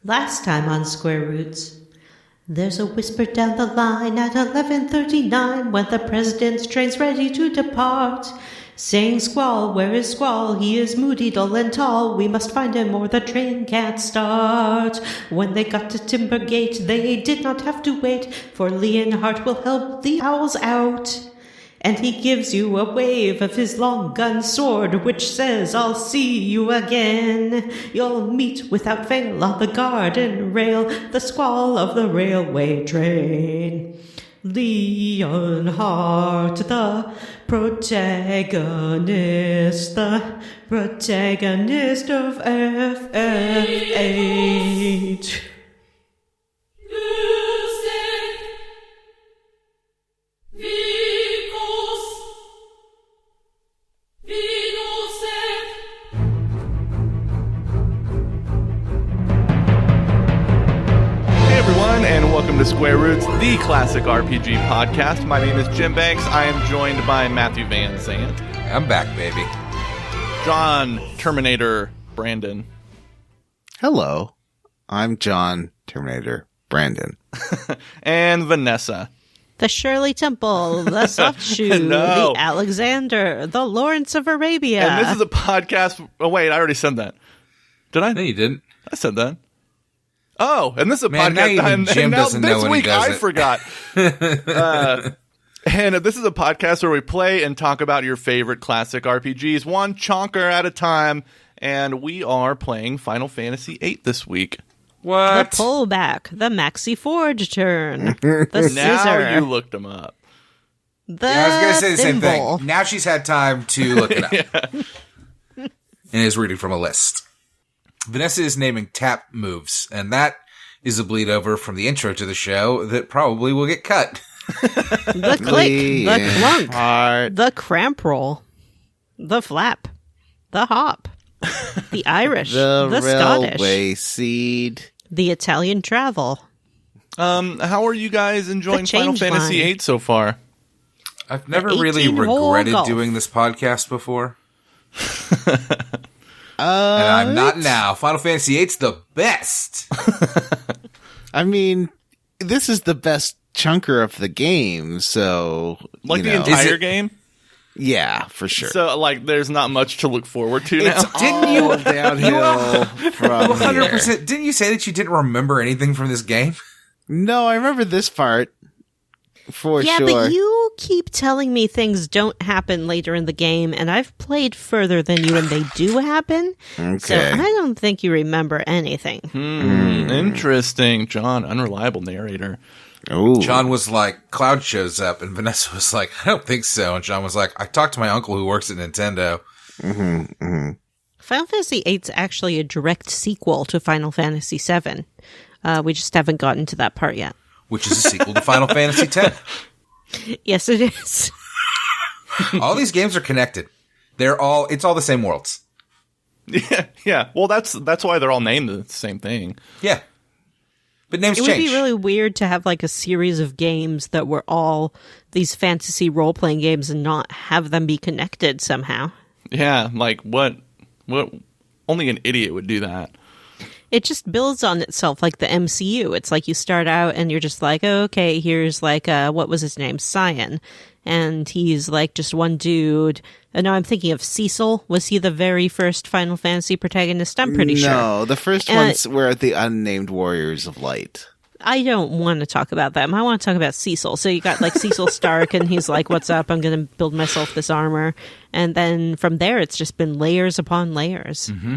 Last time on Square Roots. There's a whisper down the line at 11:39 when the president's train's ready to depart. Saying, Squall, where is Squall? He is moody, dull, and tall. We must find him or the train can't start. When they got to Timbergate, they did not have to wait, for Leonhardt will help the owls out. And he gives you a wave of his long gun sword, which says, I'll see you again. You'll meet without fail on the garden rail, the squall of the railway train. Leonhardt, the protagonist of FF8. Welcome to Square Roots, the classic RPG podcast. My name is Jim Banks. I am joined by Matthew Van Zandt. I'm back, baby. John Terminator Brandon. Hello. I'm John Terminator Brandon. And Vanessa. The Shirley Temple, the Soft Shoe, No. the Alexander, the Lawrence of Arabia. And this is a podcast. Oh, wait, I already said that. Did I? No, you didn't. I said that. Oh, and this is a Man, now podcast. even Jim doesn't know this when he week does I it. forgot. And this is a podcast where we play and talk about your favorite classic RPGs, one chonker at a time. And we are playing Final Fantasy VIII this week. What? The pullback, the Maxi Forge turn, the scissor, Now you looked them up. the I was going to say the same thimble. thing. Now she's had time to look it up. And is reading from a list. Vanessa is naming tap moves, and that is a bleed over from the intro to the show that probably will get cut. The click, the clunk, the cramp roll, the flap, the hop, the Irish, the Scottish, railway seed. the Italian travel. How are you guys enjoying The Final change Fantasy line. VIII so far? I've never The really 18-hole regretted golf. doing this podcast before. And I'm not now. Final Fantasy VIII's the best. I mean, this is the best chunker of the game, so Like you the know. entire game? Yeah, for sure. So, like, there's not much to look forward to now? Didn't you? All downhill from 100%. here. Didn't you say that you didn't remember anything from this game? No, I remember this part for Yeah, sure. but you keep telling me things don't happen later in the game, and I've played further than you, and they do happen. Okay. So I don't think you remember anything. Interesting. John, unreliable narrator. Ooh. John was like, Cloud shows up, and Vanessa was like, I don't think so. And John was like, I talked to my uncle who works at Nintendo. Final Fantasy VIII is actually a direct sequel to Final Fantasy VII. We just haven't gotten to that part yet. Which is a sequel to Final Fantasy X. Yes, it is. All these games are connected. It's all the same worlds. Yeah. Well, that's why they're all named the same thing. Yeah. But names It would change. be really weird to have like a series of games that were all these fantasy role-playing games and not have them be connected somehow. Yeah, like, what only an idiot would do that. It just builds on itself like the MCU. It's like you start out and you're just like, oh, okay, here's like, what was his name? Cyan. And he's like just one dude. And now I'm thinking of Cecil. Was he the very first Final Fantasy protagonist? I'm pretty sure. No, the first ones were the unnamed Warriors of Light. I don't want to talk about them. I want to talk about Cecil. So you got like Cecil Stark and he's like, what's up? I'm going to build myself this armor. And then from there, it's just been layers upon layers. Mm-hmm.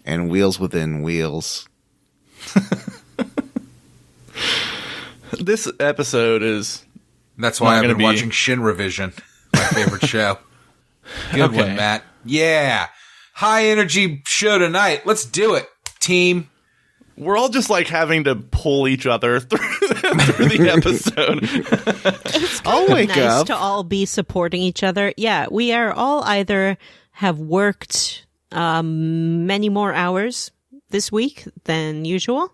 And wheels within wheels. This episode is... That's why Not I've gonna been be- watching Shin Revision, my favorite show. Good Okay. one, Matt. Yeah. High energy show tonight. Let's do it, team. We're all just, like, having to pull each other through the episode. It's I'll kind of wake nice up. to all be supporting each other. Yeah, we are all either have worked many more hours this week than usual,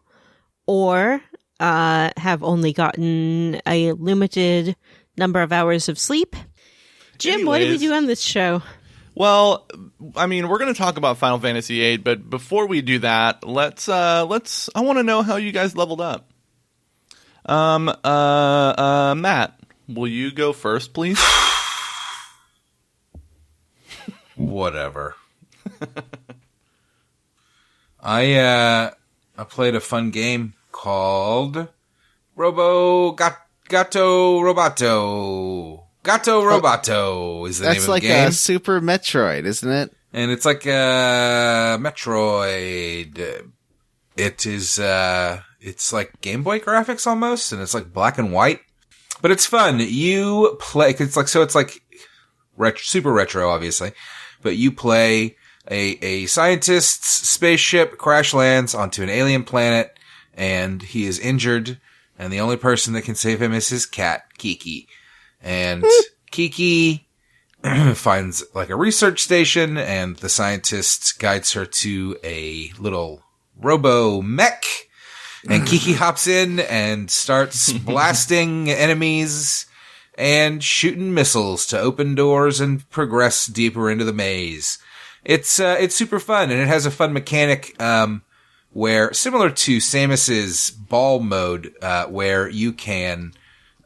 or have only gotten a limited number of hours of sleep. Jim, what do we Anyways. do on this show? Well, I mean, we're going to talk about Final Fantasy VIII, but before we do that, I want to know how you guys leveled up. Matt, will you go first, please? Whatever. I played a fun game called Gato Roboto. Gato Roboto is the name of the game. That's like a Super Metroid, isn't it? And it's like a Metroid. It is, it's like Game Boy graphics almost, and it's like black and white. But it's fun. You play, it's like super retro, obviously. But you play a scientist's spaceship crash lands onto an alien planet, and he is injured, and the only person that can save him is his cat, Kiki. And Kiki finds like a research station, and the scientist guides her to a little robo mech, and Kiki hops in and starts blasting enemies and shooting missiles to open doors and progress deeper into the maze. It's super fun, and it has a fun mechanic, where similar to Samus's ball mode, where you can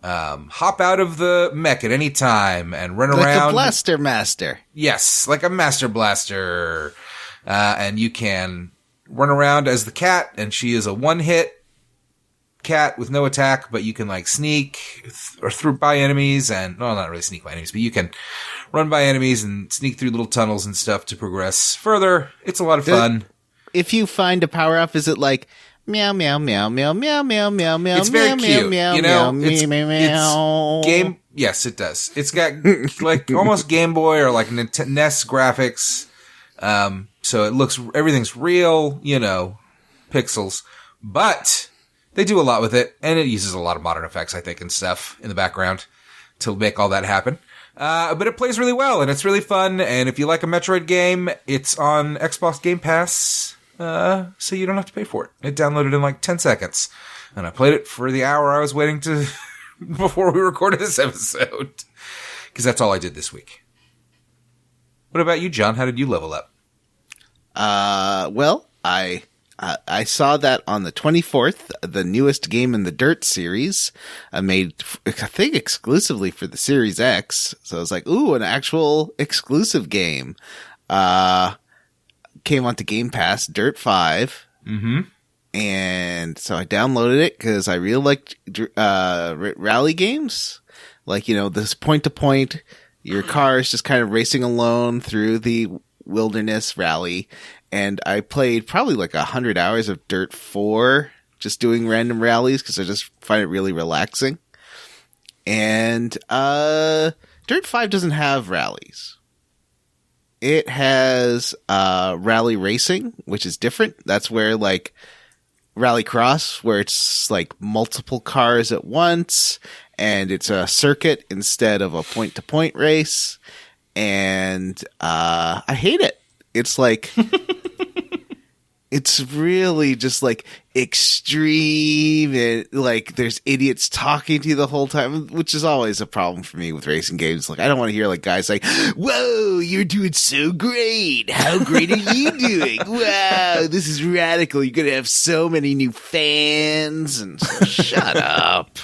hop out of the mech at any time and run around. Like a Blaster Master. Yes, like a Master Blaster. And you can run around as the cat, and she is a one-hit cat with no attack, but you can like sneak or through by enemies and, well, not really sneak by enemies, but you can run by enemies and sneak through little tunnels and stuff to progress further. It's a lot of fun. If you find a power-up, is it like meow, meow, meow, meow, meow, meow, meow, meow, it's very meow, cute. meow, You know, meow, it's game. Yes, it does. It's got like almost Game Boy or like NES graphics. So it looks, everything's real, you know, pixels, but they do a lot with it, and it uses a lot of modern effects, I think, and stuff in the background to make all that happen. But it plays really well, and it's really fun, and if you like a Metroid game, it's on Xbox Game Pass, so you don't have to pay for it. It downloaded in like 10 seconds, and I played it for the hour I was waiting to before we recorded this episode, because that's all I did this week. What about you, John? How did you level up? Well, I saw that on the 24th, the newest game in the Dirt series, made, I think, exclusively for the Series X. So I was like, ooh, an actual exclusive game. Came onto Game Pass, Dirt 5. Mm-hmm. And so I downloaded it because I really liked, rally games. Like, you know, this point to point, your car is just kind of racing alone through the wilderness rally. And I played probably like 100 hours of Dirt 4, just doing random rallies because I just find it really relaxing. And Dirt 5 doesn't have rallies. It has rally racing, which is different. That's where like Rallycross, where it's like multiple cars at once, and it's a circuit instead of a point-to-point race. And I hate it. It's like, it's really just like extreme, and like there's idiots talking to you the whole time, which is always a problem for me with racing games. Like, I don't want to hear like guys like, whoa, you're doing so great. How great are you doing? Wow, this is radical. You're going to have so many new fans. And so, shut up.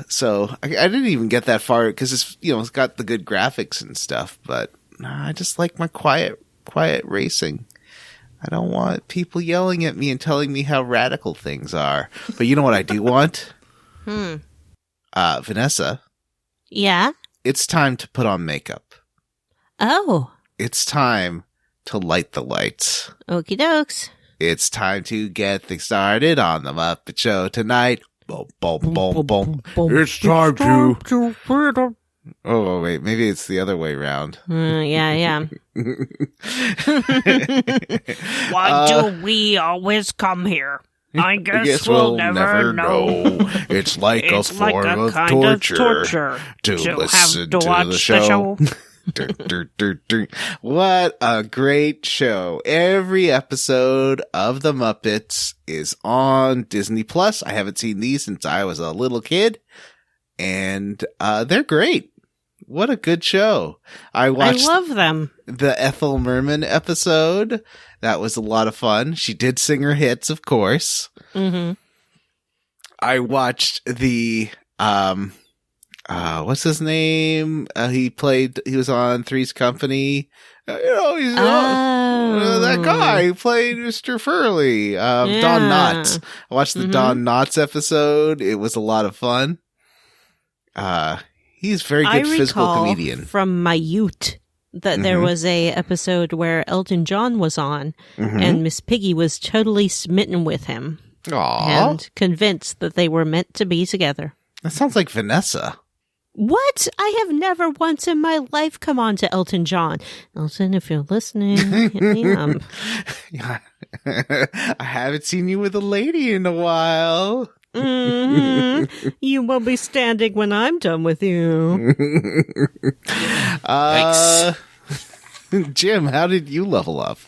So I didn't even get that far because it's, you know, it's got the good graphics and stuff, but I just like my quiet racing. I don't want people yelling at me and telling me how radical things are. But you know what I do want? Vanessa. Yeah? It's time to put on makeup. Oh. It's time to light the lights. Okie dokes. It's time to get things started on the Muppet Show tonight. Boom, boom, boom, boom. It's time to... Oh, wait, maybe it's the other way around. Yeah. Why do we always come here? I guess we'll never know. It's like a form of kind torture, of torture to listen have to watch the show. What a great show. Every episode of The Muppets is on Disney Plus. I haven't seen these since I was a little kid, and they're great. What a good show. I watched love them. the Ethel Merman episode. That was a lot of fun. She did sing her hits, of course. Mm-hmm. I watched the, what's his name? He was on Three's Company. He's that guy who played Mr. Furley, Don Knotts. I watched the Don Knotts episode. It was a lot of fun. He's a very good physical comedian. From my youth that there was a episode where Elton John was on and Miss Piggy was totally smitten with him. Aww. And convinced that they were meant to be together. That sounds like Vanessa. What? I have never once in my life come on to Elton John. Elton, if you're listening, hit me up. Yeah. I haven't seen you with a lady in a while. You will be standing when I'm done with you. Thanks. Jim, how did you level up?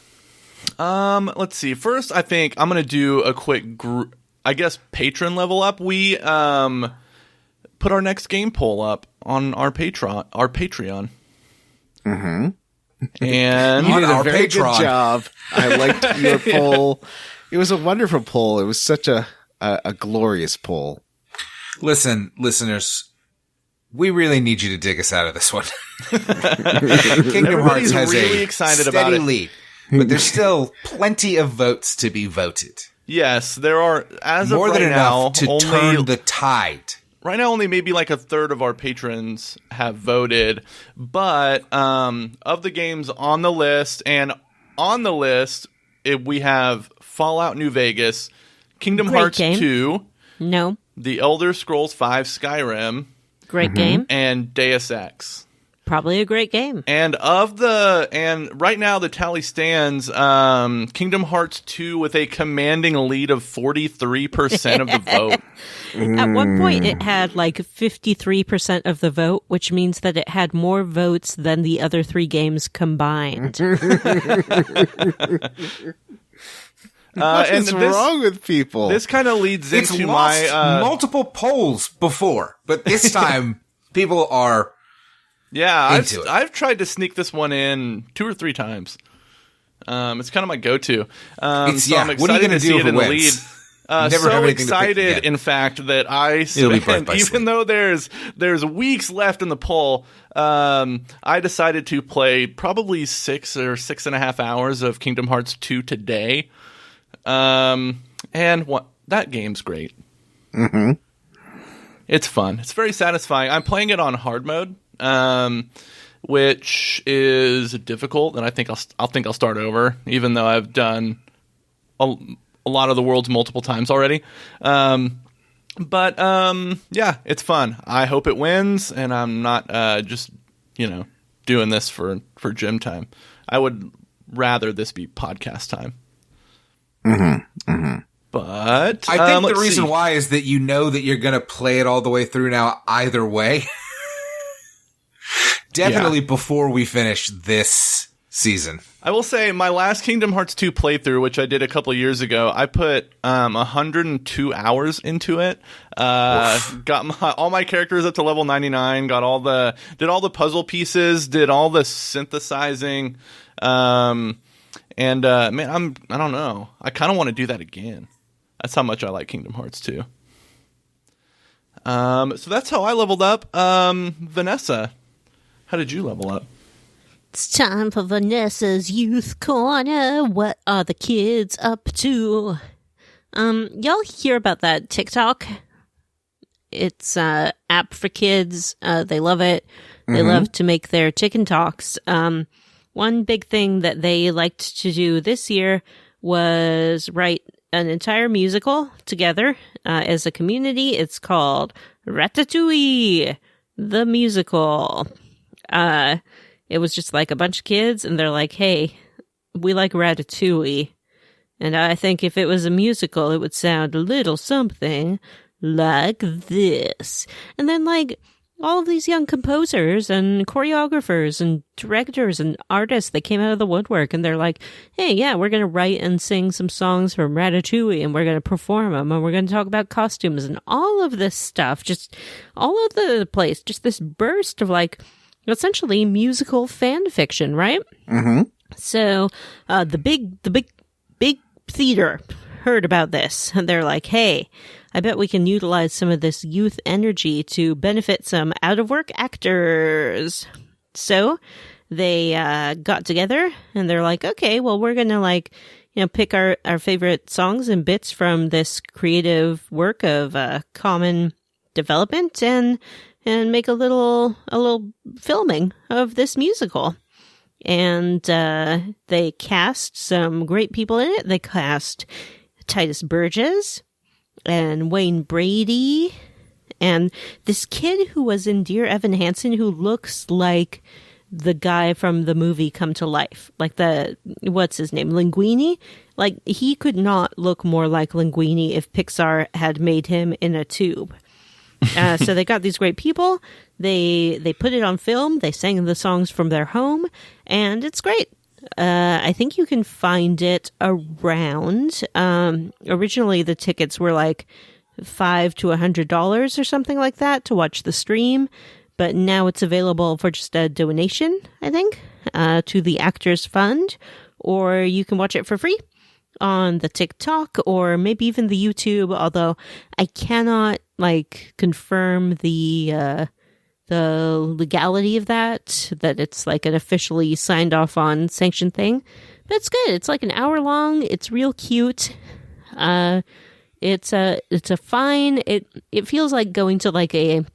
Let's see. First, I think I'm going to do a quick, patron level up. We put our next game poll up on our Patreon. Mm-hmm. And you did a our very Patreon. good job. I liked your poll. It was a wonderful poll. It was such a glorious poll. Listen, listeners, we really need you to dig us out of this one. Kingdom Hearts has really a excited steady about it. lead, but there's still plenty of votes to be voted. Yes, there are, as More of right than now, enough to only, turn the tide. right now only maybe like a third of our patrons have voted. But of the games on the list, we have Fallout New Vegas, Kingdom Great Hearts game. 2, No. The Elder Scrolls V Skyrim, Great game. and Deus Ex. Probably a great game. And right now the tally stands Kingdom Hearts 2 with a commanding lead of 43% of the vote. At one point, it had like 53% of the vote, which means that it had more votes than the other three games combined. What is wrong with people? This kind of leads It's into lost my multiple polls before, but this time people are into it. I've tried to sneak this one in 2 or 3 times. It's kind of my go-to. So I'm excited what are you going to to see do it if in the it lead. wins? Never So have anything to pick excited, again. in fact, that I It'll be birth spent, by even sleep. though there's weeks left in the poll, I decided to play probably 6 or 6.5 hours of Kingdom Hearts 2 today. And that game's great. Mm-hmm. It's fun. It's very satisfying. I'm playing it on hard mode, which is difficult, and I think I'll start over, even though I've done a lot of the worlds multiple times already. But it's fun. I hope it wins, and I'm not just doing this for gym time. I would rather this be podcast time. Mm-hmm. Mm-hmm. But I think the reason why is that you know that you're going to play it all the way through now either way. Definitely before we finish this season. I will say my last Kingdom Hearts 2 playthrough, which I did a couple of years ago, I put 102 hours into it. Got all my characters up to level 99, did all the puzzle pieces, did all the synthesizing. Man, I don't know. I kind of want to do that again. That's how much I like Kingdom Hearts 2. So that's how I leveled up. Vanessa, how did you level up? It's time for Vanessa's Youth Corner. What are the kids up to? Y'all hear about that TikTok? It's a app for kids. They love it. They love to make their chicken talks. One big thing that they liked to do this year was write an entire musical together as a community. It's called Ratatouille the Musical. It was just like a bunch of kids, and they're like, hey, we like Ratatouille. And I think if it was a musical, it would sound a little something like this. And then, like, all of these young composers and choreographers and directors and artists, they came out of the woodwork, and they're like, hey, yeah, we're going to write and sing some songs from Ratatouille, and we're going to perform them, and we're going to talk about costumes and all of this stuff, just all over the place, just this burst of, like, essentially musical fan fiction, right? Mm-hmm. So the big theater heard about this, and they're like, hey, I bet we can utilize some of this youth energy to benefit some out-of-work actors. So they got together, and they're like, okay, well, we're going to, pick our favorite songs and bits from this creative work of common development and make a little filming of this musical. And they cast some great people in it. They cast Titus Burgess and Wayne Brady and this kid who was in Dear Evan Hansen, who looks like the guy from the movie Come to Life, like what's his name, Linguini. Like, he could not look more like Linguini if Pixar had made him in a tube. So they got these great people. They put it on film. They sang the songs from their home, and it's great. I think you can find it around. Originally, the tickets were like $5 to $100 or something like that to watch the stream, but now it's available for just a donation, I think, to the Actors Fund, or you can watch it for free on the TikTok or maybe even the YouTube, although I cannot confirm the legality of that it's like an officially signed off on sanctioned thing. But it's good. It's like an hour long. It's real cute. It's a fine, it feels like going to like a,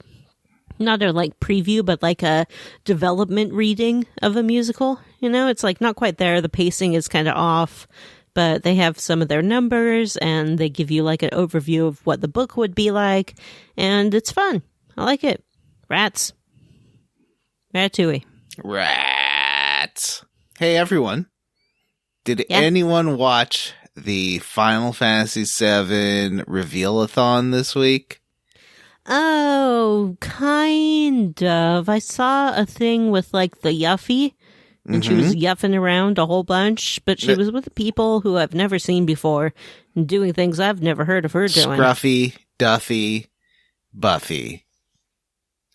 not a preview, but like a development reading of a musical. It's like not quite there. The pacing is kind of off, but they have some of their numbers and they give you like an overview of what the book would be like. And it's fun. I like it. Rats. Ratatouille. Rats. Hey, everyone. Did anyone watch the Final Fantasy VII Reveal-a-thon this week? Oh, kind of. I saw a thing with the Yuffie, and she was yuffing around a whole bunch, but she was with people who I've never seen before and doing things I've never heard of her doing. Scruffy, Duffy, Buffy.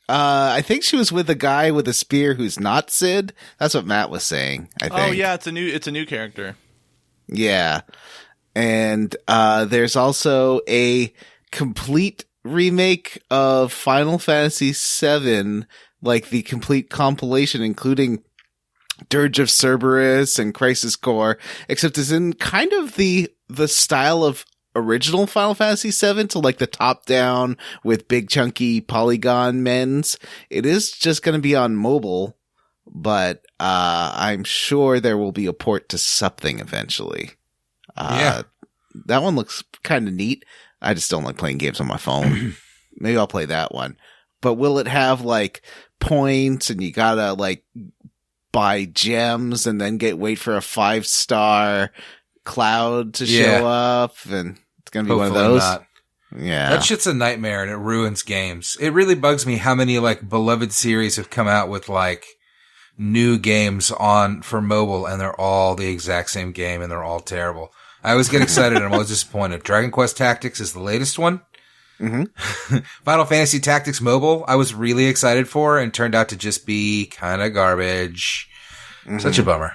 I think she was with a guy with a spear who's not Sid. That's what Matt was saying, I think. Oh yeah, it's a new character. Yeah. And there's also a complete remake of Final Fantasy VII, like the complete compilation, including Dirge of Cerberus and Crisis Core, except it's in kind of the style of original Final Fantasy VII, to like the top down with big chunky polygon men's. It is just going to be on mobile, but I'm sure there will be a port to something eventually. That one looks kind of neat. I just don't like playing games on my phone. Maybe I'll play that one. But will it have like points and you gotta like buy gems and then wait for a 5-star cloud to show up? And it's gonna be Hopefully one of those. Not. Yeah. That shit's a nightmare and it ruins games. It really bugs me how many like beloved series have come out with like new games for mobile and they're all the exact same game and they're all terrible. I always get excited and I'm always disappointed. Dragon Quest Tactics is the latest one. Mm-hmm. Final Fantasy Tactics Mobile, I was really excited for and turned out to just be kind of garbage. Mm-hmm. Such a bummer.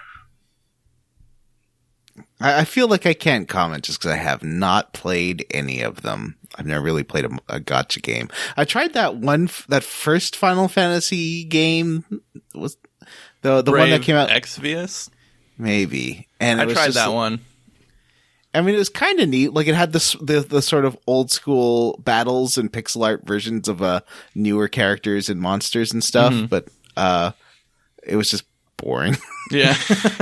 I feel like I can't comment just because I have not played any of them. I've never really played a gacha game. I tried that first Final Fantasy game. Was the one that came out? Exvius? Maybe. And I tried that one. I mean, it was kind of neat. Like, it had the sort of old school battles and pixel art versions of newer characters and monsters and stuff, but it was just boring. Yeah.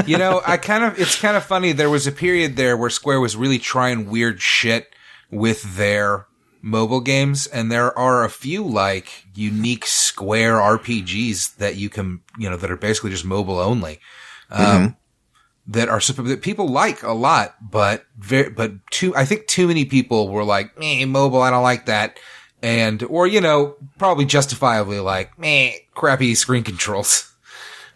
It's kind of funny. There was a period there where Square was really trying weird shit with their mobile games, and there are a few like unique Square RPGs that you can, that are basically just mobile only. That people like a lot, but I think too many people were like, mobile, I don't like that. Or probably justifiably like, crappy screen controls.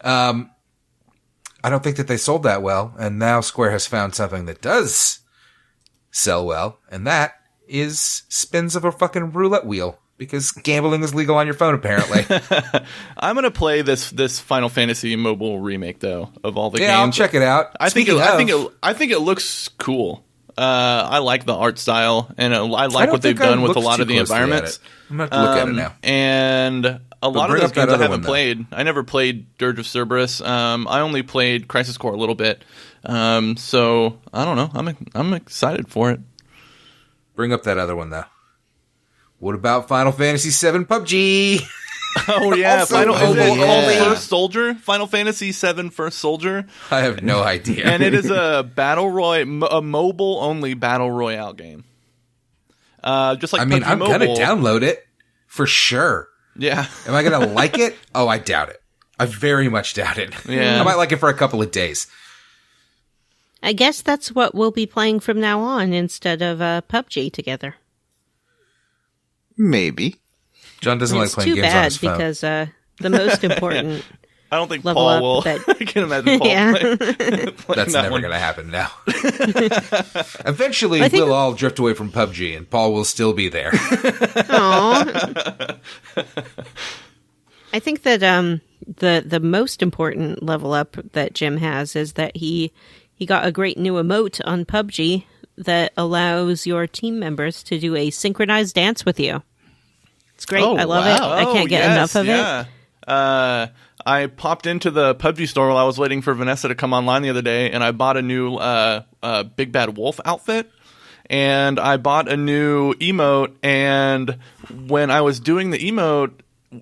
I don't think that they sold that well. And now Square has found something that does sell well. And that is spins of a fucking roulette wheel. because gambling is legal on your phone, apparently. I'm gonna play this Final Fantasy mobile remake though of all the games. Yeah, I'll check it out. I think it looks cool. I like the art style, and I like what they've done with a lot of the environments. I'm gonna have to look at it now. And a lot of those games I haven't played. I never played Dirge of Cerberus. I only played Crisis Core a little bit. So I don't know. I'm excited for it. Bring up that other one though. What about Final Fantasy VII PUBG? Oh yeah, yeah. First Soldier, Final Fantasy VII First Soldier. I have no idea. And it is a a mobile only battle royale game. Just like PUBG I'm Mobile. gonna download it for sure. Yeah. Am I gonna like it? Oh, I doubt it. I very much doubt it. Yeah. I might like it for a couple of days. I guess that's what we'll be playing from now on instead of PUBG together. Maybe. John doesn't like It's playing too games on his bad phone. because the most important I don't think level Paul up will. that- I can imagine Paul Yeah. playing That's that never one. going to happen now. Eventually, I think- we'll all drift away from PUBG, and Paul will still be there. Aw. I think that the most important level up that Jim has is that he got a great new emote on PUBG that allows your team members to do a synchronized dance with you. It's great. Oh, I love it. wow. I can't get enough of it. I popped into the PUBG store while I was waiting for Vanessa to come online the other day, and I bought a new Big Bad Wolf outfit. And I bought a new emote, and when I was doing the emote,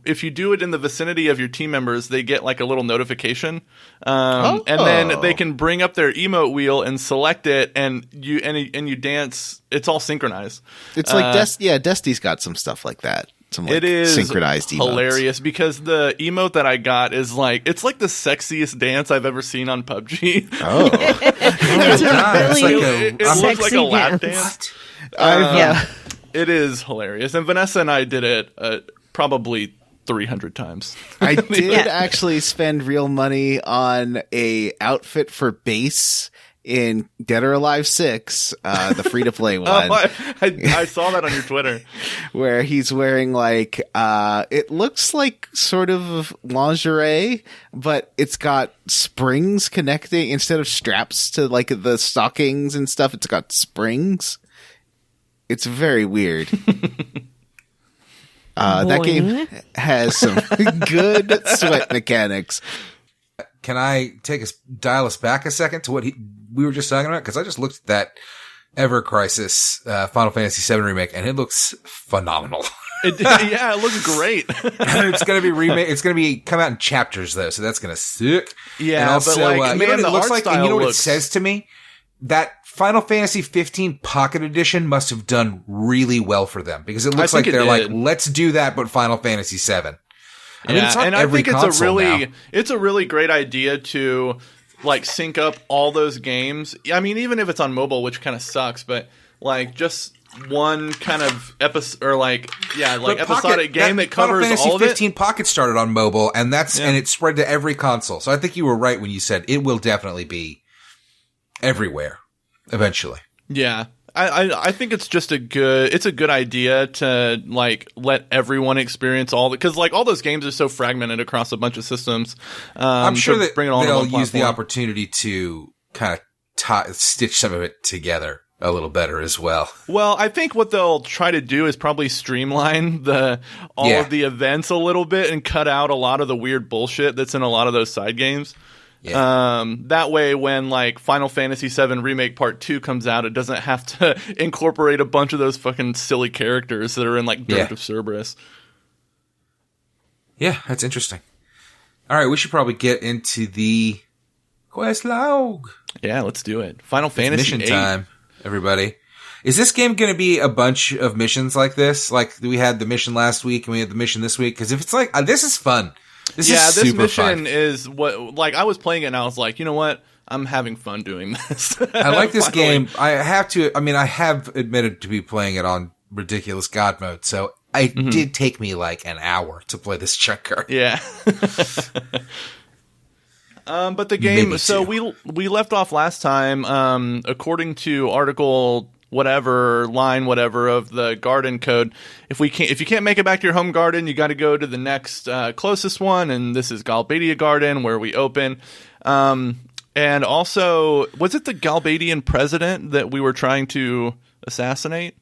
if you do it in the vicinity of your team members, they get like a little notification, and then they can bring up their emote wheel and select it, and you dance. It's all synchronized. It's like Destiny's got some stuff like that. Some like It is synchronized emotes. hilarious because the emote that I got is it's like the sexiest dance I've ever seen on PUBG. Oh, It's a really It looks like sexy a lap dance. dance. Yeah. It is hilarious, and Vanessa and I did it probably 300 times. I did Yeah. actually spend real money on a outfit for base in Dead or Alive 6, the free-to-play one, I saw that on your Twitter. where he's wearing it looks like sort of lingerie, but it's got springs connecting instead of straps to the stockings and stuff. It's got springs. It's very weird. That game has some good sweat mechanics. Can I dial us back a second to what we were just talking about? Because I just looked at that Ever Crisis Final Fantasy VII remake, and it looks phenomenal. It looks great. It's going to be remake. It's going to be come out in chapters though, so that's going to suck. Yeah, and also, but you know what the it looks art like, and style you know what looks... it says to me? That Final Fantasy 15 Pocket Edition must have done really well for them because it looks like they're like, let's do that, but Final Fantasy 7. I mean, it's on every console now. It's a really great idea to sync up all those games. I mean, even if it's on mobile, which kind of sucks, but just one kind of episode or episodic game that covers Final Fantasy all of it. 15 Pocket started on mobile, and and it spread to every console. So I think you were right when you said it will definitely be everywhere eventually. Yeah. I think it's just a good idea to let everyone experience because all those games are so fragmented across a bunch of systems. I'm sure that bring it all they'll to one use the platform. opportunity to kind of stitch some of it together a little better as well. Well, I think what they'll try to do is probably streamline all of the events a little bit and cut out a lot of the weird bullshit that's in a lot of those side games. Yeah. That way, when Final Fantasy VII Remake Part 2 comes out, it doesn't have to incorporate a bunch of those fucking silly characters that are in Dirge of Cerberus. Yeah, that's interesting. All right, we should probably get into the quest log. Yeah, let's do it. Final Fantasy Mission VIII. time, everybody. Is this game going to be a bunch of missions like this? Like we had the mission last week and we had the mission this week? Because if it's this is fun. This mission fun. is what I was playing it and I was like, you know what? I'm having fun doing this. I like this game. I have admitted to be playing it on ridiculous God mode, so it did take me an hour to play this chunker. Yeah. But the game, so we left off last time, according to article whatever line, whatever of the garden code. If you can't make it back to your home garden, you got to go to the next closest one, and this is Galvadia Garden where we open. And also, was it the Galvadian president that we were trying to assassinate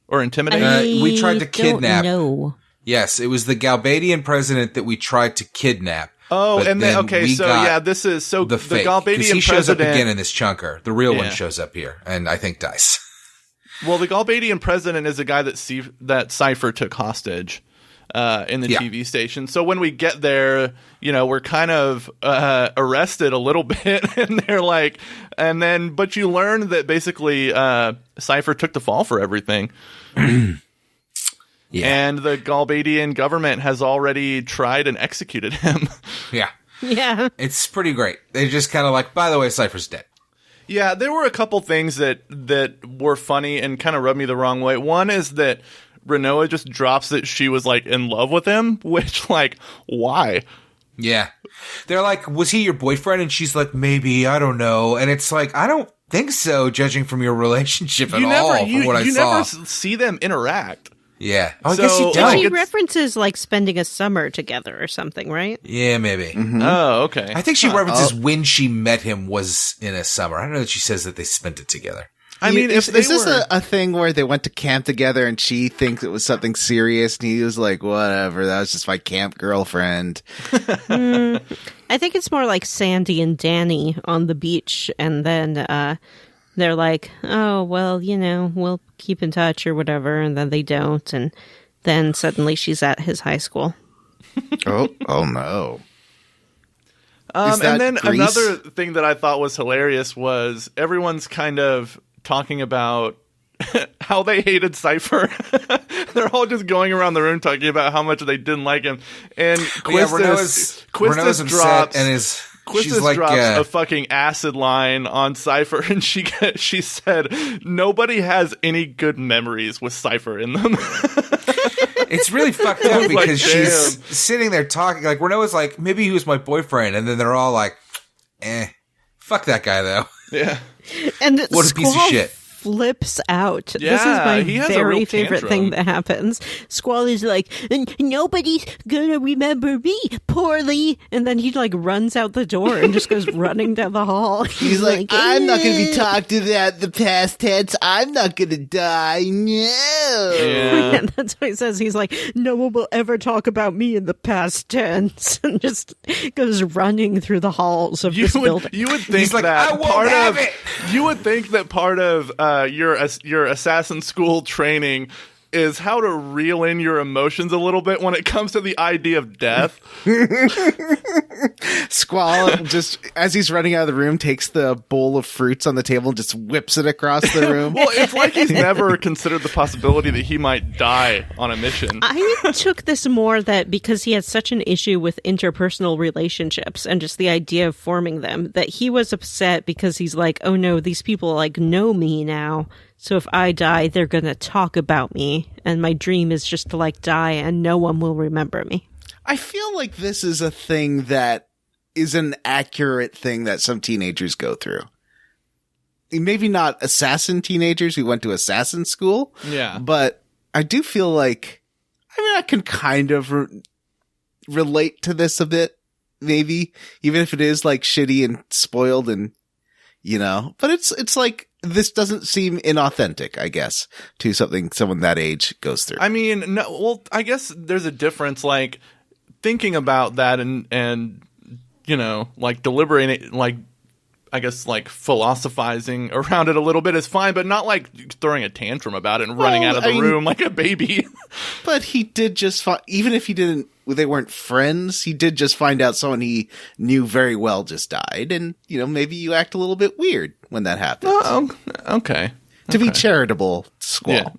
or intimidate? We tried to kidnap. No. Yes, it was the Galvadian president that we tried to kidnap. Oh, and then okay, so yeah, this is so the Galvadian he shows president up again in this chunker. The real one shows up here, and I think dies. Well, the Galvadian president is a guy that Cypher took hostage in the TV station. So when we get there, we're kind of arrested a little bit, and they're like, but you learn that basically Cypher took the fall for everything. Yeah. And the Galvadian government has already tried and executed him. Yeah. Yeah. It's pretty great. They just kind of like, by the way, Cypher's dead. Yeah, there were a couple things that were funny and kind of rubbed me the wrong way. One is that Renoa just drops that she was like in love with him, which like, why? Yeah. They're like, was he your boyfriend? And she's like, maybe, I don't know. And it's like, I don't think so, judging from your relationship from what I saw. You never see them interact. Yeah. Oh, I guess he does. She references like spending a summer together or something, right? Yeah, maybe. Mm-hmm. Oh, okay. I think she references when she met him was in a summer. I don't know that she says that they spent it together. I mean, is this a thing where they went to camp together and she thinks it was something serious and he was like, whatever, that was just my camp girlfriend? I think it's more like Sandy and Danny on the beach, and then they're like, oh, well, we'll keep in touch or whatever, and then they don't, and then suddenly she's at his high school. Oh no. And then Grease? Another thing that I thought was hilarious was everyone's kind of talking about how they hated Cypher. They're all just going around the room talking about how much they didn't like him. And Quistis drops and Quistis like, drops a fucking acid line on Cypher, and she said nobody has any good memories with Cypher in them. It's really fucked up because she's sitting there talking like Renoa's like, maybe he was my boyfriend, and then they're all like, fuck that guy though. Yeah. And what a piece of shit. Flips out. Yeah, this is my very favorite thing that happens. Squall is like, nobody's gonna remember me poorly, and then he like runs out the door and just goes running down the hall. He's like, I'm not gonna be talked about the past tense. I'm not gonna die. No. Yeah. And that's what he says. He's like, no one will ever talk about me in the past tense, and just goes running through the halls of this building. You would think that part of your assassin school training is how to reel in your emotions a little bit when it comes to the idea of death. Squall, just as he's running out of the room, takes the bowl of fruits on the table and just whips it across the room. Well, it's like he's never considered the possibility that he might die on a mission. I took this more that because he had such an issue with interpersonal relationships and just the idea of forming them, that he was upset because he's like, oh no, these people like know me now. So if I die, they're going to talk about me. And my dream is just to like die and no one will remember me. I feel like this is a thing that is an accurate thing that some teenagers go through. Maybe not assassin teenagers who went to assassin school. Yeah. But I do feel like, I can kind of relate to this a bit, maybe. Even if it is like shitty and spoiled and, but it's like, this doesn't seem inauthentic, I guess, to something someone that age goes through. I mean, no, well, I guess there's a difference, like, thinking about that and like, deliberating, like, I guess, like, philosophizing around it a little bit is fine, but not, like, throwing a tantrum about it and running out of the room like a baby. But he did just even if they weren't friends, he did just find out someone he knew very well just died, and, maybe you act a little bit weird when that happens. Oh, okay. To be charitable, Squall. Yeah.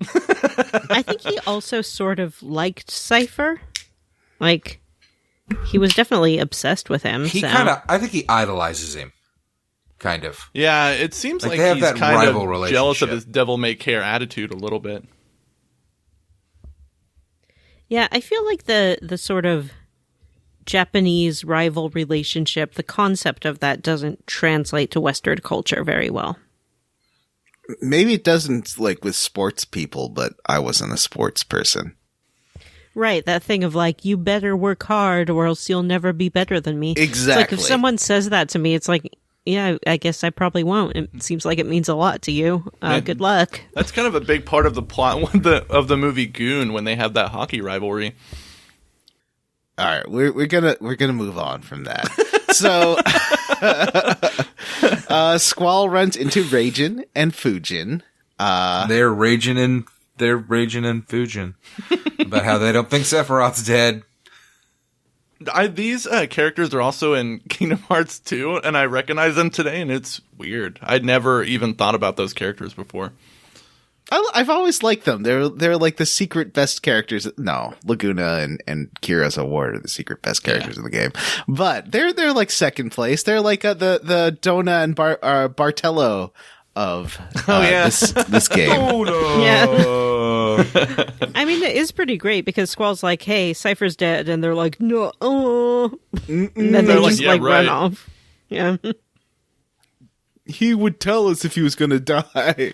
I think he also sort of liked Cypher. Like, he was definitely obsessed with him. I think he idolizes him. Kind of. Yeah, it seems like they have he's that kind rival of relationship. jealous of his devil-may-care attitude a little bit. Yeah, I feel like the sort of Japanese rival relationship, the concept of that doesn't translate to Western culture very well. Maybe it doesn't like with sports people, but I wasn't a sports person. Right, that thing of like, you better work hard or else you'll never be better than me. Exactly. It's like if someone says that to me, it's like, yeah, I guess I probably won't. It seems like it means a lot to you. Good luck. That's kind of a big part of the plot of the movie Goon when they have that hockey rivalry. All right, we're gonna move on from that. So, Squall runs into Ragin and Fujin. They're raging and Fujin about how they don't think Sephiroth's dead. These characters are also in Kingdom Hearts 2, and I recognize them today, and it's weird. I'd never even thought about those characters before. I've always liked them. They're like the secret best characters. No, Laguna and Kira's Award are the secret best characters in the game. But they're like second place. They're like the Dona and Bartello of this game. Oh no! Yeah. I mean, it is pretty great because Squall's like, "Hey, Cypher's dead," and they're like, "No," and then they just run off. Yeah. He would tell us if he was going to die.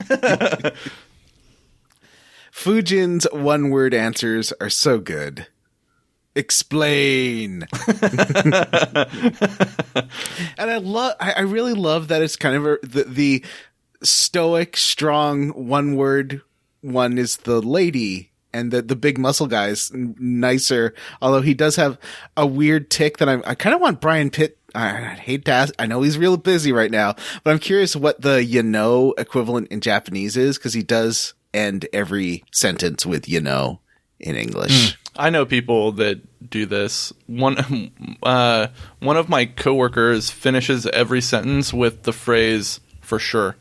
Fujin's one-word answers are so good. Explain. And I really love that it's kind of the stoic, strong one-word one is the lady, and the big muscle guy's nicer. Although he does have a weird tick that I kind of want Brian Pitt. I hate to ask. I know he's real busy right now, but I'm curious what the equivalent in Japanese is, because he does end every sentence with in English. I know people that do this. One of my coworkers finishes every sentence with the phrase "for sure,"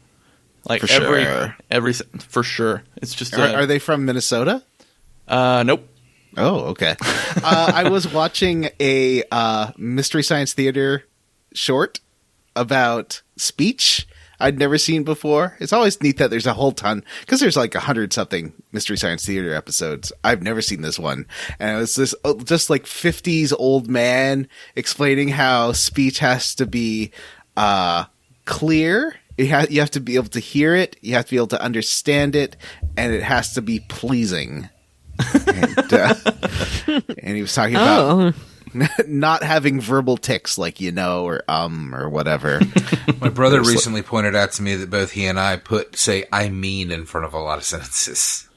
like every for sure. It's just are they from Minnesota? Nope. Oh, okay. I was watching a Mystery Science Theater short about speech I'd never seen before. It's always neat that there's a whole ton, because there's like 100-something Mystery Science Theater episodes. I've never seen this one. And it was this just like 50s old man explaining how speech has to be clear. You have to be able to hear it. You have to be able to understand it. And it has to be pleasing. And he was talking about not having verbal tics like or whatever. My brother recently pointed out to me that both he and I say "I mean" in front of a lot of sentences.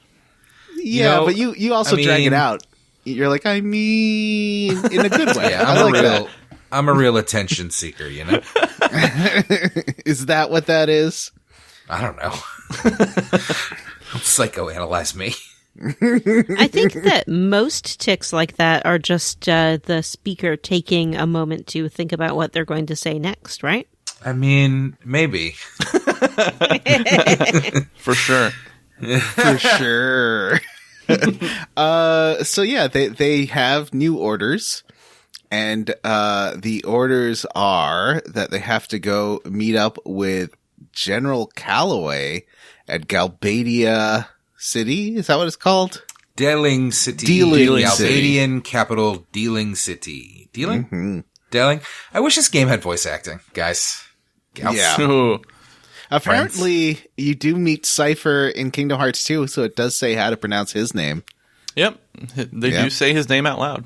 Yeah, but you also drag it out. You're like, "I mean," in a good way. Yeah, I'm a real attention seeker, Is that what that is? I don't know. Don't psychoanalyze me. I think that most tics like that are just the speaker taking a moment to think about what they're going to say next, right? I mean, maybe. For sure. For sure. So yeah, they have new orders, and the orders are that they have to go meet up with General Calloway at Galbadia City? Is that what it's called? Dealing City. Dealing Galbadian capital Dealing City. Dealing? Mm-hmm. Dealing? I wish this game had voice acting, guys. Gals. Yeah. Ooh. Apparently, you do meet Cypher in Kingdom Hearts 2, so it does say how to pronounce his name. Yep. They do say his name out loud.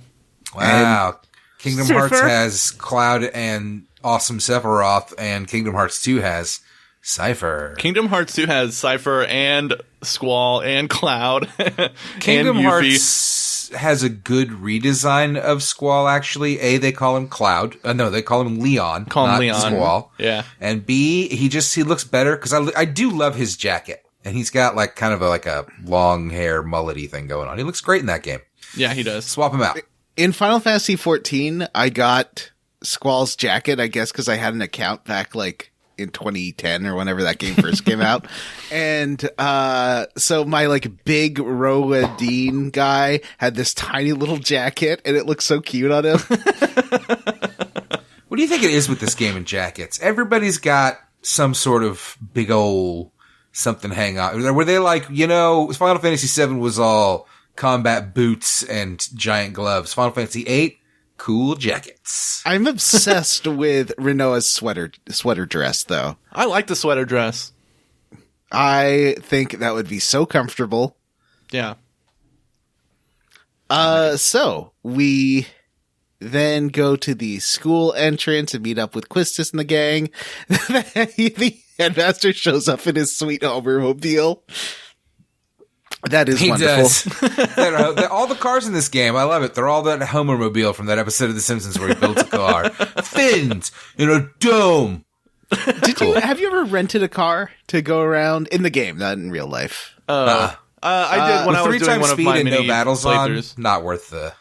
Wow. Kingdom Hearts has Cloud and Awesome Sephiroth, and Kingdom Hearts 2 has Cypher. Kingdom Hearts 2 has Cypher and Squall and Cloud. Kingdom and Hearts has a good redesign of Squall, actually. A, they call him Cloud. No, they call him Leon. Not Squall. Yeah. And B, he looks better, because I do love his jacket. And he's got like kind of a long hair mullety thing going on. He looks great in that game. Yeah, he does. Swap him out. In Final Fantasy XIV, I got Squall's jacket, I guess, because I had an account back in 2010 or whenever that game first came out. And so my big Roa Dean guy had this tiny little jacket, and it looked so cute on him. What do you think it is with this game and jackets? Everybody's got some sort of big old something hang on. Were they Final Fantasy VII was all combat boots and giant gloves. Final Fantasy VIII, cool jackets. I'm obsessed with Renoa's sweater dress, though. I like the sweater dress. I think that would be so comfortable. Yeah. So we then go to the school entrance and meet up with Quistis and the gang. The headmaster shows up in his sweet Homermobile. That is wonderful. Does. All the cars in this game, I love it. They're all that Homermobile from that episode of The Simpsons where he builds a car. Fins in a dome. Have you ever rented a car to go around in the game, not in real life? I did when I was doing one of my mini no battles playthroughs. on. Not worth the.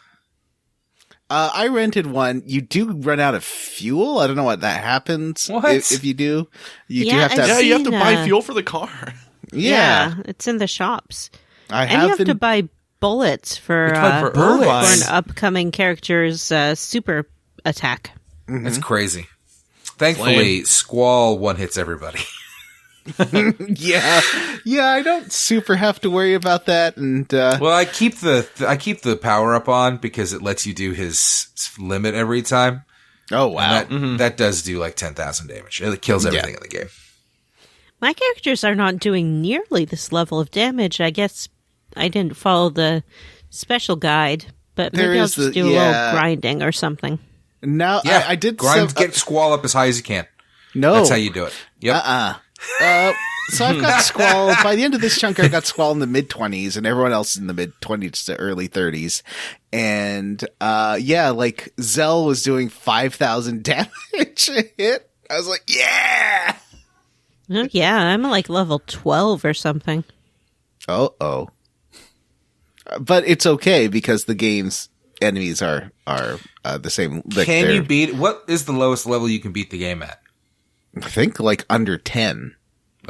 I rented one. You do run out of fuel. I don't know what that happens. What? If you do, you do Yeah, have to. I've Yeah, you have to seen, buy fuel for the car. Yeah, it's in the shops. I And you have to buy bullets for For an Irvine. upcoming character's super attack. That's crazy. Thankfully, Squall one hits everybody. yeah. I don't super have to worry about that. And Well, I keep the power up on because it lets you do his limit every time. oh wow, And that does do like 10,000 damage. It kills everything in the game. My characters are not doing nearly this level of damage. I guess I didn't follow the special guide, but There maybe I'll is just the- do a yeah. little grinding or something. now Yeah, I did grind, some, get Squall up as high as you can. no. That's how you do it. Yep. So I've got Squall. By the end of this chunk, I got Squall in the mid-20s, and everyone else in the mid-20s to early 30s. And like Zell was doing 5,000 damage a hit. I was like, yeah. Oh, yeah, I'm like level 12 or something. Oh. But it's okay because the game's enemies are the same. Like Can you beat? What is the lowest level you can beat the game at? I think like under 10.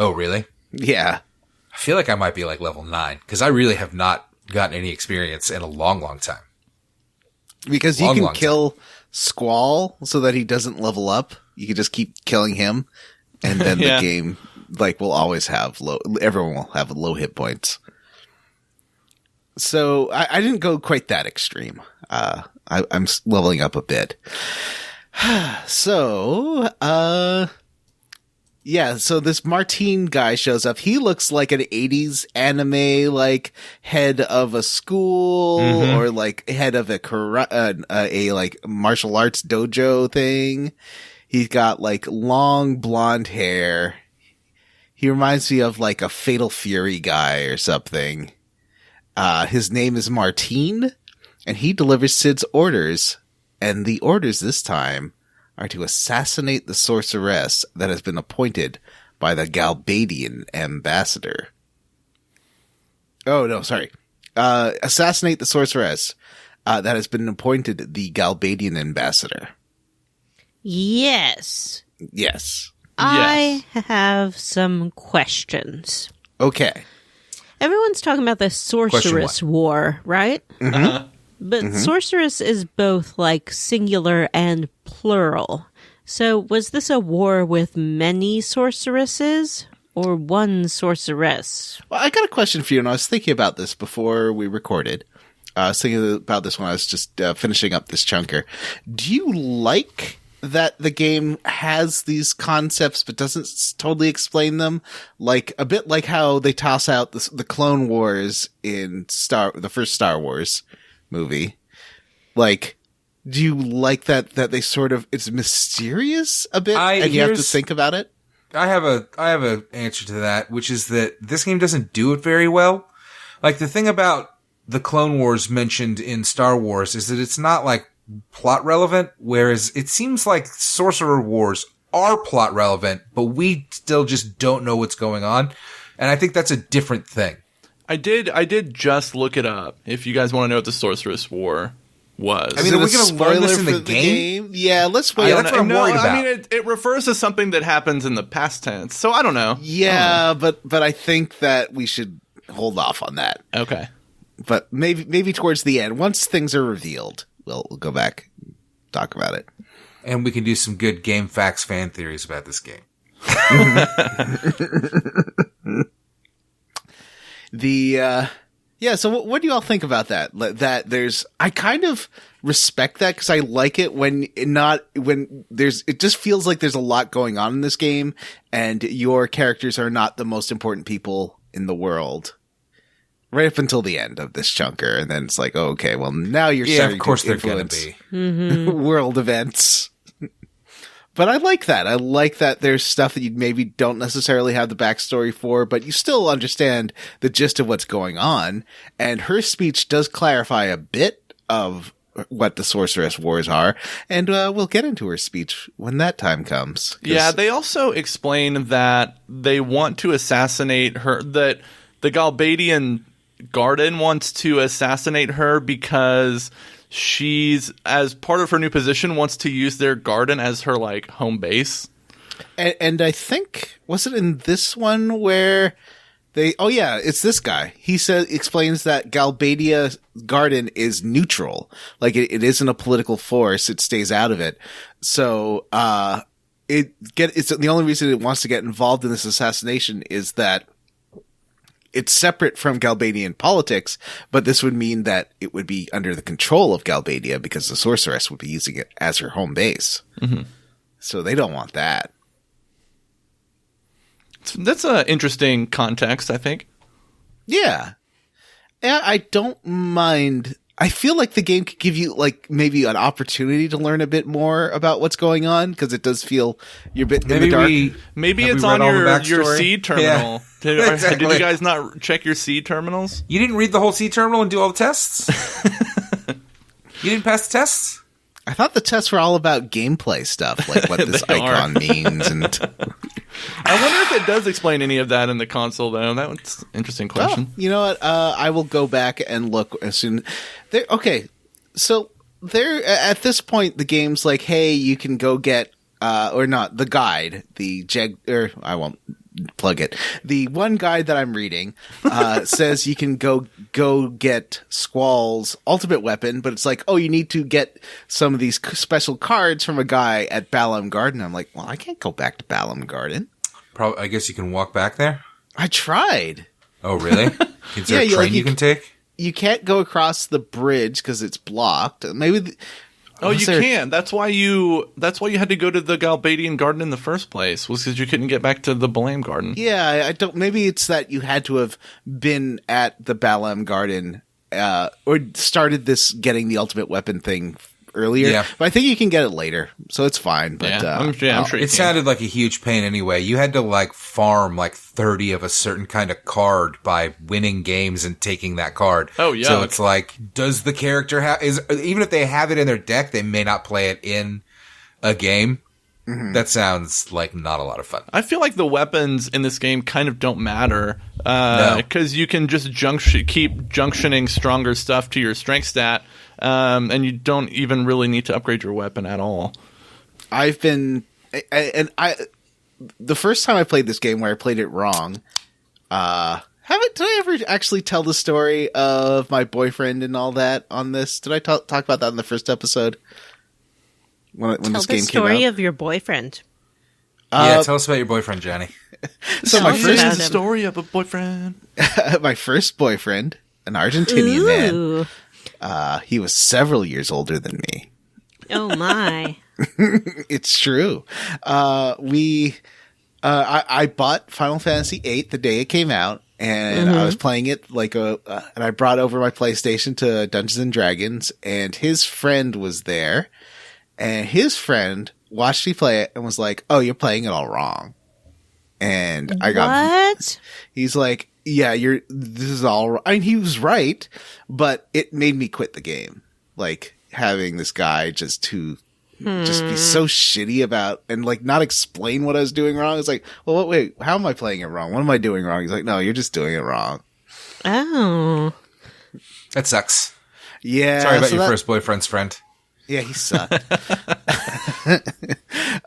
Oh, really? Yeah. I feel like I might be like level 9 because I really have not gotten any experience in a long, long time. Because you Long can kill Squall so that he doesn't level up. You can just keep killing him, and then Yeah. the game will always have everyone will have low hit points. So I didn't go quite that extreme. I'm leveling up a bit. So so this Martine guy shows up. He looks like an 80s anime, like head of a school or like head of a like martial arts dojo thing. He's got like long blonde hair. He reminds me of like a Fatal Fury guy or something. His name is Martine, and he delivers Sid's orders. And the orders this time are to assassinate the sorceress that has been appointed by the Galvadian ambassador. Oh, no, sorry. Assassinate the sorceress that has been appointed the Galvadian ambassador. Yes. Yes. I have some questions. Okay. Everyone's talking about the sorceress war, right? But sorceress is both like singular and plural. So was this a war with many sorceresses or one sorceress? Well, I got a question for you, and I was thinking about this before we recorded. I was thinking about this when I was just finishing up this chunker. Do you like that the game has these concepts but doesn't totally explain them? Like a bit like how they toss out the Clone Wars in the first Star Wars movie. Like, do you like that they sort of, it's mysterious a bit and you have to think about it? I have a answer to that, which is that this game doesn't do it very well. Like the thing about the Clone Wars mentioned in Star Wars is that it's not like plot relevant, whereas it seems like Sorcerer Wars are plot relevant, but we still just don't know what's going on. And I think that's a different thing. I did just look it up. If you guys want to know what the Sorceress War was, I mean, are we going to learn this in the game? Yeah, let's wait. That's what I'm worried about. I mean, it refers to something that happens in the past tense, so I don't know. Yeah, but I think that we should hold off on that. Okay. But maybe towards the end, once things are revealed, we'll go back and talk about it. And we can do some good Game Facts fan theories about this game. Yeah, so what do you all think about that? I kind of respect that because I like it it just feels like there's a lot going on in this game and your characters are not the most important people in the world. Right up until the end of this chunker, and then it's like, oh, okay, well now you're starting of course to they're going to influence world events. But I like that. I like that there's stuff that you maybe don't necessarily have the backstory for, but you still understand the gist of what's going on. And her speech does clarify a bit of what the Sorceress Wars are. And we'll get into her speech when that time comes. Yeah, they also explain that they want to assassinate her, that the Galvadian Garden wants to assassinate her because she's, as part of her new position, wants to use their garden as her like home base. And I think, was it in this one where it's this guy. He explains that Galvadia Garden is neutral. Like it isn't a political force. It stays out of it. So, it's the only reason it wants to get involved in this assassination is that it's separate from Galvadian politics, but this would mean that it would be under the control of Galvadia because the sorceress would be using it as her home base. Mm-hmm. So they don't want that. That's an interesting context, I think. Yeah. And I don't mind. I feel like the game could give you like maybe an opportunity to learn a bit more about what's going on because it does feel you're a bit in the dark. Maybe it's on your seed terminal. Yeah. Did you guys not check your seed terminals? You didn't read the whole seed terminal and do all the tests? You didn't pass the tests? I thought the tests were all about gameplay stuff, like what this icon means. And I wonder if it does explain any of that in the console, though. That's an interesting question. Oh, you know what? I will go back and look as soon. Okay, so there at this point, the game's like, hey, you can go get or not the guide, I won't plug it. The one guide that I'm reading says you can go get Squall's ultimate weapon, but it's like, oh, you need to get some of these special cards from a guy at Balam Garden. I'm like, well, I can't go back to Balam Garden. Probably, I guess you can walk back there. I tried. Oh, really? Is there a train you can take? You can't go across the bridge because it's blocked. Maybe. You can. That's why you had to go to the Galvadian Garden in the first place, was because you couldn't get back to the Balam Garden. Yeah, I don't. Maybe it's that you had to have been at the Balam Garden or started this getting the ultimate weapon thing earlier. Yeah. But I think you can get it later, so it's fine. But I'm sure it sounded like a huge pain anyway. You had to like farm like 30 of a certain kind of card by winning games and taking that card. Oh yeah. So it's like, does the character even if they have it in their deck, they may not play it in a game. Mm-hmm. That sounds like not a lot of fun. I feel like the weapons in this game kind of don't matter because you can just keep junctioning stronger stuff to your strength stat, and you don't even really need to upgrade your weapon at all. The first time I played this game where I played it wrong, did I ever actually tell the story of my boyfriend and all that on this? Did I talk about that in the first episode? When this game came out? Tell the story of your boyfriend. Yeah, tell us about your boyfriend, Johnny. So my first story of a boyfriend. My first boyfriend, an Argentinian man. He was several years older than me. Oh my! It's true. I bought Final Fantasy VIII the day it came out, and I was playing it and I brought over my PlayStation to Dungeons and Dragons, and his friend was there. And his friend watched me play it and was like, "Oh, you're playing it all wrong." And I got what? He's like, "Yeah, this is all wrong." I mean, he was right, but it made me quit the game. Like having this guy just be so shitty about and like not explain what I was doing wrong. It's like, well, wait, how am I playing it wrong? What am I doing wrong? He's like, "No, you're just doing it wrong." Oh, that sucks. Yeah, sorry about your first boyfriend's friend. Yeah, he sucked.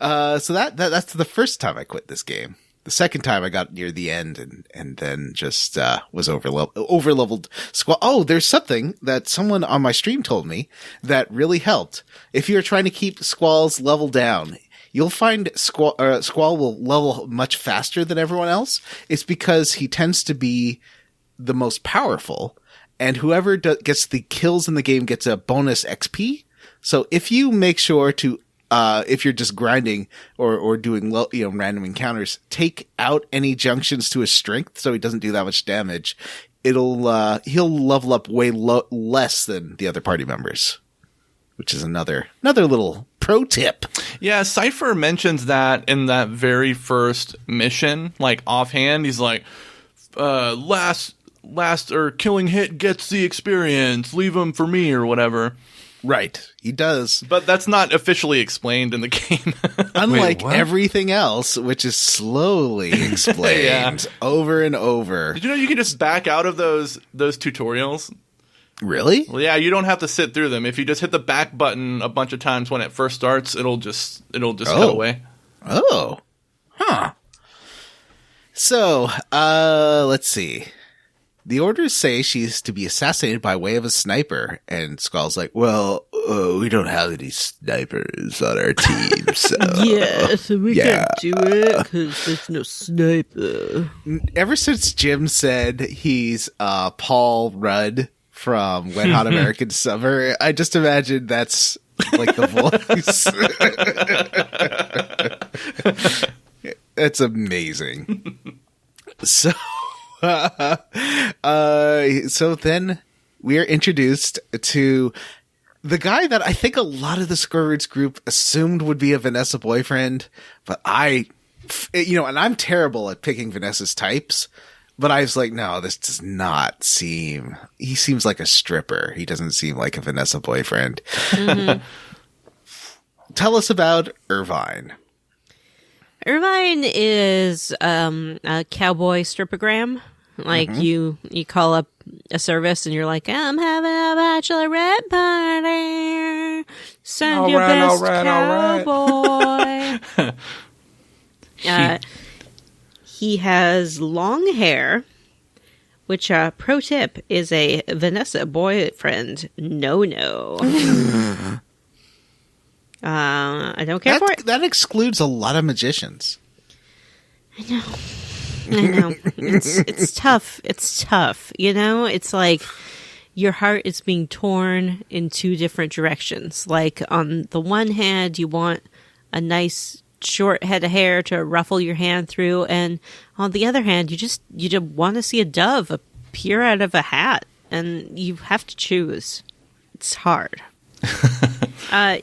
So that's the first time I quit this game. The second time I got near the end and then just was overleveled. Oh, there's something that someone on my stream told me that really helped. If you're trying to keep Squall's level down, you'll find Squall will level much faster than everyone else. It's because he tends to be the most powerful. and whoever gets the kills in the game gets a bonus XP. So if you make sure to, if you're just grinding or doing random encounters, take out any junctions to his strength so he doesn't do that much damage. He'll level up way less than the other party members, which is another little pro tip. Yeah, Cypher mentions that in that very first mission, like offhand. He's like, last or killing hit gets the experience. Leave him for me or whatever. Right, he does. But that's not officially explained in the game. Unlike everything else, which is slowly explained over and over. Did you know you can just back out of those tutorials? Really? Well, yeah, you don't have to sit through them. If you just hit the back button a bunch of times when it first starts, it'll just cut away. Oh. Huh. So, let's see. The orders say she's to be assassinated by way of a sniper, and Skull's like, well, we don't have any snipers on our team, so... Yeah, so we can't do it, because there's no sniper. Ever since Jim said he's Paul Rudd from Wet Hot American Summer, I just imagine that's like the voice. It's amazing. So then we are introduced to the guy that I think a lot of the Square Roots group assumed would be a Vanessa boyfriend, but and I'm terrible at picking Vanessa's types, but I was like, no, this does not seem, he seems like a stripper. He doesn't seem like a Vanessa boyfriend. Mm-hmm. Tell us about Irvine. Irvine is a cowboy stripogram. Like you call up a service and you're like, I'm having a bachelorette party. Send your best cowboy. He has long hair, which pro tip is a Vanessa boyfriend no. I don't care for it. That excludes a lot of magicians. I know. It's tough. It's tough. It's like your heart is being torn in two different directions. Like on the one hand, you want a nice short head of hair to ruffle your hand through, and on the other hand, you just want to see a dove appear out of a hat, and you have to choose. It's hard.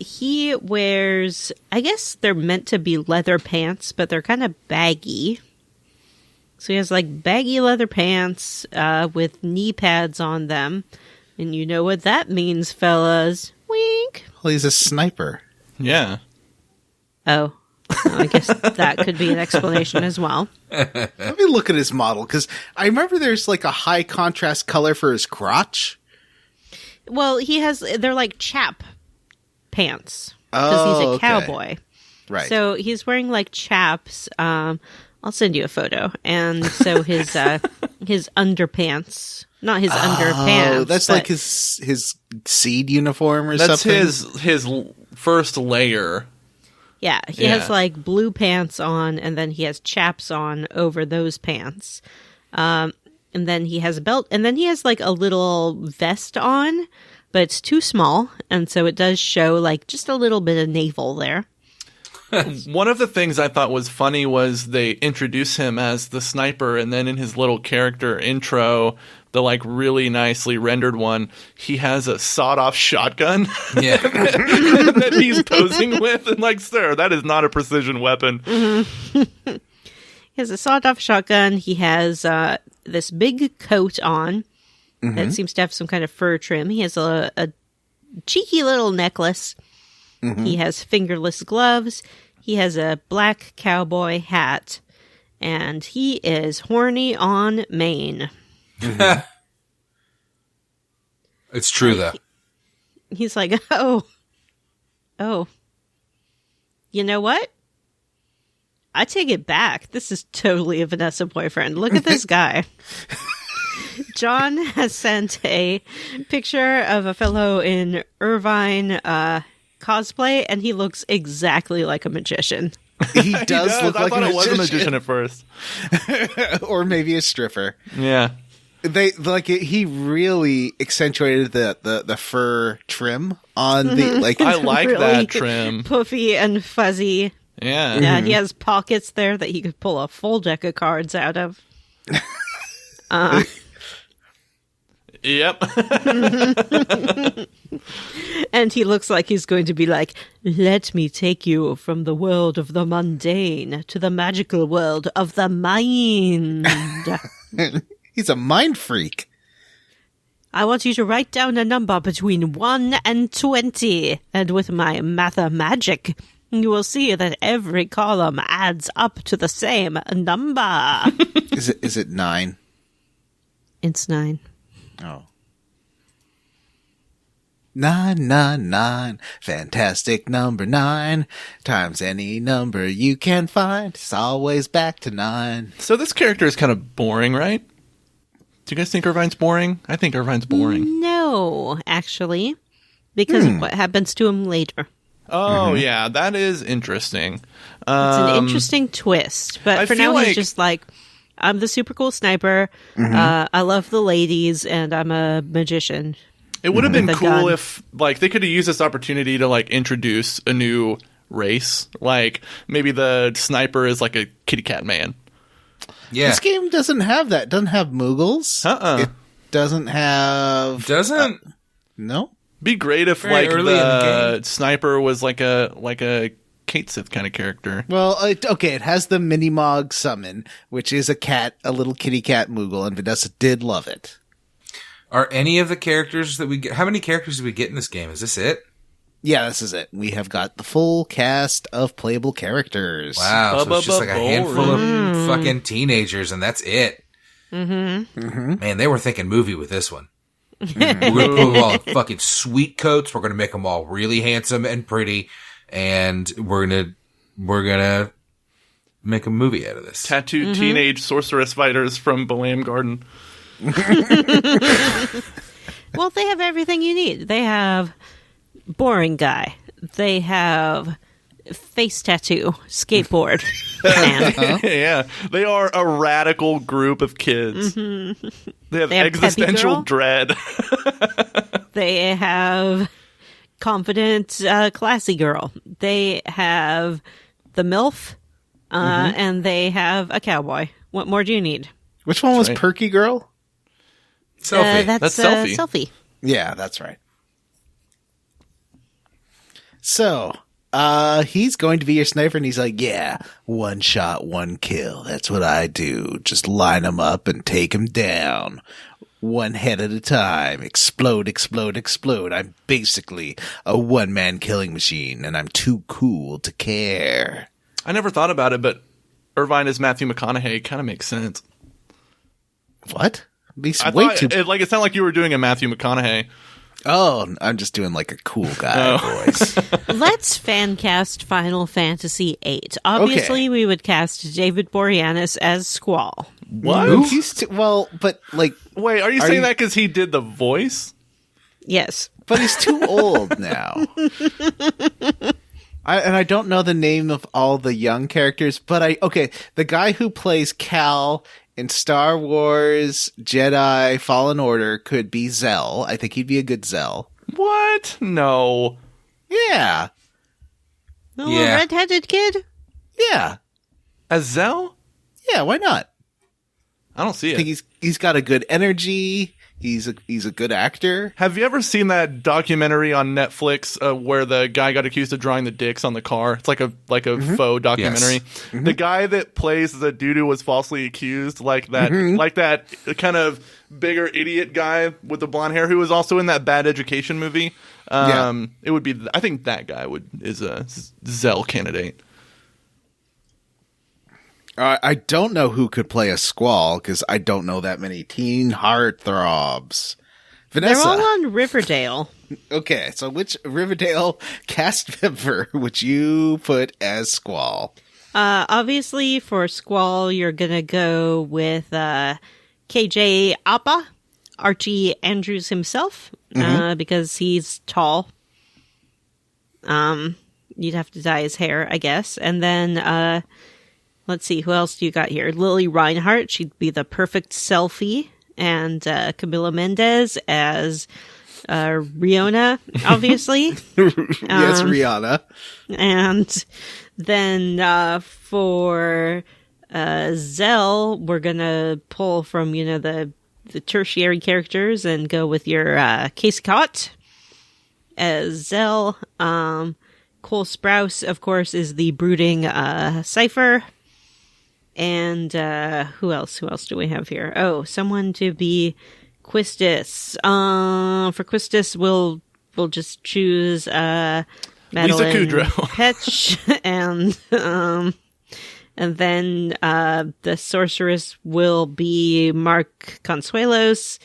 He wears, I guess they're meant to be leather pants, but they're kind of baggy. So he has like baggy leather pants with knee pads on them. And you know what that means, fellas. Wink. Well, he's a sniper. Yeah. Oh, I guess that could be an explanation as well. Let me look at his model, because I remember there's like a high contrast color for his crotch. Well, they're like chap pants. Because he's a cowboy. Okay. Right. So he's wearing like chaps. I'll send you a photo. And so his underpants, not his underpants. That's like his seed uniform or something? That's his first layer. Yeah, he has like blue pants on, and then he has chaps on over those pants. And then he has a belt, and then he has like a little vest on, but it's too small, and so it does show like just a little bit of navel there. One of the things I thought was funny was they introduce him as the sniper, and then in his little character intro, the like really nicely rendered one, he has a sawed-off shotgun that he's posing with, and like, sir, that is not a precision weapon. Mm-hmm. He has a sawed-off shotgun. He has this big coat on that seems to have some kind of fur trim. He has a cheeky little necklace. Mm-hmm. He has fingerless gloves. He has a black cowboy hat. And he is horny on Maine. Mm-hmm. It's true, though. He's like, oh. You know what? I take it back. This is totally a Vanessa boyfriend. Look at this guy. John has sent a picture of a fellow in Irvine cosplay, and he looks exactly like a magician. He does look like a magician. I thought it was a magician at first. Or maybe a stripper. Yeah. he really accentuated the fur trim on the like. I like Really that trim. puffy and fuzzy. Yeah. Yeah, he has pockets there that he could pull a full deck of cards out of. Yep. And he looks like he's going to be like, let me take you from the world of the mundane to the magical world of the mind. He's a mind freak. I want you to write down a number between 1 and 20. And with my mathemagic, you will see that every column adds up to the same number. Is it 9? It's 9. Oh. 999, fantastic number 9, times any number you can find. It's always back to 9. So this character is kind of boring, right? Do you guys think Irvine's boring? I think Irvine's boring. No, actually, because of what happens to him later. Oh, yeah, that is interesting. It's an interesting twist, but I for feel now he's like- just like, I'm the super cool sniper, I love the ladies, and I'm a magician. It would have been The cool gun. if, like, they could have used this opportunity to, like, introduce a new race. Like, maybe the sniper is, like, a kitty cat man. Yeah. This game doesn't have that. It doesn't have Moogles. It doesn't have... Doesn't? No? Be great if, Very like, early in the the game. sniper was, like a Kate Sith kind of character. Well, okay, it has the Minimog summon, which is a little kitty cat Moogle, and Vanessa did love it. Are any of the characters that we get... How many characters do we get in this game? Is this it? Yeah, this is it. We have got the full cast of playable characters. Wow, so it's just like a handful of boring. fucking teenagers, and that's it. Man, they were thinking movie with this one. We're going to put them all in fucking sweet coats. We're going to make them all really handsome and pretty, and we're gonna make a movie out of this. Tattooed teenage sorceress fighters from Galvadia Garden. Well, they have everything you need. They have boring guy. They have face tattoo, skateboard. Man. Yeah, they are a radical group of kids. They have They have existential Peppy dread. They have confident, classy girl. They have the MILF, and they have a cowboy. What more do you need? Which one was right. Perky Girl? Selfie. That's Selfie. Selfie. Yeah, that's right. So, he's going to be your sniper, and he's like, yeah, 1 shot, 1 kill. That's what I do. Just line them up and take them down. 1 head at a time. Explode, explode, explode. I'm basically a one-man killing machine, and I'm too cool to care. I never thought about it, but Irvine as Matthew McConaughey kind of makes sense. What? He's I way thought too... it sounded like you were doing a Matthew McConaughey. Oh, I'm just doing like a cool guy voice. Let's fan cast Final Fantasy VIII. Obviously, we would cast David Boreanaz as Squall. What? He's but like... Wait, are you Are saying you- that because he did the voice? Yes. But he's too old now. I don't know the name of all the young characters, but the guy who plays Cal in Star Wars Jedi Fallen Order could be Zell. I think he'd be a good Zell. What? No. Yeah. The Yeah. little redheaded kid? Yeah. As Zell? Yeah, why not? I don't see I it. think he's got a good energy. He's a good actor. Have you ever seen that documentary on Netflix where the guy got accused of drawing the dicks on the car? It's like a faux documentary. Yes. The guy that plays the dude who was falsely accused, like that kind of bigger idiot guy with the blonde hair who was also in that Bad Education movie. It would be. I think that guy is a Zell candidate. I don't know who could play a Squall because I don't know that many teen heartthrobs. Vanessa. They're all on Riverdale. Okay, so which Riverdale cast member would you put as Squall? Obviously, for Squall, you're going to go with KJ Apa, Archie Andrews himself, because he's tall. You'd have to dye his hair, I guess. And then, let's see, who else do you got here? Lily Reinhart, she'd be the perfect selfie. and Camila Mendez as Riona, obviously. Yes, Rihanna. And then for Zell, we're gonna pull from the tertiary characters and go with your Casey Cott as Zell. Cole Sprouse, of course, is the brooding Cypher. And who else? Who else do we have here? Oh, someone to be Quistis. For Quistis, we'll just choose Madeline Lisa Kudrow. Petch, and then the sorceress will be Mark Consuelos.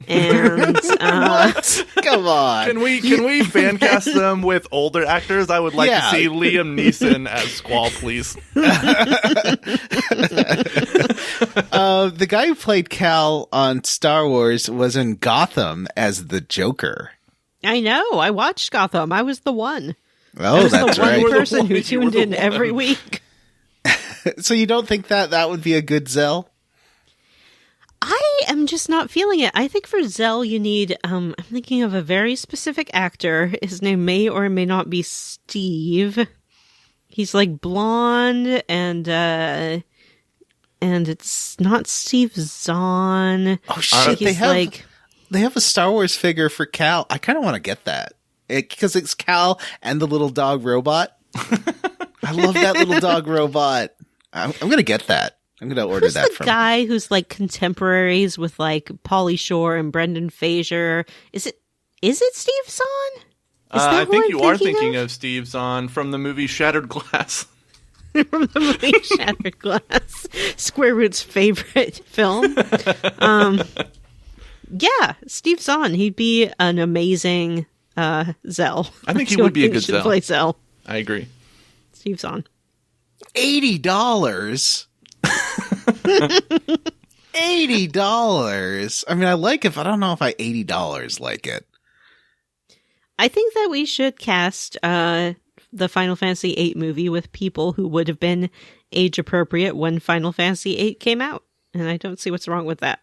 And What? Come on. Can we fan cast them with older actors? I would like to see Liam Neeson as Squall, please. The guy who played Cal on Star Wars was in Gotham as the Joker. I know. I watched Gotham. I was the one. Oh, that's the one right. person who tuned in every week. So you don't think that would be a good Zell? I am just not feeling it. I think for Zell, you need, I'm thinking of a very specific actor. His name may or may not be Steve. He's like blonde and it's not Steve Zahn. Oh shit! He's They have a Star Wars figure for Cal. I kind of want to get that because it's Cal and the little dog robot. I love that little dog robot. I'm gonna get that. I'm gonna order who's that the from guy who's like contemporaries with like Pauly Shore and Brendan Fraser. Is it Steve Zahn? Is that I who think I'm you are thinking of Steve Zahn from the movie Shattered Glass. From the movie Shattered Glass, Square Root's favorite film. Yeah, Steve Zahn. He'd be an amazing Zell. I think he would be a good Zell. Play Zell. I agree. Steve Zahn. $80. $80. I mean, I like it, but I don't know if I $80 like it. I think that we should cast the Final Fantasy VIII movie with people who would have been age appropriate when Final Fantasy VIII came out, and I don't see what's wrong with that.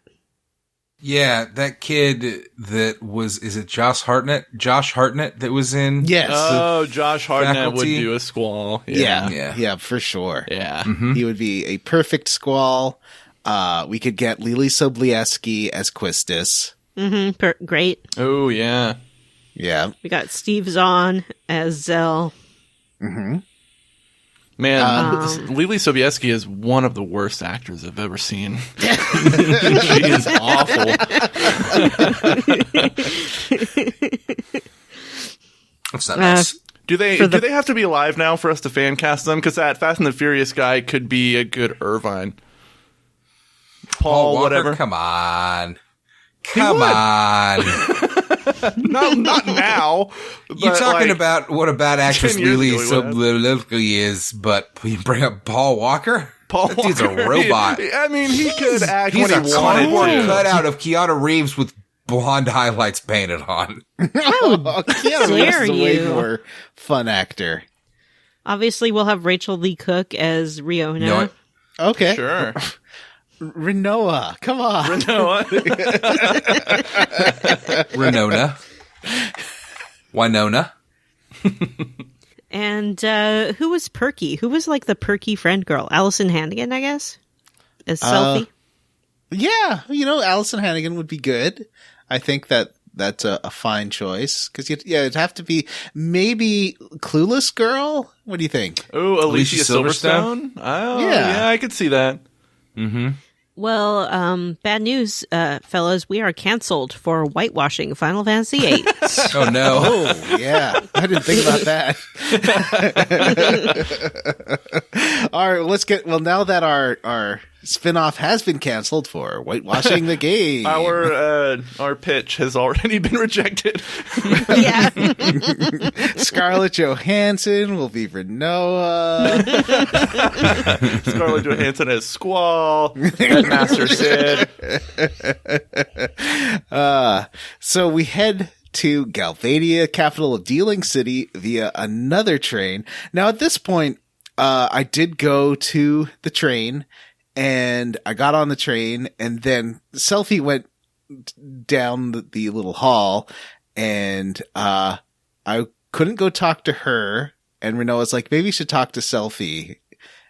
Yeah, that kid that was, is it Josh Hartnett? Josh Hartnett that was in? Yes. Oh, Josh Hartnett would Faculty. do a Squall. Yeah, for sure. Yeah. He would be a perfect Squall. We could get Leelee Sobieski as Quistis. Mm-hmm. Great. Oh, yeah. Yeah. We got Steve Zahn as Zell. Mm-hmm. Man, Leelee Sobieski is one of the worst actors I've ever seen. She is awful. That's not nice. Do they have to be alive now for us to fan cast them? Because that Fast and the Furious guy could be a good Irvine. Paul Walker, whatever. Come on. Come on. Not now. You're talking like, about what a bad actress 10 years Leelee ago he Sobieski is, but you bring up Paul Walker? Paul That dude's Walker. a robot. I mean, he could act He's when a he wanted cardboard to. cutout of Keanu Reeves with blonde highlights painted on. Keanu Reeves is a way you. more fun actor. Obviously, we'll have Rachel Lee Cook as Riona. No, Okay. Sure. Renoa. Come on. Winona. And who was Perky? Who was like the perky friend girl? Allison Hannigan, I guess? As Selfie? Yeah. Allison Hannigan would be good. I think that's a fine choice. Because, it'd have to be maybe Clueless Girl. What do you think? Oh, Alicia Alicia Silverstone? Oh, Yeah. yeah, I could see that. Well, bad news, fellas. We are canceled for whitewashing Final Fantasy VIII. Oh, no. Oh, yeah. I didn't think about that. All right, now that our spinoff has been canceled for whitewashing the game. Our pitch has already been rejected. Yeah. Scarlett Johansson will be Renoa. Scarlett Johansson as Squall, Master Sid. So we head to Galvadia, capital of Dealing City, via another train. Now, at this point, I did go to the train, and I got on the train, and then Selfie went down the little hall, and I couldn't go talk to her. And Renoa's like, maybe you should talk to Selphie,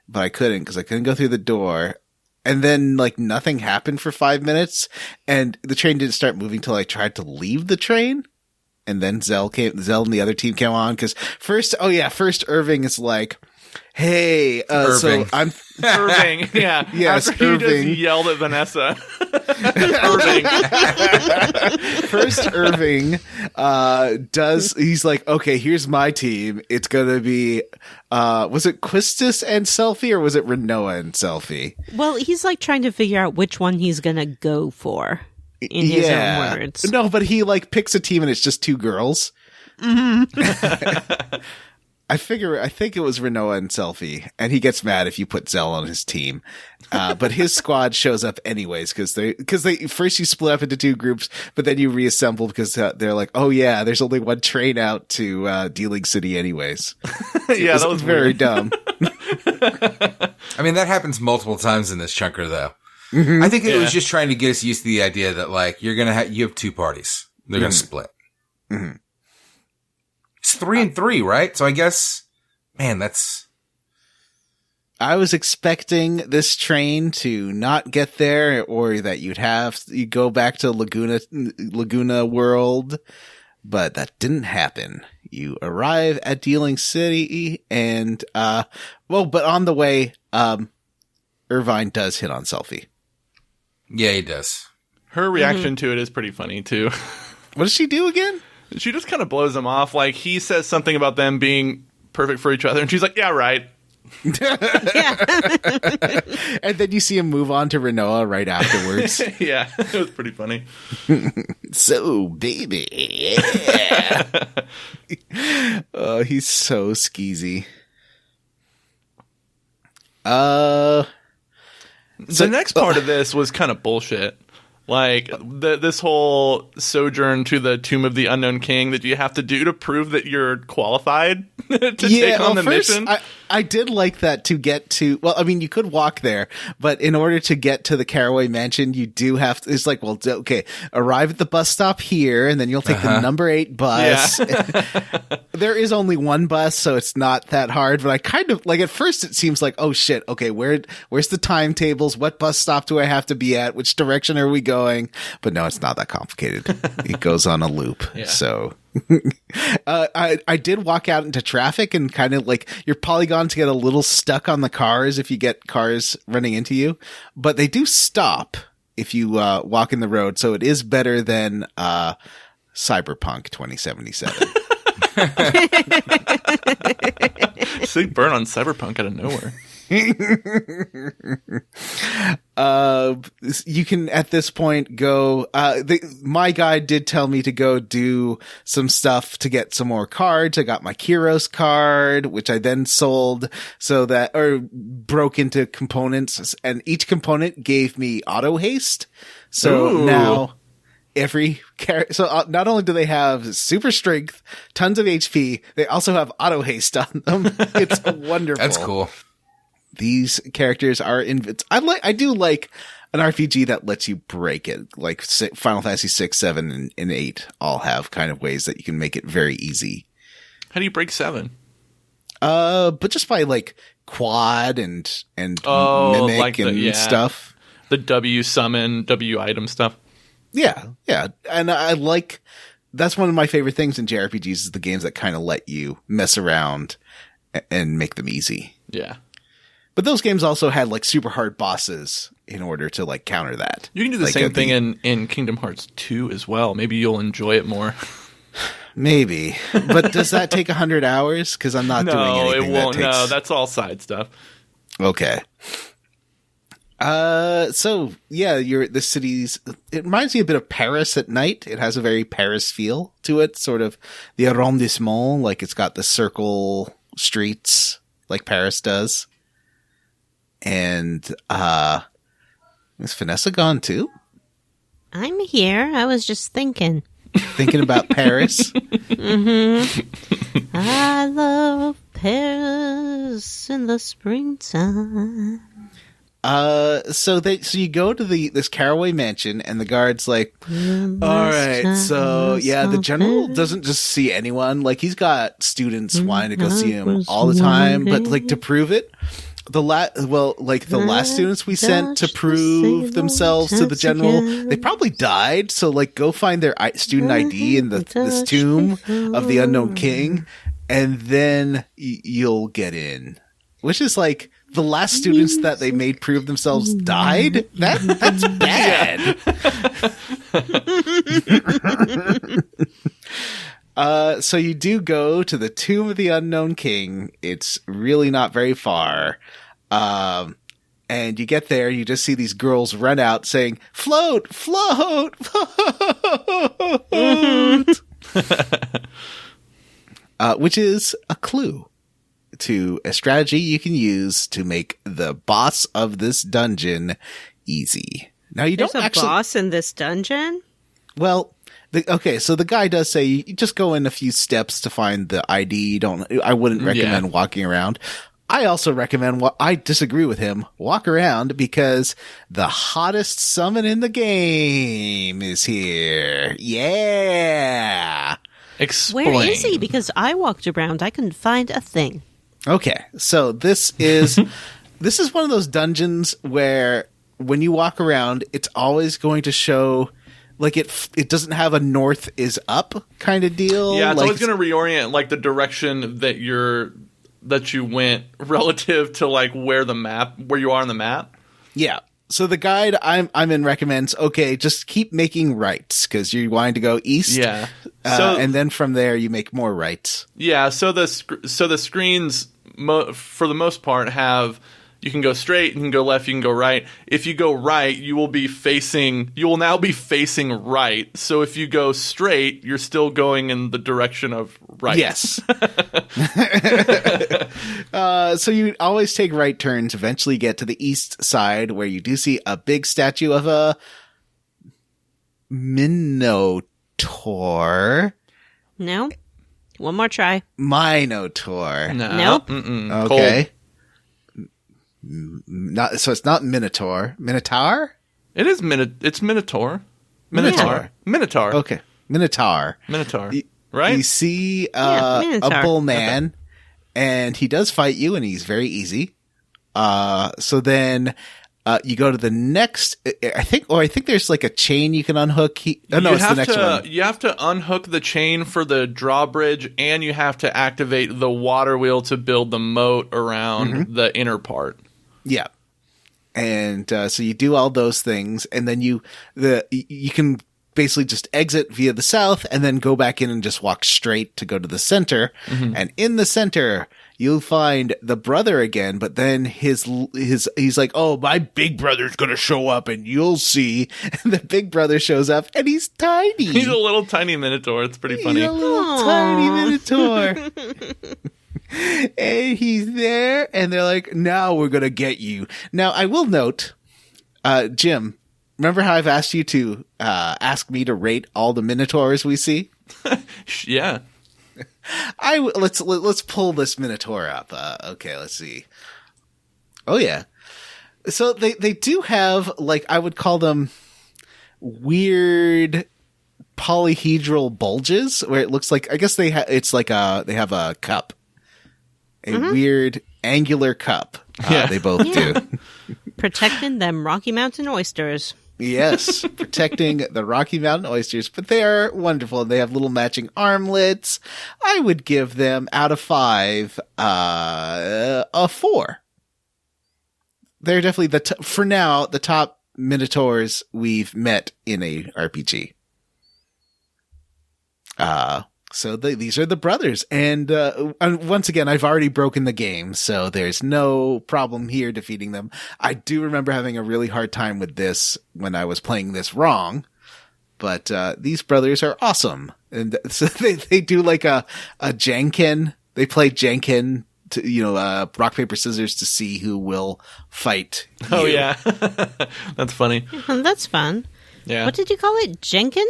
but I couldn't because I couldn't go through the door. And then like nothing happened for 5 minutes, and the train didn't start moving till I tried to leave the train. And then Zell and the other team came on because first Irving is like, hey, so I'm Irving, yeah. Yes, after Irving. He just yelled at Vanessa. Irving. First, Irving he's like, okay, here's my team. It's gonna be, was it Quistis and Selphie, or was it Renoa and Selphie? Well, he's like trying to figure out which one he's gonna go for in his own words. No, but he like picks a team and it's just 2 girls. Mm-hmm. I think it was Renoa and Selphie, and he gets mad if you put Zell on his team. But his squad shows up anyways, because they first you split up into 2 groups, but then you reassemble because they're like, oh yeah, there's only one train out to Dealing City anyways. Yeah, that was very weird. dumb. I mean, that happens multiple times in this chunker, though. Mm-hmm. I think it was just trying to get us used to the idea that, like, you have 2 parties. They're going to split. Mm-hmm. It's 3 and 3, right? So I guess, man, that's... I was expecting this train to not get there, or that you go back to Laguna World, but that didn't happen. You arrive at Dealing City, and but on the way, Irvine does hit on Selphie. Yeah, he does. Her reaction to it is pretty funny too. What does she do again? She just kind of blows him off. Like, he says something about them being perfect for each other, and she's like, yeah, right. And then you see him move on to Renoa right afterwards. Yeah, it was pretty funny. So, baby, yeah. Oh, he's so skeezy. The next part of this was kind of bullshit. Like, this whole sojourn to the Tomb of the Unknown King that you have to do to prove that you're qualified to take on the mission. I did like that to get to, well, I mean, you could walk there, but in order to get to the Caraway Mansion, you do have to, it's like, well, okay, arrive at the bus stop here, and then you'll take the number 8 bus. Yeah. There is only one bus, so it's not that hard, but I kind of, like, at first it seems like, oh shit, okay, where's the timetables? What bus stop do I have to be at? Which direction are we going? But no, it's not that complicated. It goes on a loop. Yeah. So I did walk out into traffic, and kind of like your polygons get a little stuck on the cars if you get cars running into you, but they do stop if you walk in the road. So it is better than Cyberpunk 2077. Sick burn on Cyberpunk out of nowhere. You can at this point go, my guide did tell me to go do some stuff to get some more cards. I got my Kyros card, which I then sold or broke into components, and each component gave me auto haste. So Ooh. Now every character, so not only do they have super strength, tons of HP, they also have auto haste on them. It's wonderful. That's cool. These characters are I do like an RPG that lets you break it. Like Final Fantasy 6, 7, and 8 all have kind of ways that you can make it very easy. How do you break 7? But just by like quad and mimic like and stuff. The W summon, W item stuff. Yeah. And I like, that's one of my favorite things in JRPGs is the games that kind of let you mess around and make them easy. Yeah. But those games also had like super hard bosses in order to like counter that. You can do the same thing in Kingdom Hearts 2 as well. Maybe you'll enjoy it more. Maybe. But does that take 100 hours? Because I'm not doing anything. No, it won't. No, that's all side stuff. Okay. So yeah, the city's, it reminds me a bit of Paris at night. It has a very Paris feel to it, sort of the arrondissement, like it's got the circle streets like Paris does. And, is Vanessa gone too? I'm here. I was just thinking. Thinking about Paris? Mm-hmm. I love Paris in the springtime. So you go to this Caraway mansion, and the guard's like, all right, so yeah, the general doesn't just see anyone. Like, he's got students wanting to go see him all the time, but like to prove it, the last students we sent to prove themselves to the general, they probably died. So like, go find their student ID in this tomb of the unknown king, and then you'll get in. Which is like, the last students that they made prove themselves died? That's bad. So you do go to the Tomb of the Unknown King. It's really not very far. And you get there, you just see these girls run out saying, float, float, float. Which is a clue to a strategy you can use to make the boss of this dungeon easy. Now, There's a boss in this dungeon? Well, so the guy does say you just go in a few steps to find the ID. I wouldn't recommend walking around. I also recommend I disagree with him. Walk around, because the hottest summon in the game is here. Yeah. Explain. Where is he? Because I walked around. I couldn't find a thing. Okay, so this is one of those dungeons where when you walk around, it's always going to show, like, it doesn't have a north is up kind of deal. Yeah, it's like, always going to reorient like the direction that you went relative to like where you are on the map. Yeah. So the guide I'm in recommends, okay, just keep making rights, because you're wanting to go east. Yeah. And then from there you make more rights. Yeah. So the screens for the most part you can go straight, you can go left, you can go right. If you go right, you will now be facing right. So if you go straight, you're still going in the direction of right. Yes. So you always take right turns, eventually get to the east side, where you do see a big statue of a Minotaur. No. One more try. Minotaur. No. Nope. Okay. So it's not Minotaur. Minotaur? It is it's Minotaur. Minotaur. Okay. Minotaur. Right? You see a bull man, and he does fight you, and he's very easy. So then you go to the next. I think there's like a chain you can unhook. It's the next one. You have to unhook the chain for the drawbridge, and you have to activate the water wheel to build the moat around the inner part. Yeah. And so you do all those things, and then you can basically just exit via the south, and then go back in and just walk straight to go to the center. And in the center, you'll find the brother again, but then he's like, oh, my big brother's gonna show up, and you'll see. And the big brother shows up, and he's tiny. He's a little tiny Minotaur. It's pretty funny. He's a little tiny Minotaur. And he's there, and they're like, now we're gonna get you. Now, I will note, Jim, remember how I've asked you to ask me to rate all the Minotaurs we see? Yeah. Let's pull this Minotaur up. Okay, let's see. Oh yeah. So they do have, like, I would call them weird polyhedral bulges, where it looks like, I guess they have a cup, a weird angular cup. They both do. Protecting them Rocky Mountain oysters. Yes, protecting the Rocky Mountain oysters, but they are wonderful. They have little matching armlets. I would give them, out of 5, a 4. They're definitely for now, the top Minotaurs we've met in a RPG. So these are the brothers, and once again, I've already broken the game, so there's no problem here defeating them. I do remember having a really hard time with this when I was playing this wrong, but these brothers are awesome, and so they do like a Janken. They play Janken to rock paper scissors to see who will fight you. Oh yeah, that's funny. That's fun. Yeah. What did you call it? Janken?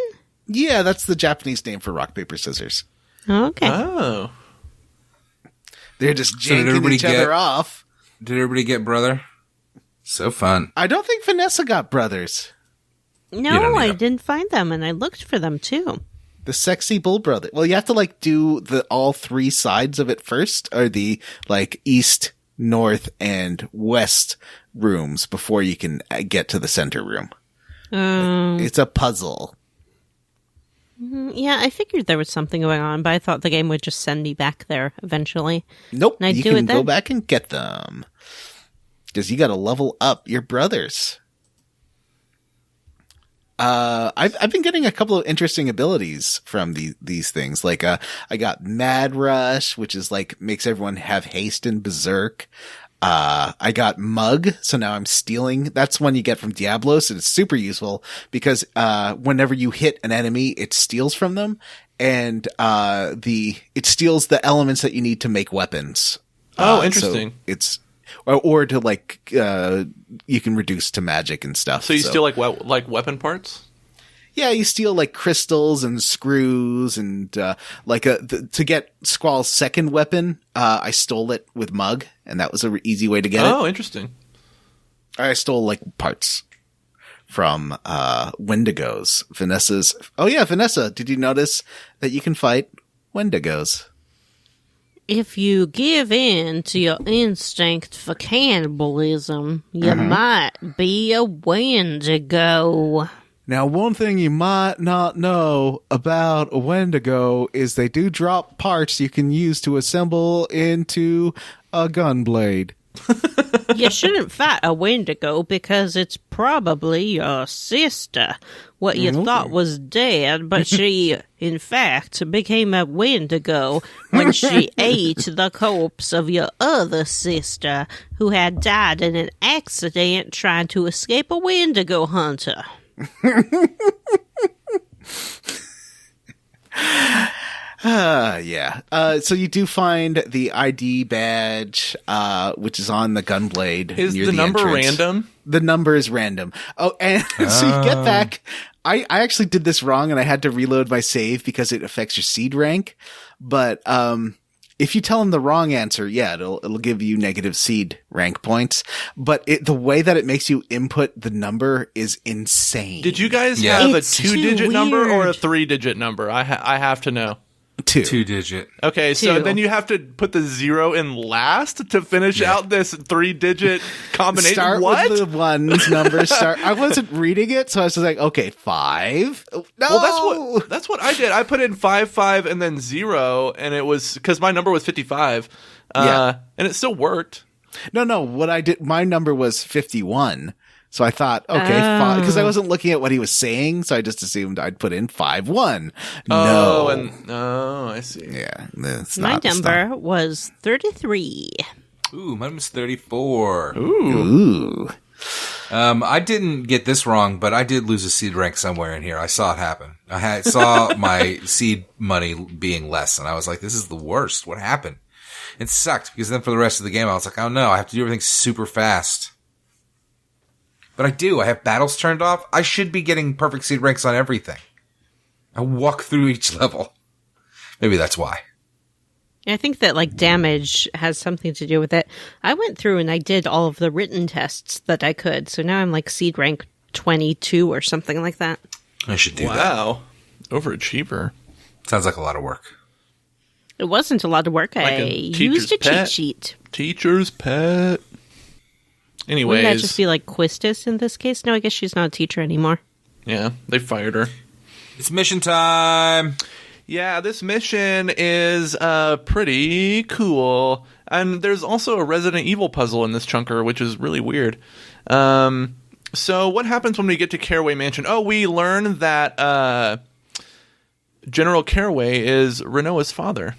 Yeah, that's the Japanese name for rock, paper, scissors. Okay. Oh. They're just janking each other off. Did everybody get brother? So fun. I don't think Vanessa got brothers. No, I didn't find them, and I looked for them too. The sexy bull brother. Well, you have to like do all three sides of it first, or the like east, north, and west rooms before you can get to the center room. It's a puzzle. Yeah, I figured there was something going on, but I thought the game would just send me back there eventually. Nope, And I'd you do can it then. go back and get them. Because you got to level up your brothers. I've been getting a couple of interesting abilities from these things. Like, I got Mad Rush, which is like, makes everyone have haste and berserk. I got Mug, so now I'm stealing. That's one you get from Diablos, and it's super useful because, whenever you hit an enemy, it steals from them, and, it steals the elements that you need to make weapons. Oh, interesting. So it's, or to like, you can reduce to magic and stuff. So you steal like weapon parts? Yeah, you steal like crystals and screws and to get Squall's second weapon, I stole it with Mug, and that was an easy way to get it. Oh, interesting. I stole like parts from Wendigos. Vanessa's. Oh yeah, Vanessa, did you notice that you can fight Wendigos? If you give in to your instinct for cannibalism, you might be a Wendigo. Now, one thing you might not know about a Wendigo is they do drop parts you can use to assemble into a gunblade. You shouldn't fight a Wendigo because it's probably your sister. What you thought was dead, but she, in fact, became a Wendigo when she ate the corpse of your other sister, who had died in an accident trying to escape a Wendigo hunter. Yeah. So you do find the ID badge, which is on the gunblade. Is near the number entrance. random? The number is random. Oh, and so you get back. I actually did this wrong, and I had to reload my save because it affects your seed rank. But if you tell them the wrong answer, yeah, it'll give you negative seed rank points. But the way that it makes you input the number is insane. Did you guys Yeah. have It's a 2-digit too number or a weird. 3-digit number? I have to know. 2. 2-digit. Okay, so Two. then you have to put the 0 in last to finish out this 3-digit combination. Start What? with the ones numbers. I wasn't reading it, so I was just like, okay, 5. No, Well, that's what I did. I put in 5 and then 0, and it was because my number was 55. Yeah. And it still worked. No. What I did, my number was 51. So I thought, okay, because I wasn't looking at what he was saying, so I just assumed I'd put in 5-1. I see. Yeah, it's My not. It's number was 33. Ooh, mine was 34. not. Ooh. I didn't get this wrong, but I did lose a seed rank somewhere in here. I saw it happen. Saw my seed money being less, and I was like, this is the worst. What happened? It sucked, because then for the rest of the game, I was like, oh no, I have to do everything super fast. But I do. I have battles turned off. I should be getting perfect seed ranks on everything. I walk through each level. Maybe that's why. I think that like damage has something to do with it. I went through and I did all of the written tests that I could, so now I'm like seed rank 22 or something like that. I should do that. Wow. Overachiever. Sounds like a lot of work. It wasn't a lot of work. Like I a teacher's used a pet. cheat sheet. Teacher's pet. Anyways. Wouldn't that just be like Quistis in this case? No, I guess she's not a teacher anymore. Yeah, they fired her. It's mission time. Yeah, this mission is pretty cool. And there's also a Resident Evil puzzle in this chunker, which is really weird. So what happens when we get to Caraway Mansion? Oh, we learn that General Caraway is Renoa's father.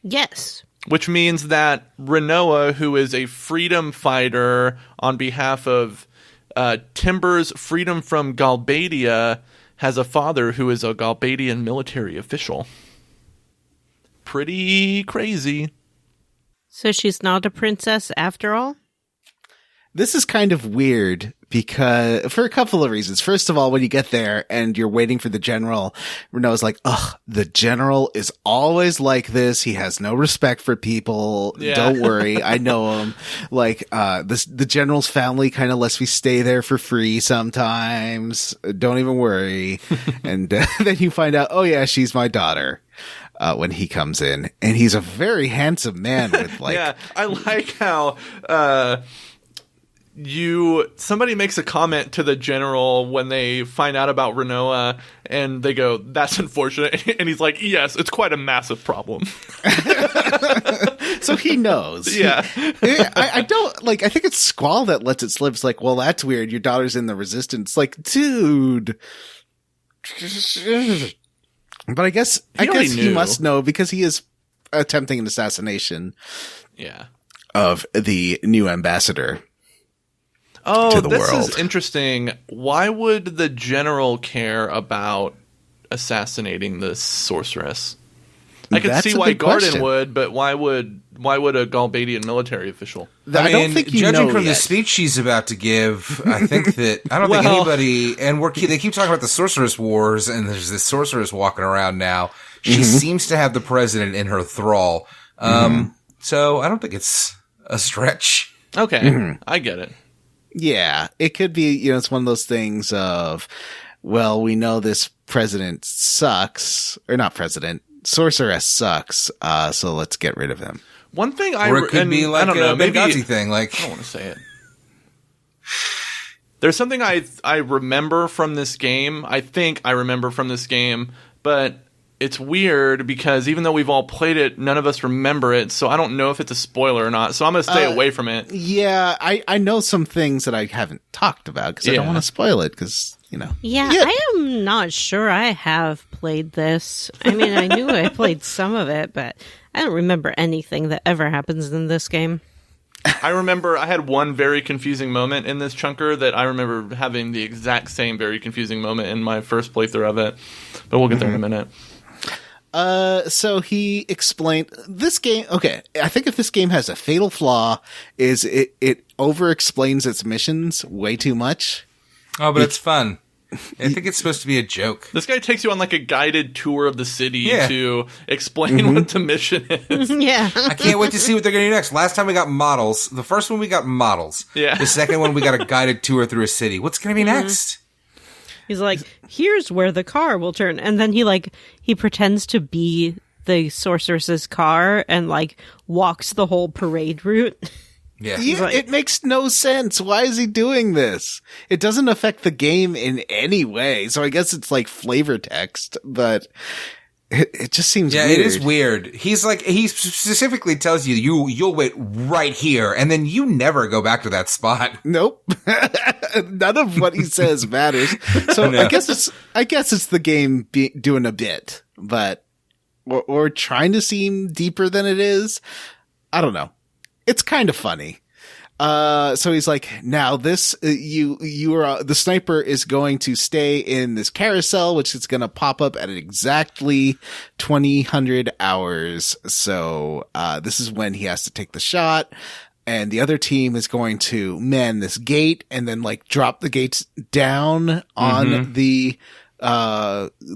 Yes. Which means that Renoa, who is a freedom fighter on behalf of Timber's freedom from Galbadia, has a father who is a Galbadian military official. Pretty crazy. So she's not a princess after all? This is kind of weird because for a couple of reasons. First of all, when you get there and you're waiting for the general, Renault's like, ugh, the general is always like this. He has no respect for people. Yeah. Don't worry. I know him. Like, the general's family kind of lets me stay there for free sometimes. Don't even worry. And then you find out, oh yeah, she's my daughter. When he comes in, and he's a very handsome man with like, yeah, I like how, somebody makes a comment to the general when they find out about Renoa, and they go, "That's unfortunate," and he's like, "Yes, it's quite a massive problem." So he knows. Yeah. I don't like. I think it's Squall that lets it slip. It's like, well, that's weird. Your daughter's in the resistance. Like, dude. But I guess he must know because he is attempting an assassination. Yeah. Of the new ambassador. Oh, to the this world. is interesting. Why would the general care about assassinating the sorceress? I can That's see a why good Garden question. would, but why would a Galvadian military official? I don't think you judging know from yet. the speech she's about to give, I think that I don't think anybody. And they keep talking about the sorceress wars, and there's this sorceress walking around now. She seems to have the president in her thrall. So I don't think it's a stretch. Okay, I get it. Yeah, it could be, it's one of those things of, well, we know this president sucks, or not president, sorceress sucks, so let's get rid of him. One thing Or it could be like I don't know, a maybe Benghazi thing. Like, I don't want to say it. There's something I remember from this game. I think I remember from this game, but it's weird because even though we've all played it, none of us remember it. So I don't know if it's a spoiler or not. So I'm going to stay away from it. Yeah, I know some things that I haven't talked about because I don't want to spoil it because, Yeah, I am not sure I have played this. I mean, I knew I played some of it, but I don't remember anything that ever happens in this game. I remember I had one very confusing moment in this chunker that I remember having the exact same very confusing moment in my first playthrough of it. But we'll get there in a minute. So he explained this game. Okay, I think if this game has a fatal flaw, is it over explains its missions way too much. oh, but it's fun. I think it's supposed to be a joke. This guy takes you on like a guided tour of the city Yeah. to explain what the mission is. Yeah. I can't wait to see what they're going to do next. Last time we got models. The first one we got models. Yeah. The second one we got a guided tour through a city. What's going to be next? He's like, here's where the car will turn. And then he pretends to be the sorceress's car and walks the whole parade route. Yeah. It makes no sense. Why is he doing this? It doesn't affect the game in any way. So I guess it's like flavor text, but it just seems Yeah, weird. it is weird. He specifically tells you'll wait right here, and then you never go back to that spot. Nope. None of what he says matters. So No. I guess it's the game doing a bit, but or trying to seem deeper than it is. I don't know. It's kind of funny. So he's like, now this, the sniper is going to stay in this carousel, which is going to pop up at exactly 2000 hours. So, this is when he has to take the shot. And the other team is going to man this gate and then drop the gates down on the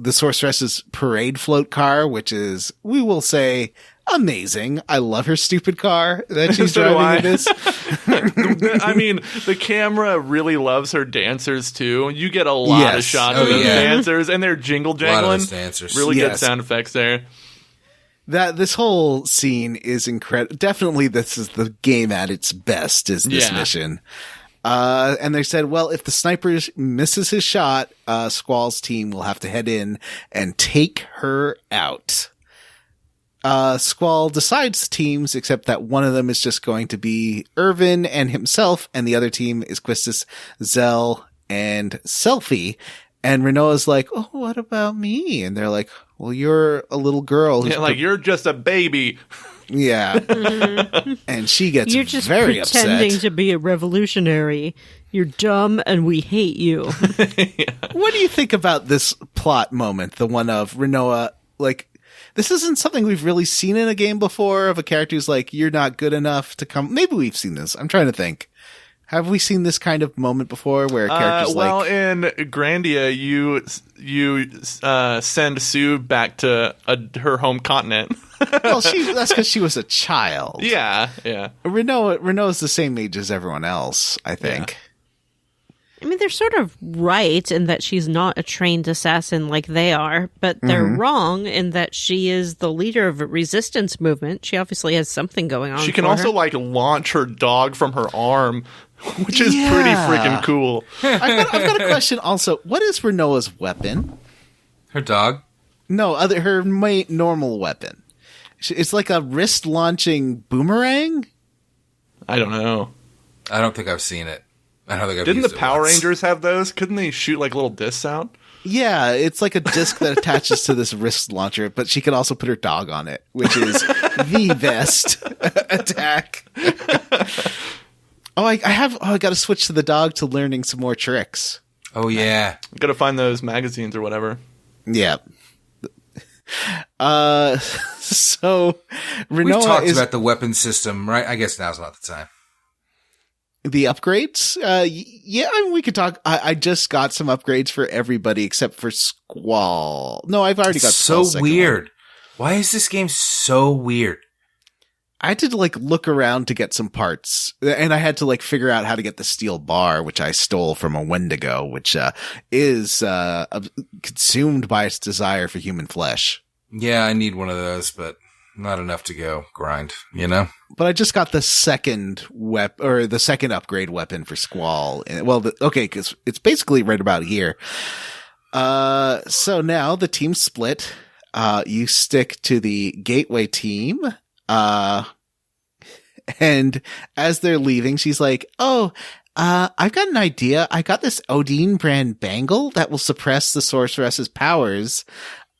sorceress's parade float car, which is, we will say, amazing. I love her stupid car that she's So do driving I. in this. I mean, the camera really loves her dancers too. You get a lot of shots of those dancers, and they're jingle A lot of jangling. those dancers. Really good Yes. sound effects there. This whole scene is incredible. Definitely, this is the game at its best. Is this Yeah. mission? And they said, well, if the sniper misses his shot, Squall's team will have to head in and take her out. Squall decides teams, except that one of them is just going to be Irvin and himself, and the other team is Quistis, Zell, and Selfie. And Renoa's like, oh, what about me? And they're like, well, you're a little girl. who's Yeah, you're just a baby. Yeah. And she gets You're just very pretending upset. to be a revolutionary. You're dumb and we hate you. What do you think about this plot moment? The one of Renoa, this isn't something we've really seen in a game before, of a character who's like, you're not good enough to come. Maybe we've seen this. I'm trying to think. Have we seen this kind of moment before where a character's well, in Grandia, you send Sue back to her home continent. well, that's because she was a child. Yeah. Renoa's the same age as everyone else, I think. I mean, they're sort of right in that she's not a trained assassin like they are, but they're wrong in that she is the leader of a resistance movement. She obviously has something going on. She can for also her. launch her dog from her arm, which is pretty freaking cool. I've got a question also. What is Renoa's weapon? Her dog? No, her normal weapon. It's like a wrist launching boomerang. I don't know. I don't think I've seen it. I don't think I've Didn't used the it Power once. Rangers have those? Couldn't they shoot like little discs out? Yeah, it's like a disc that attaches to this wrist launcher, but she can also put her dog on it, which is the best attack. I got to switch to the dog to learning some more tricks. Oh, yeah. Gotta find those magazines or whatever. Yeah. So We've Renoa talked is about the weapon system, right? I guess now's not the time. the upgrades. Yeah, I mean, we could talk. I just got some upgrades for everybody except for Squall. No, I've already got It's so Squall's second one. weird. Why is this game so weird? I had to look around to get some parts, and I had to figure out how to get the steel bar, which I stole from a Wendigo, which is consumed by its desire for human flesh. Yeah, I need one of those, but not enough to go grind, you know? But I just got the second the second upgrade weapon for Squall. Well, because it's basically right about here. So now the team's split. You stick to the Gateway team. And as they're leaving, she's like, I've got an idea. I got this Odin brand bangle that will suppress the sorceress's powers.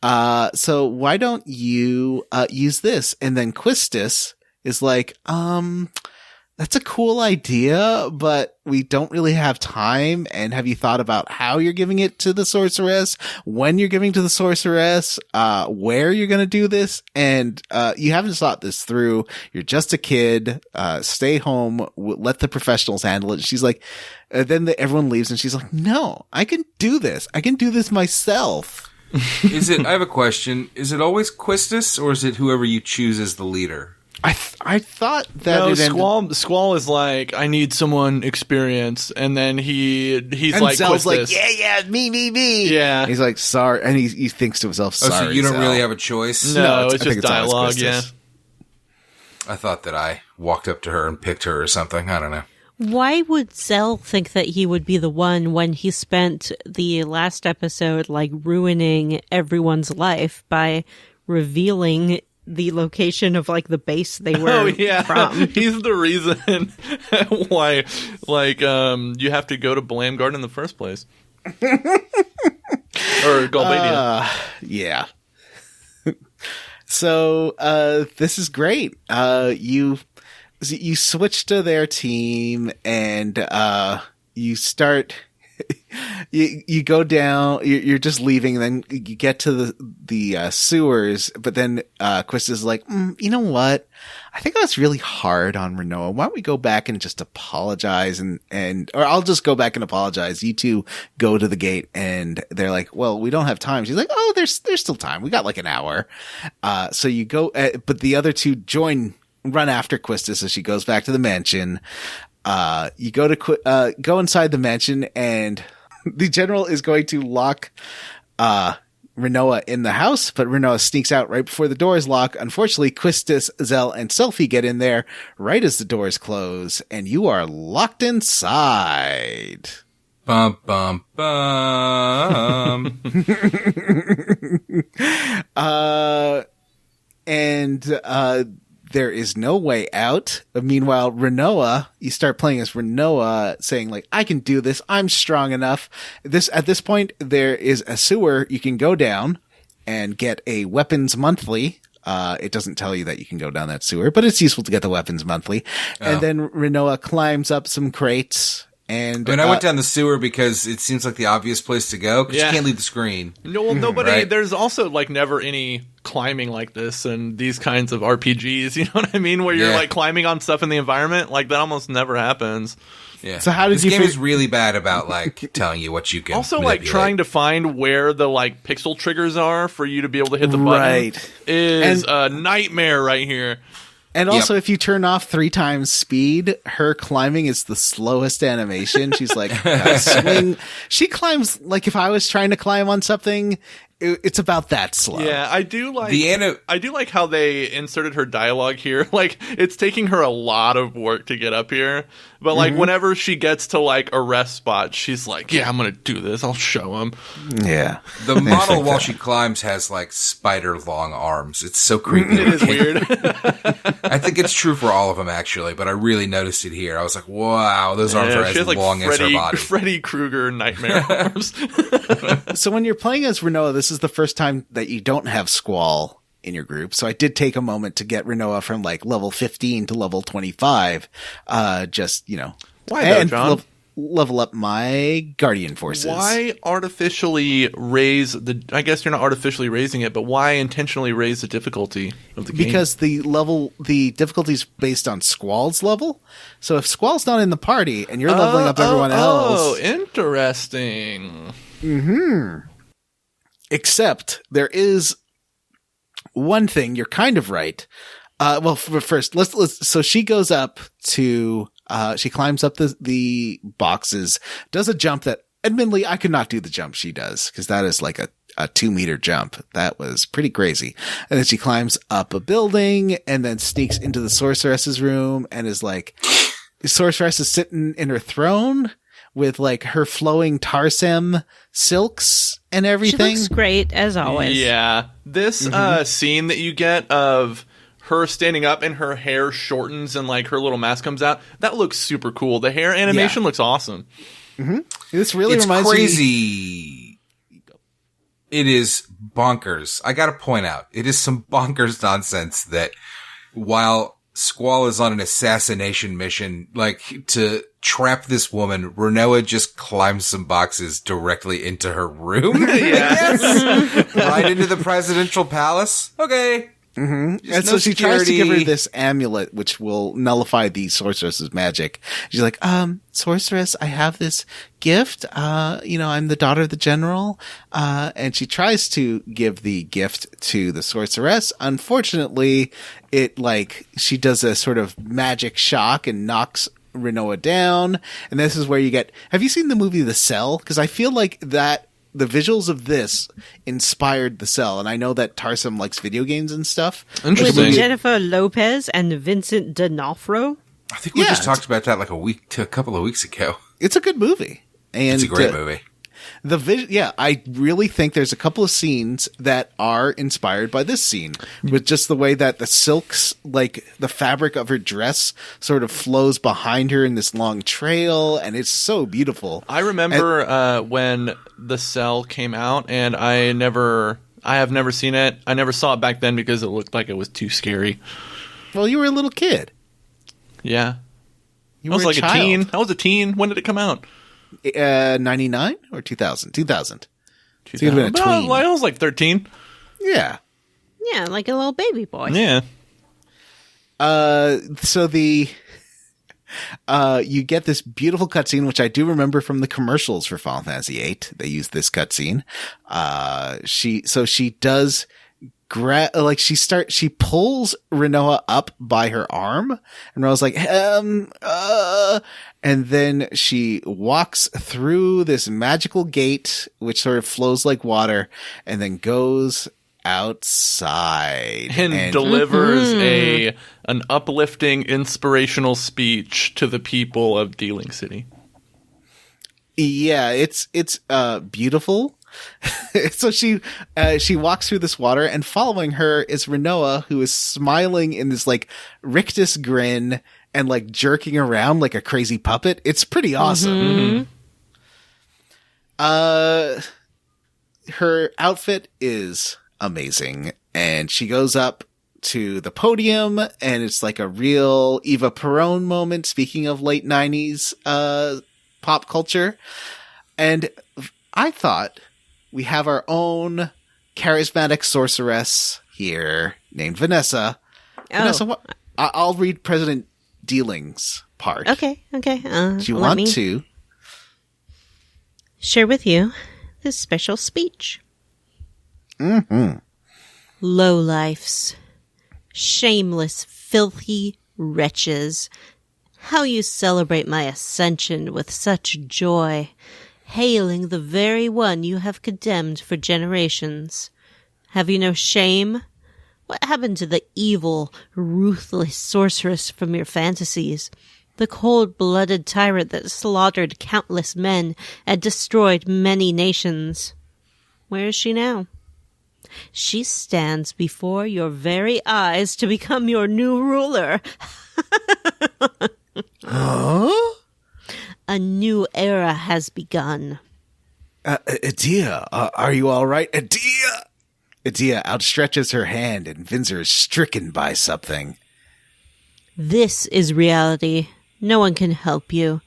So why don't you, use this? And then Quistis is like, that's a cool idea, but we don't really have time. And have you thought about how you're giving it to the sorceress, when you're giving to the sorceress, where you're going to do this? And, you haven't thought this through. You're just a kid. Stay home. Let the professionals handle it. And she's like, then everyone leaves and she's like, no, I can do this. I can do this myself. I have a question. Is it always Quistis, or is it whoever you choose as the leader? I thought that No, Squall is like, I need someone experienced, and then he's and like, Zell's like, Quistis. yeah, me. Yeah. He's like, sorry, and he thinks to himself, sorry. So you don't Zell. really have a choice? No, I it's think just always dialogue, Quistis. yeah. I thought that I walked up to her and picked her or something. I don't know. Why would Zell think that he would be the one when he spent the last episode ruining everyone's life by revealing the location of the base they were from? He's the reason why you have to go to Blam Garden in the first place. Or Galvadia. Yeah. So, this is great. You switch to their team and, you start, you go down, you're just leaving, and then you get to the sewers, but then, Quistis is like, you know what? I think that's really hard on Renoa. Why don't we go back and just apologize or I'll just go back and apologize. You two go to the gate, and they're like, well, we don't have time. She's like, oh, there's still time. We got an hour. So you go, but the other two run after Quistis as she goes back to the mansion. You go inside the mansion, and the general is going to lock, Renoa in the house, but Renoa sneaks out right before the doors lock. Unfortunately, Quistis, Zell, and Selphie get in there right as the doors close, and you are locked inside. Bum, bum, bum. There is no way out. Meanwhile, Renoa, you start playing as Renoa, saying I can do this. I'm strong enough. At this point, there is a sewer you can go down and get a weapons monthly. It doesn't tell you that you can go down that sewer, but it's useful to get the weapons monthly. Oh. And then Renoa climbs up some crates. And I went down the sewer because it seems like the obvious place to go, because you can't leave the screen. No, well, nobody. Right? There's also never any climbing like this and these kinds of RPGs. You know what I mean? Where you're like climbing on stuff in the environment. Like that almost never happens. Yeah. So how did this you game is really bad about like telling you what you can also manipulate. like trying to find where the like pixel triggers are for you to be able to hit the button Right. is a nightmare right here. And also, if you turn off 3 times speed, her climbing is the slowest animation. She's like, swing. She climbs, like if I was trying to climb on something, it's about that slow. Yeah, I do like how they inserted her dialogue here. Like, it's taking her a lot of work to get up here. But, like, whenever she gets to, like, a rest spot, she's like, yeah, I'm going to do this. I'll show him. Yeah. The model while she climbs has, like, spider long arms. It's so creepy. It is weird. I think it's true for all of them, actually, but I really noticed it here. I was like, wow, those arms are she has, as long as her body. Freddy Krueger nightmare arms. So when you're playing as Rinoa, this is the first time that you don't have Squall in your group. So I did take a moment to get Rinoa from like level 15 to level 25. Just, you know. Why though, John? Level up my Guardian forces. Why artificially raise I guess you're not artificially raising it, but why intentionally raise the difficulty of the game? Because the difficulty is based on Squall's level. So if Squall's not in the party and you're leveling up everyone else. Oh, interesting. Except there is one thing, you're kind of right. Well, first, let's, so she goes up to, she climbs up the boxes, does a jump that, admittedly, I could not do the jump she does, because that is like a 2-meter jump. That was pretty crazy. And then she climbs up a building and then sneaks into the sorceress's room and is like, the sorceress is sitting in her throne with like her flowing Tarsem silks and everything. She looks great, as always. Yeah. This scene that you get of her standing up and her hair shortens and like her little mask comes out, that looks super cool. The hair animation looks awesome. This really reminds crazy. It is bonkers. I gotta point out, it is some bonkers nonsense that while Squall is on an assassination mission, like, to trap this woman, Rinoa just climbs some boxes directly into her room. Yes! Right into the presidential palace. Okay. And so she tries to give her this amulet, which will nullify the sorceress's magic. She's like, sorceress, I have this gift. You know, I'm the daughter of the general. And she tries to give the gift to the sorceress. Unfortunately, she does a sort of magic shock and knocks Rinoa down. And this is where you get, have you seen the movie The Cell? Because I feel like that the visuals of this inspired The Cell, and I know that Tarsem likes video games and stuff. Interesting. With Jennifer Lopez and Vincent D'Onofrio. I think we just talked about that like a couple of weeks ago. It's a good movie. And it's a great movie. I really think there's a couple of scenes that are inspired by this scene, with just the way that the silks, like the fabric of her dress, sort of flows behind her in this long trail, and it's so beautiful. I remember when The Cell came out, and I have never seen it. I never saw it back then because it looked like it was too scary. Well, you were a little kid. Yeah. You I was were like a teen. I was a teen. When did it come out? 99 or 2000? 2000. So you'd have been a tween. Well, I was like 13. Yeah. Yeah, like a little baby boy. Yeah. So you get this beautiful cutscene, which I do remember from the commercials for Final Fantasy VIII. They used this cutscene. She does she pulls Rinoa up by her arm, and Rinoa's like, and then she walks through this magical gate, which sort of flows like water, and then goes outside and delivers an uplifting, inspirational speech to the people of Dealing City. Yeah, it's beautiful. So she walks through this water, and following her is Rinoa, who is smiling in this like rictus grin and like jerking around like a crazy puppet. It's pretty awesome. Her outfit is amazing, and she goes up to the podium, and it's like a real Eva Perón moment, speaking of late 90s pop culture. And I thought, we have our own charismatic sorceress here named Vanessa. Oh. Vanessa, I'll read President Dealing's part. Okay. Do you want to? Share with you this special speech. Mm-hmm. Lowlifes, shameless, filthy wretches, how you celebrate my ascension with such joy, hailing the very one you have condemned for generations. Have you no shame? What happened to the evil, ruthless sorceress from your fantasies? The cold-blooded tyrant that slaughtered countless men and destroyed many nations. Where is she now? She stands before your very eyes to become your new ruler. Huh? A new era has begun. Adia, are you all right? Adia! Adia outstretches her hand and Vinzer is stricken by something. This is reality. No one can help you.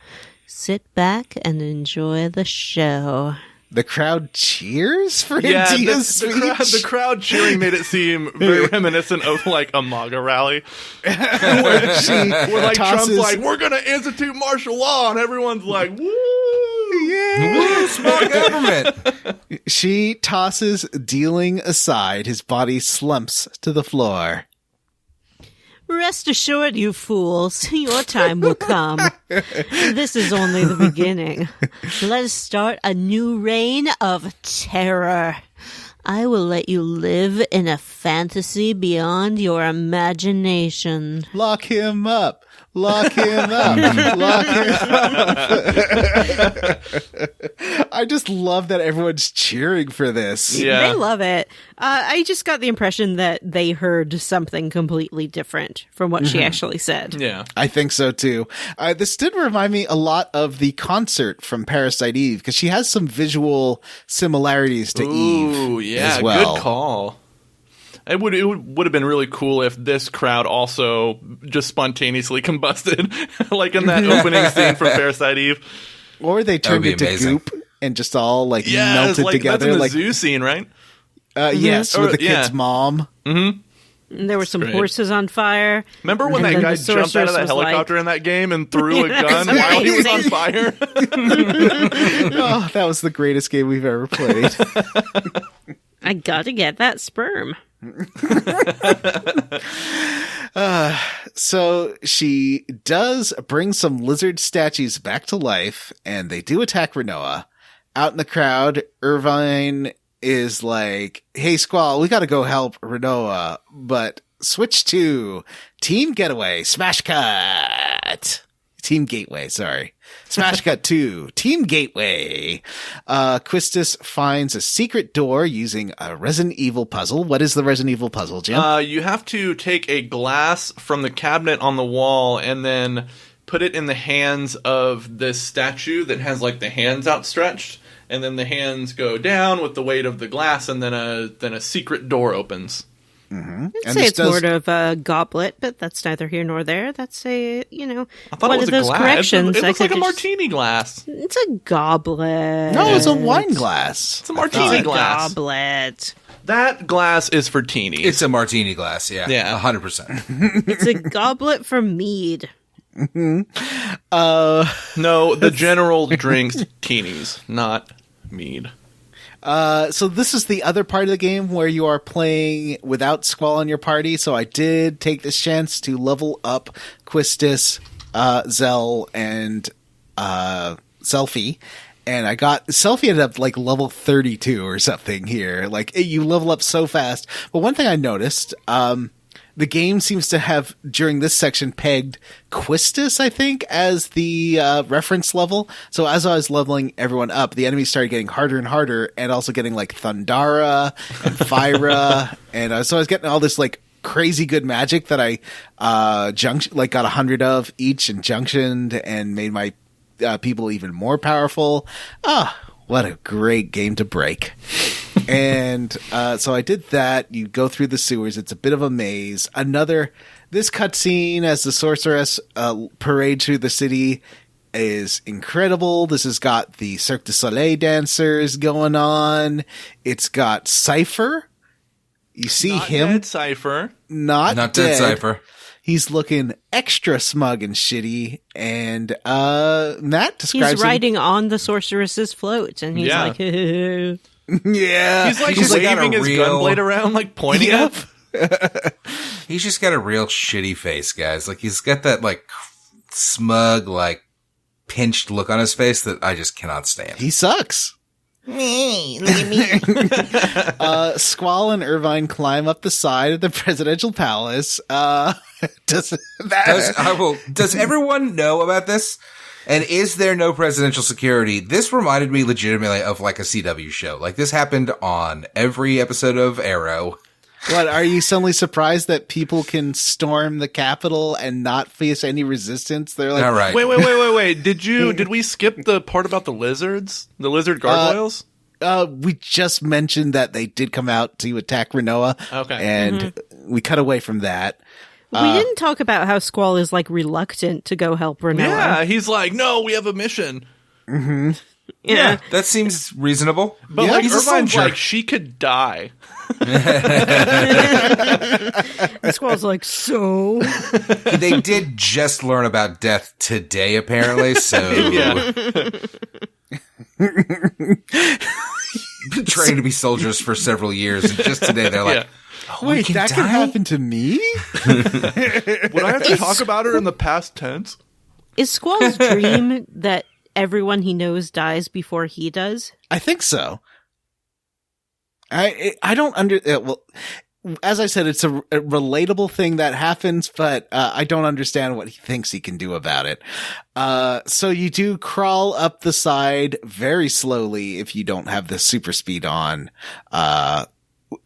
Sit back and enjoy the show. The crowd cheers for Yeah, Adia's speech? the crowd cheering made it seem very reminiscent of like a MAGA rally. Where she Where like Trump's tosses- like, we're gonna institute martial law, and everyone's like, woo! Yeah. Woo, small government. She tosses Dealing aside. His body slumps to the floor. Rest assured, you fools, your time will come. This is only the beginning. Let us start a new reign of terror. I will let you live in a fantasy beyond your imagination. Lock him up. Lock him up. Lock him up. I just love that everyone's cheering for this. Yeah. They love it. I just got the impression that they heard something completely different from what she actually said. Yeah. I think so too. This did remind me a lot of the concert from Parasite Eve because she has some visual similarities to Eve. Ooh, yeah, as well. good call. It would have been really cool if this crowd also just spontaneously combusted, like in that opening scene from Parasite Eve. Or they turned be into amazing. goop and just all like Yeah, melted like, together. That's in the Like zoo scene, right? yes, Or- with the yeah. kid's mom. And there were some great. horses on fire. Remember when And that then guy the jumped out of sorceress that was like- helicopter in that game and threw a gun That's while he was on amazing. fire? Oh, that was the greatest game we've ever played. I gotta get that sperm. So she does bring some lizard statues back to life, and they do attack Renoa. Out in the crowd, Irvine is like, hey, Squall, we gotta go help Renoa, but switch to Team Getaway, Smash Cut! Team Gateway, sorry. Smash Cut 2, Team Gateway. Quistis finds a secret door using a Resident Evil puzzle. What is the Resident Evil puzzle, Jim? You have to take a glass from the cabinet on the wall and then put it in the hands of this statue that has like the hands outstretched, and then the hands go down with the weight of the glass, and then a secret door opens. Mm-hmm. I'd say it's more of a goblet, but that's neither here nor there. That's I thought one it was of a those glass. corrections. It I looks could like a just- martini glass. It's a goblet. No, it's a wine glass. It's a martini It's a glass. goblet. That glass is for teenies. It's a martini glass, yeah. Yeah. 100%. It's a goblet for mead. No, the general drinks teenies, not mead. So this is the other part of the game where you are playing without Squall in your party. So I did take this chance to level up Quistis, Zell, and Selfie. And I got Selfie ended up like level 32 or something here. Like you level up so fast. But one thing I noticed, the game seems to have, during this section, pegged Quistis, I think, as the reference level. So as I was leveling everyone up, the enemies started getting harder and harder, and also getting like Thundara and Fyra. And so I was getting all this like crazy good magic that I got 100 of each and junctioned and made my people even more powerful. What a great game to break. And so I did that. You go through the sewers. It's a bit of a maze. This cutscene as the sorceress parades through the city is incredible. This has got the Cirque du Soleil dancers going on. It's got Cypher You see Not him, dead Cypher. not Not dead. dead Cypher. He's looking extra smug and shitty, and Matt describes He's riding on the sorceress's float, and he's Yeah. like, him. Yeah, He's like He's got a waving his real- gunblade around, like pointing Yep. up. He's just got a real shitty face, guys. Like, he's got that, like, smug, like, pinched look on his face that I just cannot stand. he sucks. Squall and Irvine climb up the side of the presidential palace. Does everyone know about this? And is there no presidential security? This reminded me legitimately of like a CW show. Like, this happened on every episode of Arrow. What, are you suddenly surprised that people can storm the Capitol and not face any resistance? They're like, All right. Wait. Did we skip the part about the lizards? The lizard gargoyles? we just mentioned that they did come out to attack Renoa. Okay. And we cut away from that. we didn't talk about how Squall is like reluctant to go help Renoa. Yeah, he's like, no, we have a mission. Yeah. That seems reasonable. But Yeah, like, he's a Irvine's soldier. like, she could die. And Squall's like, so? They did just learn about death today, apparently, so... Yeah. Been trained to be soldiers for several years, and just today they're like, Yeah. oh, we Wait, can that die? could happen to me? Would I have to talk about her in the past tense? Is Squall's dream that everyone he knows dies before he does? I think so. I don't well, as I said, it's a relatable thing that happens, but I don't understand what he thinks he can do about it. So you do crawl up the side very slowly if you don't have the super speed on.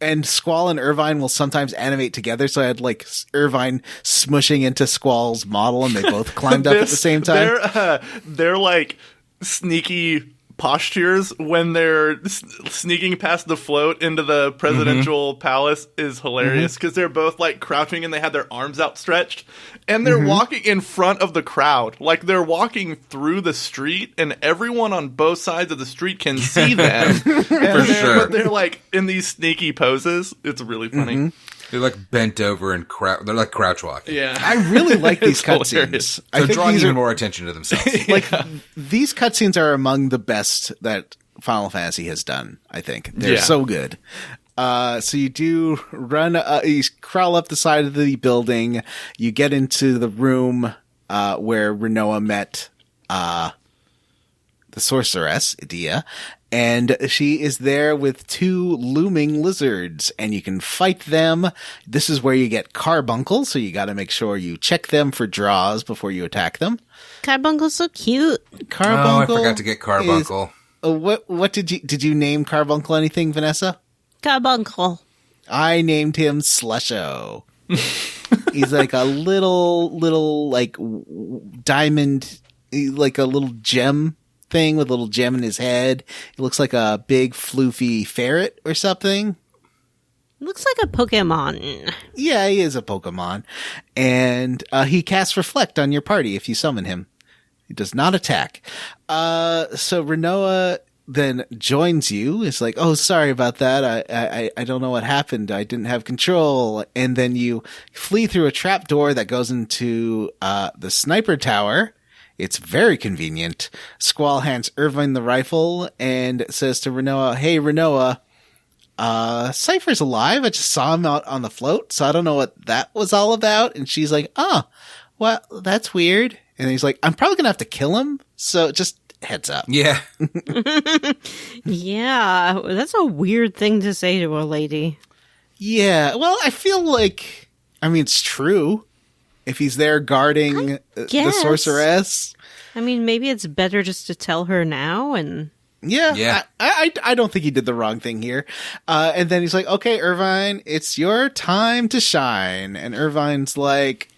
And Squall and Irvine will sometimes animate together. So I had like Irvine smushing into Squall's model, and they both climbed up at the same time. They're like sneaky postures when they're sneaking past the float into the presidential palace is hilarious because they're both like crouching and they have their arms outstretched and they're walking in front of the crowd, like they're walking through the street and everyone on both sides of the street can see them. For sure. But they're like in these sneaky poses. It's really funny. They're like bent over and they're like crouch walking. Yeah, I really like these It's hilarious. cutscenes. I They're think drawing these even are more attention to themselves. like these cutscenes are among the best that Final Fantasy has done. I think they're Yeah. so good. So you do run, you crawl up the side of the building. You get into the room where Renoa met the sorceress, Idia, and she is there with two looming lizards, and you can fight them. This is where you get carbuncle, so you got to make sure you check them for draws before you attack them. Carbuncle's so cute. Carbuncle. Oh, I forgot to get Carbuncle. What did you name Carbuncle anything, Vanessa? Carbuncle. I named him Slusho. He's like a little like diamond, like a little gem thing with a little gem in his head. He looks like a big floofy ferret or something. Looks like a Pokemon. Yeah, he is a Pokemon. And he casts Reflect on your party if you summon him. He does not attack. So Renoa then joins you. It's like, oh, sorry about that. I don't know what happened. I didn't have control. And then you flee through a trapdoor that goes into the sniper tower. It's very convenient. Squall hands Irvine the rifle and says to Renoa, hey, Renoa, Cypher's alive. I just saw him out on the float, so I don't know what that was all about. And she's like, oh, well, that's weird. And he's like, I'm probably going to have to kill him, so just heads up. Yeah. Yeah, that's a weird thing to say to a lady. Yeah, well, I feel like, I mean, it's true. If he's there guarding the guess. sorceress. I mean, maybe it's better just to tell her now and... Yeah. I don't think he did the wrong thing here. And then he's like, okay, Irvine, it's your time to shine. And Irvine's like,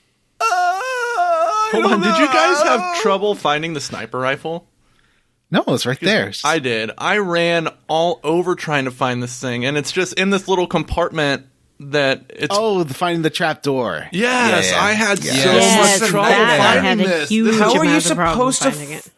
Hold on, did you guys have trouble finding the sniper rifle? no, it's right there. I did. I ran all over trying to find this thing, and it's just in this little compartment that it's... Finding the trapdoor. Yes, Yeah, yeah. I had Yeah. so Yes, much trouble that I finding had a this. huge How are you amount of problem supposed to... finding it.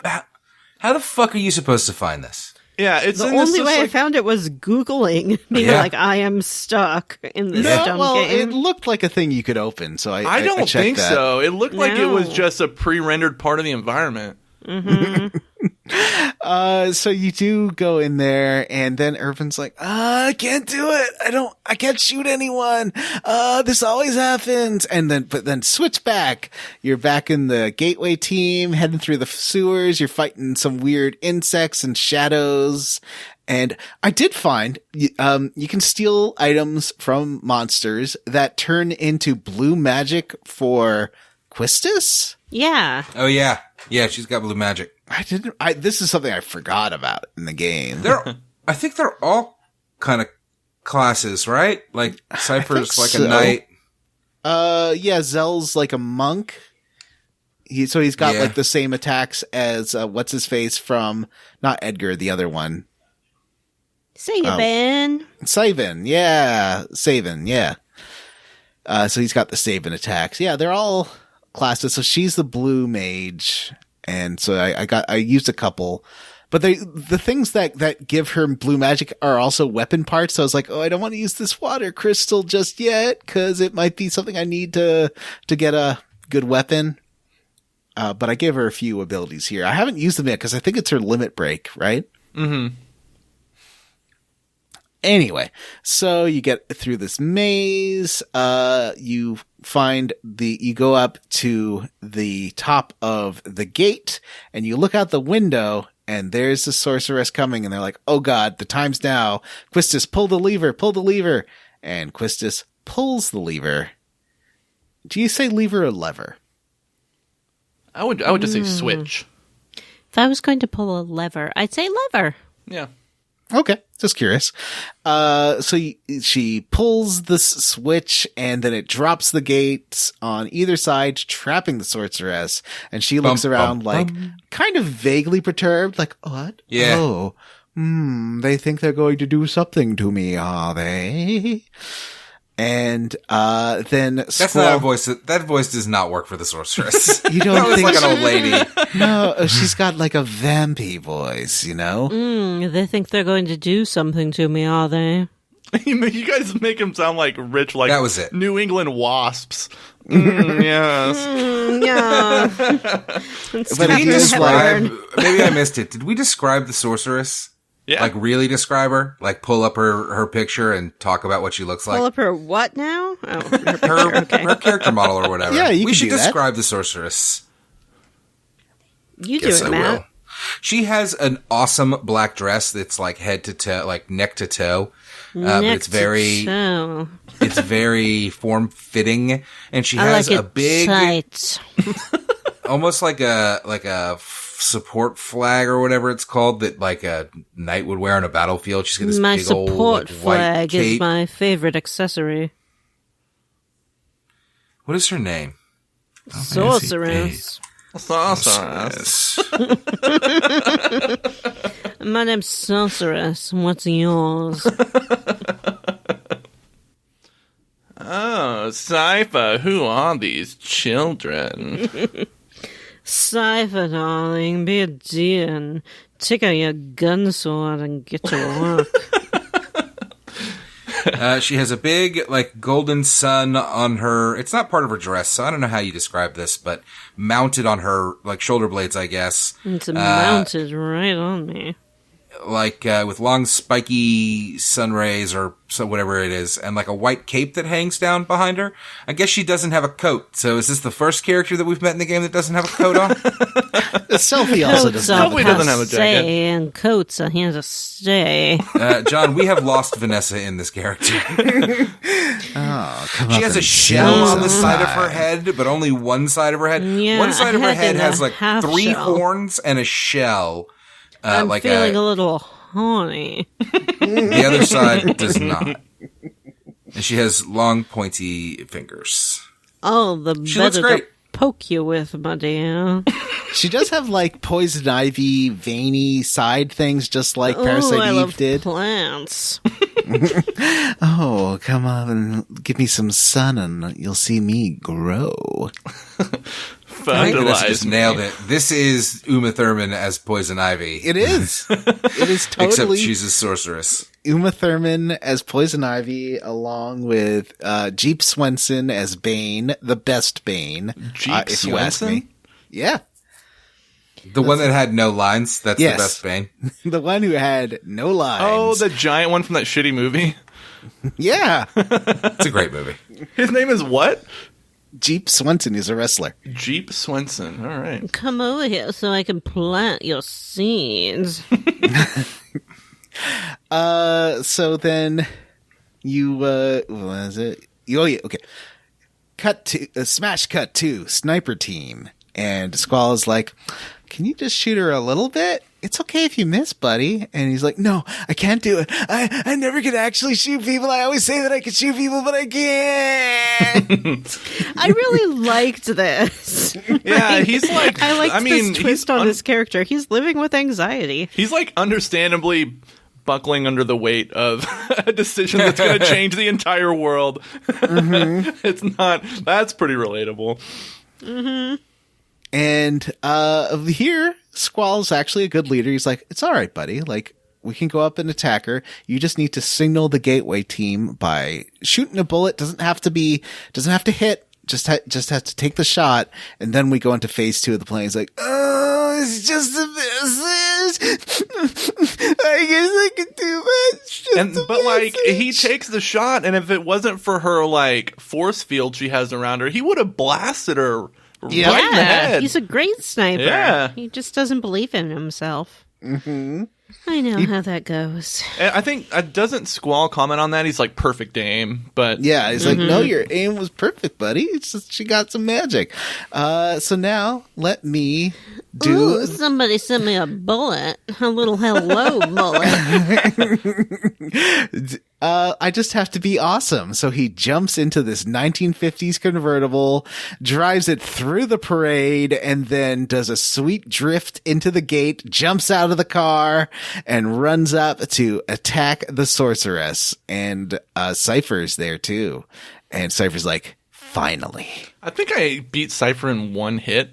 How the fuck are you supposed to find this? Yeah, it's The in this only just, way I like, found it was Googling, being Yeah. like, I am stuck in this dumb well, game. it looked like a thing you could open, so I I don't checked think that. so. It looked like it was No. just a pre-rendered part of the environment. So you do go in there, and then Irvin's like, I can't do it. I can't shoot anyone. This always happens. But then switch back. You're back in the gateway team, heading through the sewers. You're fighting some weird insects and shadows. And I did find, you can steal items from monsters that turn into blue magic for Quistis. Yeah. Oh yeah, yeah. She's got blue magic. This is something I forgot about in the game. I think they're all kind of classes, right? Like Cypher's like so. a knight. Yeah, Zell's like a monk. He's got Yeah. like the same attacks as what's his face from not Edgar, the other one. Sabin. Savin, yeah. Savin, yeah. So he's got the Savin attacks. Yeah, they're all classes. So she's the blue mage. And so I used a couple, but the things that give her blue magic are also weapon parts. So I was like, oh, I don't want to use this water crystal just yet, cause it might be something I need to get a good weapon. But I gave her a few abilities here. I haven't used them yet cause I think it's her limit break, right? Mm-hmm. Anyway, so you get through this maze, you go up to the top of the gate, and you look out the window, and there's the sorceress coming, and they're like, oh god, the time's now. Quistis, pull the lever. And Quistis pulls the lever. Do you say lever or lever? I would just say switch. If I was going to pull a lever, I'd say lever. Yeah. Okay, just curious. She pulls the switch, and then it drops the gates on either side, trapping the sorceress. And she looks around kind of vaguely perturbed, like, what? Yeah. Oh, they think they're going to do something to me, are they? And then That's not a voice. That voice does not work for the sorceress. You don't that was think like so? an old lady. No, she's got like a vampy voice, you know? They think they're going to do something to me, are they? You guys make him sound like rich, like That was it. New England wasps. Yes. Yeah. But it is like, Maybe I missed it. Did we describe the sorceress? Yeah. Like really describe her? Like pull up her picture and talk about what she looks like? Pull up her what now? Oh, her her, picture, okay. her character model or whatever. Yeah, you we can should do that. describe the sorceress. You do Yes, it, I Matt. will. She has an awesome black dress that's like head to toe, like neck to toe. But it's it's very form fitting, and she I has like a it big, tight. almost like a support flag or whatever it's called that like a knight would wear on a battlefield. She's got this My big old support like, white flag cape. is my favorite accessory. What is her name? Sorceress. Sorceress. My name's Sorceress. What's yours? Oh, Sypha, who are these children? Cypher, darling, be a dear and take out your gun sword and get to work. She has a big, like, golden sun on her. It's not part of her dress, so I don't know how you describe this, but mounted on her, like, shoulder blades, I guess. It's mounted right on me. Like, with long, spiky sun rays or so whatever it is, and like a white cape that hangs down behind her. I guess she doesn't have a coat. So is this the first character that we've met in the game that doesn't have a coat on? Selfie also Coats doesn't are have Nobody doesn't have a passe jacket. and coats are here to stay. John, we have lost Vanessa in this character. Oh, come She up has a and shell say on the side of her something. head, but only one side of her head. Yeah, one side of her a head head and has a like half 3 shell. horns and a shell. I'm like feeling a little horny. the other side does not. And she has long, pointy fingers. Oh, the She looks better to great. poke you with, my dear. She does have like poison ivy, veiny side things, just like Oh, Parasite I Eve love did. plants. Oh, come on and give me some sun, and you'll see me grow. Fertilize just me. nailed it. This is Uma Thurman as Poison Ivy. It is. It is Except totally she's a sorceress. Uma Thurman as Poison Ivy, along with Jeep Swenson as Bane, the best Bane. Jeep if you ask Swenson? me. Yeah. The one that had no lines, that's Yes. the best Bane. The one who had no lines. Oh, the giant one from that shitty movie. Yeah. It's a great movie. His name is what? Jeep Swenson is a wrestler. Jeep Swenson. All right. Come over here so I can plant your seeds. So then you, what is it? Oh, yeah, okay. Smash cut to Sniper Team. And Squall is like, can you just shoot her a little bit? It's okay if you miss, buddy. And he's like, no, I can't do it. I never can actually shoot people. I always say that I can shoot people, but I can't. I really liked this. Yeah, he's like, I liked this twist on he's his character. He's living with anxiety. He's like understandably buckling under the weight of a decision that's going to change the entire world. Mm-hmm. That's pretty relatable. Mm-hmm. And here, Squall's actually a good leader. He's like, it's all right, buddy. Like, we can go up and attack her. You just need to signal the gateway team by shooting a bullet. Doesn't have to hit. Just has to take the shot. And then we go into phase 2 of the plan. He's like, oh, it's just a message. I guess I could do that. But like, he takes the shot, and if it wasn't for her like force field she has around her, he would have blasted her. Yeah. Right in the head. He's a great sniper. Yeah. He just doesn't believe in himself. Mm-hmm. I know how that goes. And I think, doesn't Squall comment on that? He's like, perfect aim, but... Yeah, he's like, no, your aim was perfect, buddy. It's just, she got some magic. So now, let me do... Ooh, somebody sent me a bullet. A little hello bullet. I just have to be awesome. So he jumps into this 1950s convertible, drives it through the parade, and then does a sweet drift into the gate, jumps out of the car, and runs up to attack the sorceress. And Cypher's there too. And Cypher's like, finally. I think I beat Cypher in one hit.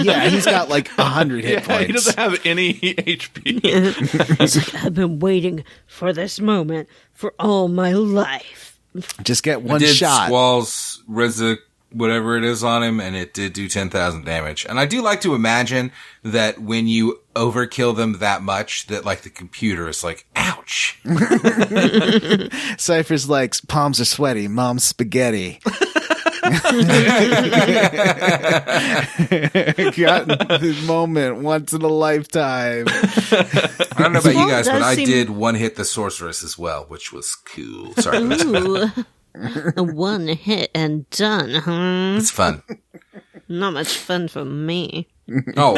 Yeah, he's got like 100 hit points. He doesn't have any HP. He's like, I've been waiting for this moment for all my life. Just get one did shot. Squall's Reza, whatever it is on him, and it did do 10,000 damage. And I do like to imagine that when you overkill them that much, that like the computer is like, ouch. Cypher's like, palms are sweaty, mom's spaghetti. Got this moment once in a lifetime. I don't know about you guys, but does I seem- did one hit the sorceress as well, which was cool. Sorry, Ooh. One hit and done, huh? it's fun. Not much fun for me. Oh,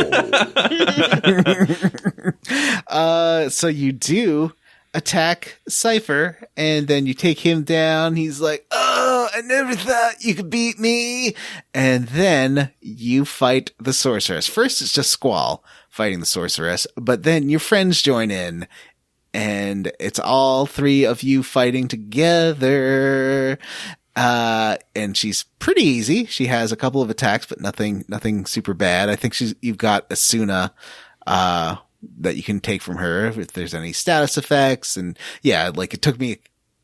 So you do attack Cypher, and then you take him down. He's like, oh, I never thought you could beat me. And then you fight the sorceress. First, it's just Squall fighting the sorceress, but then your friends join in, and it's all three of you fighting together. And she's pretty easy. She has a couple of attacks, but nothing super bad. I think you've got Asuna, that you can take from her if there's any status effects. And yeah, like it took me,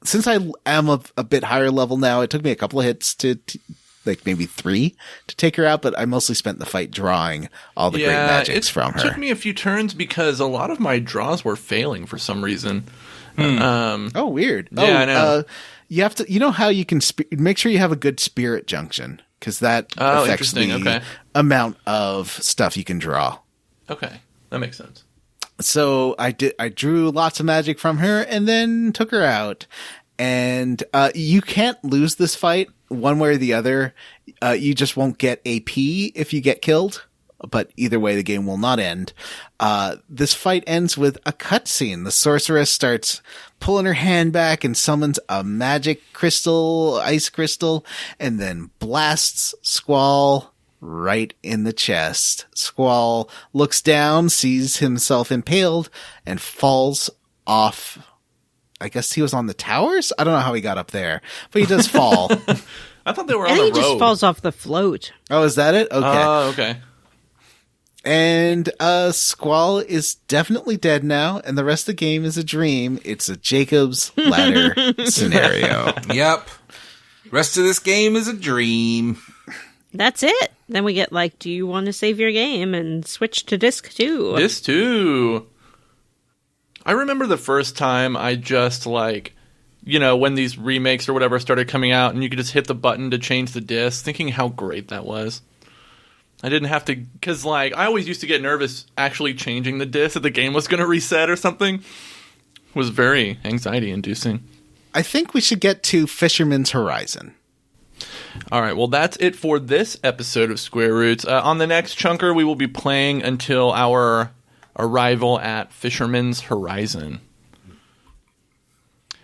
since I am a bit higher level now, it took me a couple of hits to like maybe 3 to take her out, but I mostly spent the fight drawing all the great magics from her. It took me a few turns because a lot of my draws were failing for some reason. Oh, weird. Yeah, I know. You have to, you know how you can make sure you have a good spirit junction, because that affects the Okay. amount of stuff you can draw. Okay, that makes sense. So I drew lots of magic from her and then took her out. And you can't lose this fight one way or the other. You just won't get AP if you get killed. But either way, the game will not end. This fight ends with a cutscene. The sorceress starts pulling her hand back and summons a magic crystal, ice crystal, and then blasts Squall right in the chest. Squall looks down, sees himself impaled, and falls off. I guess he was on the towers? I don't know how he got up there, but he does fall. I thought they were I on think a he just road. falls off the float. Oh, is that it? Okay. Okay. And Squall is definitely dead now, and the rest of the game is a dream. It's a Jacob's Ladder scenario. Yep. Rest of this game is a dream. That's it. Then we get like, do you want to save your game and switch to disc 2? This too. I remember the first time I just like, when these remakes or whatever started coming out and you could just hit the button to change the disc, thinking how great that was. I didn't have to, because like, I always used to get nervous actually changing the disc that the game was going to reset or something. It was very anxiety inducing. I think we should get to Fisherman's Horizon. All right, well, that's it for this episode of Square Roots. On the next chunker, we will be playing until our arrival at Fisherman's Horizon.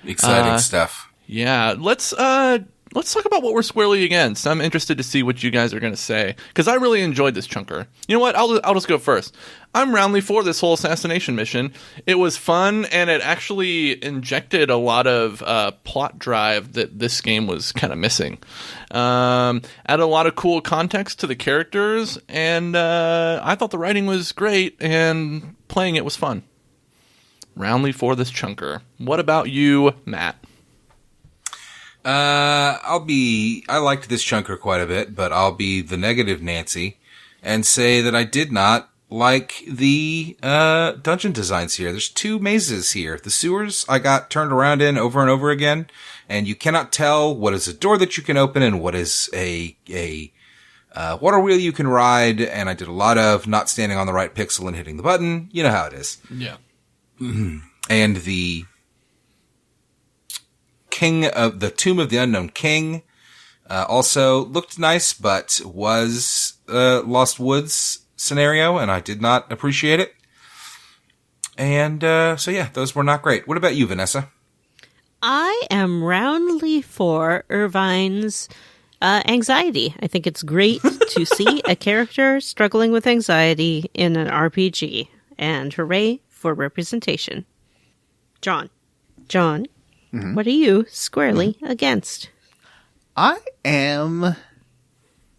Exciting stuff. Yeah, let's talk about what we're squarely against. I'm interested to see what you guys are going to say, because I really enjoyed this chunker. You know what? I'll just go first. I'm roundly for this whole assassination mission. It was fun, and it actually injected a lot of plot drive that this game was kind of missing. Added a lot of cool context to the characters, and I thought the writing was great, and playing it was fun. Roundly for this chunker. What about you, Matt? I liked this chunker quite a bit, but I'll be the negative Nancy and say that I did not like the dungeon designs here. There's 2 mazes here. The sewers I got turned around in over and over again, and you cannot tell what is a door that you can open and what is a water wheel you can ride, and I did a lot of not standing on the right pixel and hitting the button. You know how it is. Yeah. And the the Tomb of the Unknown King also looked nice, but was Lost Woods scenario, and I did not appreciate it. And so yeah, those were not great. What about you, Vanessa? I am roundly for Irvine's anxiety. I think it's great to see a character struggling with anxiety in an RPG, and hooray for representation. John, what are you squarely against? I am...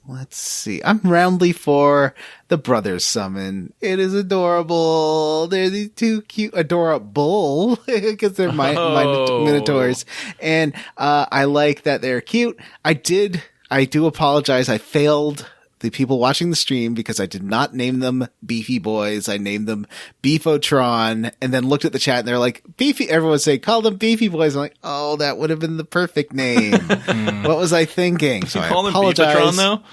Let's see. I'm roundly for the Brothers Summon. It is adorable. They're these 2 cute, adorable, because they're Minotaurs. And I like that they're cute. I do apologize. I failed the people watching the stream because I did not name them Beefy Boys. I named them Beefotron, and then looked at the chat and they're like, Beefy, everyone would say, call them Beefy Boys. I'm like, oh, that would have been the perfect name. What was I thinking? So I apologize. Them Beefotron, though?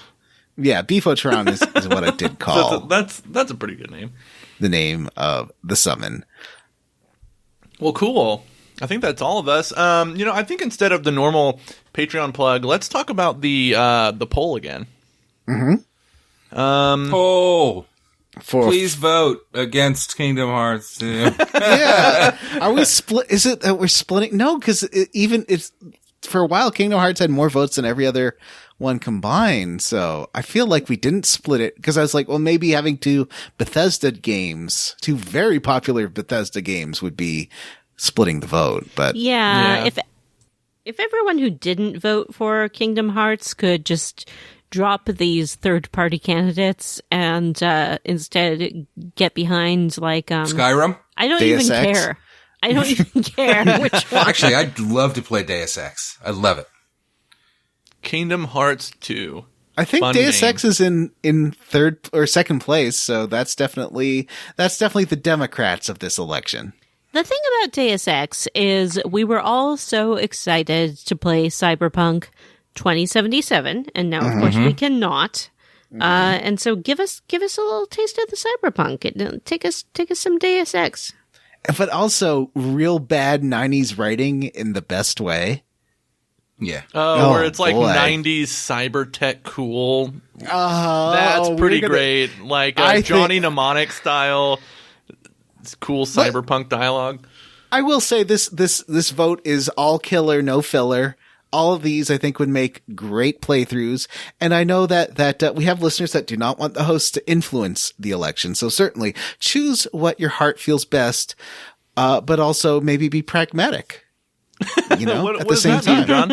Yeah, Beefotron is what I did call. That's a pretty good name. The name of the summon. Well, cool. I think that's all of us. I think instead of the normal Patreon plug, let's talk about the poll again. Please vote against Kingdom Hearts 2. Yeah. Are we split? Is it that we're splitting? No, because it's for a while, Kingdom Hearts had more votes than every other one combined. So I feel like we didn't split it because I was like, well, maybe having 2 Bethesda games, 2 very popular Bethesda games would be splitting the vote. But yeah. If everyone who didn't vote for Kingdom Hearts could just drop these third-party candidates and instead get behind like Skyrim. I don't Deus even Ex? care. I don't even care which one. Actually, I'd love to play Deus Ex. I love it. Kingdom Hearts 2. I think Fun Deus game. Ex is in third or second place, so that's definitely the Democrats of this election. The thing about Deus Ex is we were all so excited to play Cyberpunk 2077, and now, of course, we cannot. And so give us a little taste of the Cyberpunk. Take us some Deus Ex. But also real bad 90s writing in the best way. Yeah. Where it's like boy. 90s cyber tech cool. Oh, That's pretty we're gonna- great. Like I Johnny think- Mnemonic style. It's cool cyberpunk dialogue. I will say this vote is all killer, no filler. All of these, I think, would make great playthroughs. And I know that we have listeners that do not want the host to influence the election. So certainly choose what your heart feels best, but also maybe be pragmatic. You know, What at the does same that mean, time.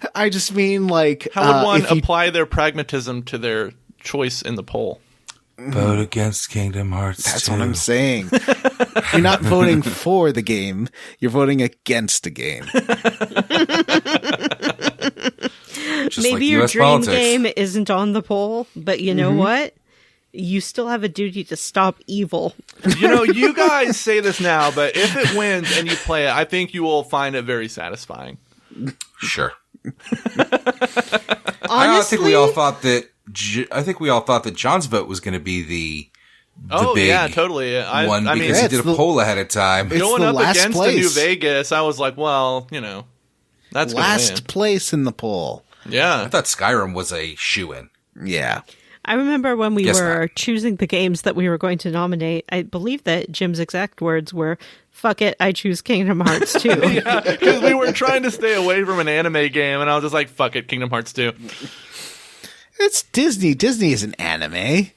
John? I just mean like How would one if you- apply their pragmatism to their choice in the poll? Vote against Kingdom Hearts. That's 2. what I'm saying. You're not voting for the game. You're voting against the game. Just Maybe like your US dream politics. game isn't on the poll, but you know what? You still have a duty to stop evil. You know, you guys say this now, but if it wins and you play it, I think you will find it very satisfying. Sure. Honestly, I think we all thought that. I think we all thought that John's vote was going to be the big yeah, totally. one I mean, because he it's did a the- poll ahead of time. It's going the up last against the New place. Vegas, I was like, well, you know, that's going to Last win. place in the poll. I Yeah. thought Skyrim was a shoo-in. Yeah. I remember when we Guess were choosing the games that we were going to nominate, I believe that Jim's exact words were, fuck it, I choose Kingdom Hearts 2. Yeah, because we were trying to stay away from an anime game, and I was just like, fuck it, Kingdom Hearts 2. It's Disney. Disney is an anime.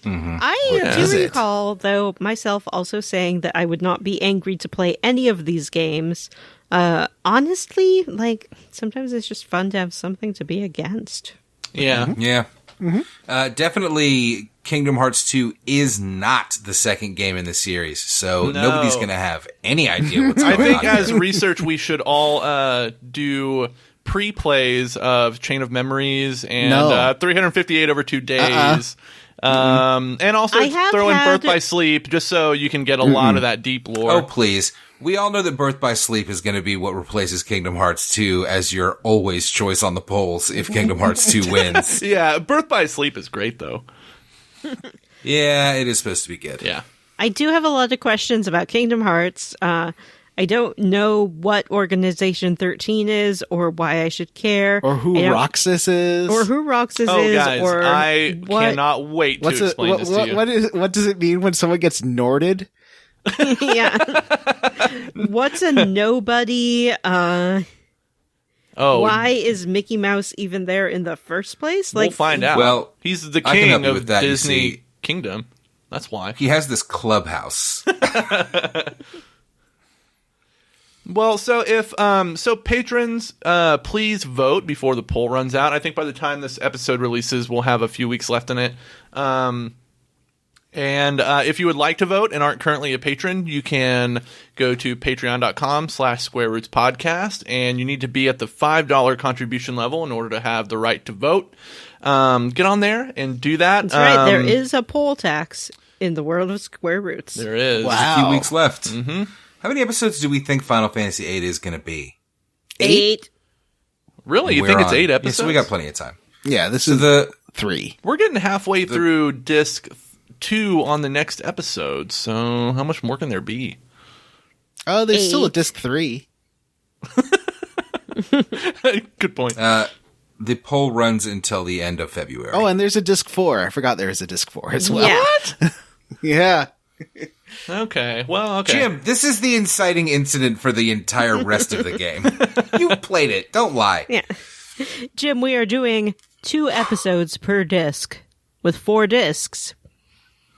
I Is do it? recall, though, myself also saying that I would not be angry to play any of these games. Honestly, like, sometimes it's just fun to have something to be against. Yeah. Yeah. Definitely Kingdom Hearts 2 is not the second game in the series, so No. nobody's going to have any idea what's I going think on. as research, we should all do pre-plays of Chain of Memories and No. 358 over 2 days. And also I have throw in had- Birth by Sleep, just so you can get a lot of that deep lore. Oh, please. We all know that Birth by Sleep is going to be what replaces Kingdom Hearts 2 as your always choice on the polls if Kingdom Hearts 2 wins. Yeah, Birth by Sleep is great, though. Yeah, it is supposed to be good. Yeah. I do have a lot of questions about Kingdom Hearts. I don't know what Organization 13 is or why I should care. Or who I don't- Roxas is. Or who Roxas Oh, is. guys, or I what. cannot wait to explain this to you. What does it mean when someone gets Norded? Yeah. What's a nobody? Oh, Why is Mickey Mouse even there in the first place? we'll find out. Well, he's the I can help king you of with that, you Disney see. Kingdom. That's why. He has this clubhouse. Well, so if patrons, please vote before the poll runs out. I think by the time this episode releases, we'll have a few weeks left in it. And if you would like to vote and aren't currently a patron, you can go to patreon.com/squarerootspodcast, and you need to be at the $5 contribution level in order to have the right to vote. Get on there and do that. That's right. There is a poll tax in the world of Square Roots. There is. Wow. A few weeks left. Mm-hmm. How many episodes do we think Final Fantasy VIII is going to be? 8. Really? You We're think it's on- 8 Yeah, episodes? so we got plenty of time. Yeah, this So is 3. We're getting halfway through disc 2 on the next episode, so how much more can there be? Oh, there's still a 8. disc 3. Good point. The poll runs until the end of February. Oh, and there's a disc 4. I forgot there was a disc 4 as well. Yeah. Yeah. Okay. Well, okay. Jim, this is the inciting incident for the entire rest of the game. You played it. Don't lie. Yeah. Jim, we are doing 2 episodes per disc with 4 discs.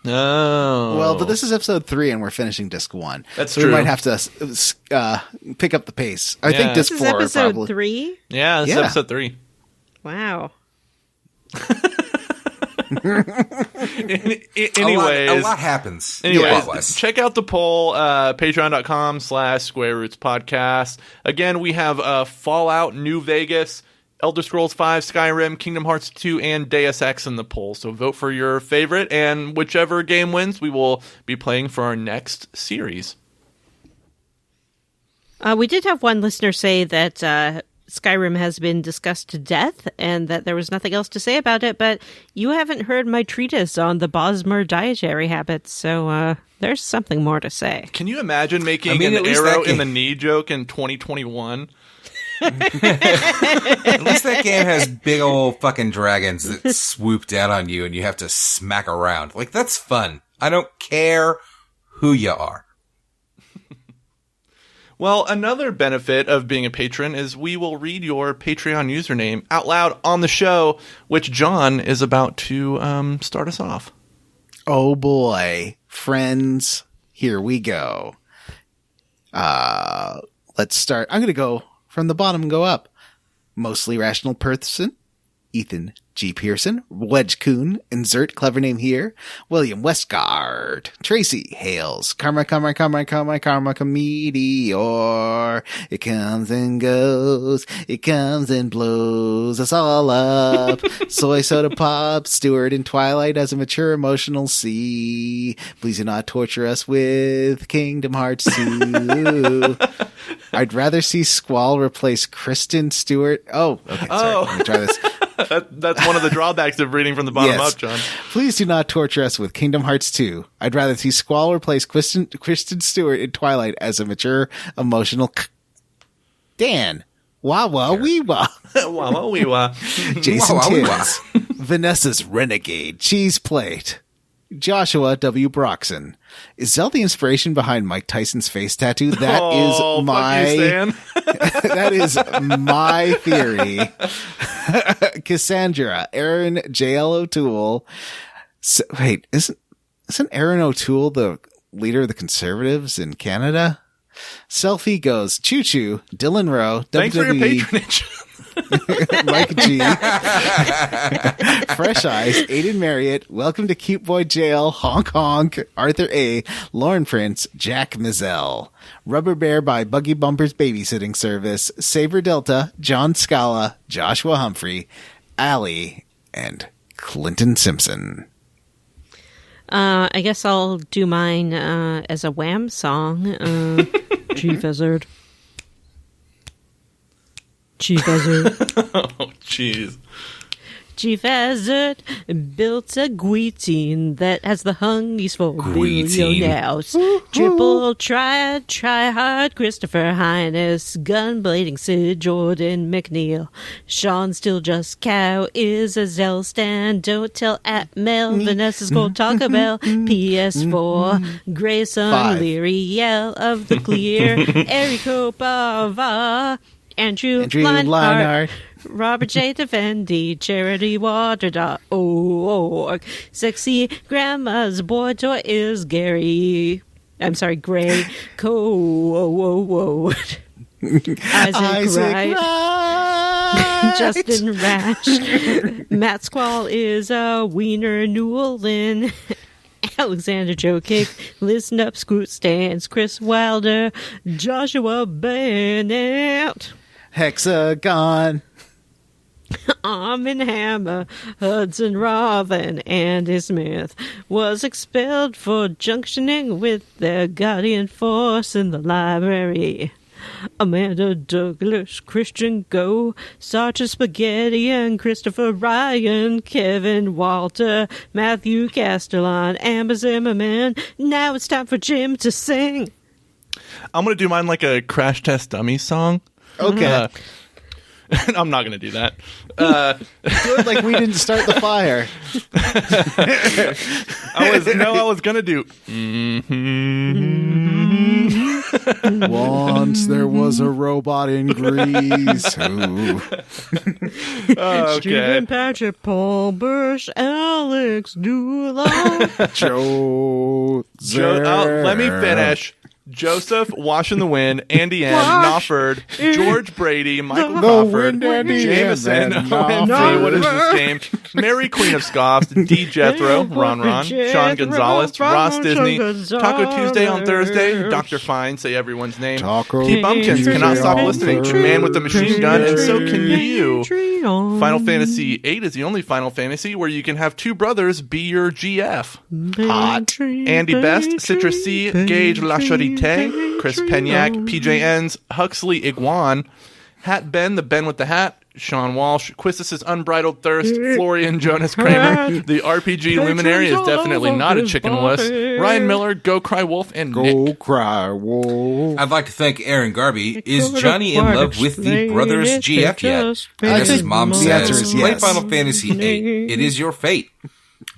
No. Well, but this is episode 3, and we're finishing disc 1. That's so true. we might have to pick up the pace. I Yeah. think disc This 4 is episode probably. 3? Yeah, this is Yeah. episode 3. Wow. Anyways. a lot happens. Anyways, plot-wise. check out the poll, patreon.com/Square Roots Podcast. Again, we have Fallout, New Vegas, Elder Scrolls V, Skyrim, Kingdom Hearts 2, and Deus Ex in the poll. So vote for your favorite, and whichever game wins, we will be playing for our next series. We did have one listener say that Skyrim has been discussed to death and that there was nothing else to say about it, but you haven't heard my treatise on the Bosmer dietary habits, so there's something more to say. Can you imagine making I mean, an at least arrow that in game- the knee joke in 2021? At least that game has big old fucking dragons that swoop down on you and you have to smack around. Like, that's fun. I don't care who you are. Well, another benefit of being a patron is we will read your Patreon username out loud on the show, which John is about to start us off. Oh boy. Friends, here we go. let's start. I'm going to go from the bottom and go up. Mostly rational person, Ethan G. Pearson, Wedge Kuhn, insert clever name here, William Westgard, Tracy Hales, Karma, meteor. It comes and goes, it comes and blows us all up. Soy soda pop, Stewart in Twilight as a mature emotional C. Please do not torture us with Kingdom Hearts 2. I'd rather see Squall replace Kristen Stewart. Oh, okay, sorry. Let me try this. That's one of the drawbacks of reading from the bottom up, John. Please do not torture us with Kingdom Hearts 2. I'd rather see Squall replace Kristen Stewart in Twilight as a mature, emotional Dan. Wah wah wee wah. Wah wah wee wah. Jason Tibbs. Vanessa's Renegade Cheese Plate. Joshua W. Broxson. Is Zell the inspiration behind Mike Tyson's face tattoo? That is that is my theory. Cassandra, Aaron J.L. O'Toole. Wait, isn't Aaron O'Toole the leader of the Conservatives in Canada? Selfie goes Choo Choo, Dylan Rowe, Thanks WWE. for your patronage. Mike G. Fresh Eyes, Aiden Marriott, Welcome to Cute Boy Jail, Honk Honk, Arthur A., Lauren Prince, Jack Mizell, Rubber Bear by Buggy Bumpers Babysitting Service, Saber Delta, John Scala, Joshua Humphrey, Allie, and Clinton Simpson. I guess I'll do mine as a Wham song. Chief Hazard. Chief Hazard. Oh, jeez. Chief Hazard built a guillotine that has the hungies for billionaires. Triple try hard, Christopher Highness, gunblading Sid Jordan McNeil. Sean still just cow is a Zell stand. Don't tell at Mel. Vanessa's gonna talk about PS4. Grayson 5. Leary Yell of the Clear. Eriko Bava. Andrew Leinhardt. Robert J. Defendi, Charity Water.org. Sexy Grandma's boy toy is Gary. I'm sorry, Gray. Isaac Wright. Justin Rash. Matt Squall is a Wiener Newellyn. Alexander Jokic, Liz Snup, Scoot Stans, Chris Wilder, Joshua Bennett. Hexagon. Armin Hammer, Hudson Robin, Andy Smith was expelled for junctioning with their guardian force in the library. Amanda Douglas, Christian Go, Sergeant Spaghetti and Christopher Ryan, Kevin Walter, Matthew Castellan, Amber Zimmerman. Now it's time for Jim to sing. I'm going to do mine like a Crash Test Dummy song. Okay. I'm not going to do that. Do it like we didn't start the fire. I was going to do. Once there was a robot in Greece. Ooh. Okay. Stephen Patrick, Paul Bursch, Alex Dulon. Let me finish. Joseph, Washing the Wind, Andy N, Knopford, George Brady, Michael Crawford, Jameson, OMG, what is this game? Mary Queen of Scoffs, D. Jethro, Ron, Sean Gonzalez, Ross Disney, Taco Tuesday on Thursday, Dr. Fine, say everyone's name, T. Bumpkins, cannot stop listening, Man with the Machine Gun, and so can you. Final Fantasy VIII is the only Final Fantasy where you can have two brothers be your GF. Hot. Andy Best, Citrus C, Gage La Charité, Chris Penyak, PJ Enns, Huxley Iguan, Hat Ben, the Ben with the Hat, Sean Walsh, Quistis' Unbridled Thirst, Florian Jonas Kramer, the RPG Luminary is definitely not a chicken wuss, Ryan Miller, Go Cry Wolf, and Nick. Cry Wolf. I'd like to thank Aaron Garby. Is Johnny in love with the brothers GF yet? I guess his mom says, play Final Fantasy VIII. It is your fate.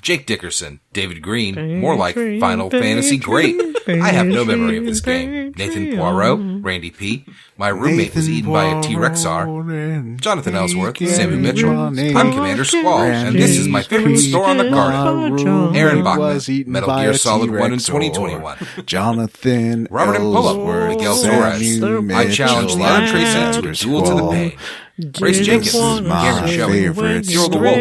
Jake Dickerson, David Green, more like Final Fantasy Great. I have no memory of this game. Nathan Poirot, Randy P. My roommate was eaten by a T-Rex R. Jonathan Ellsworth, Sammy Mitchell. I'm Commander Squall, and this is my favorite store on the garden. Aaron Bachman, Metal Gear Solid 1 in 2021. Jonathan Robert M. Pullum, Miguel Torres. I challenge Lara Tracy to a duel to the pain. Grace Jenkins, Cameron Shelley, Cyril the Wolf,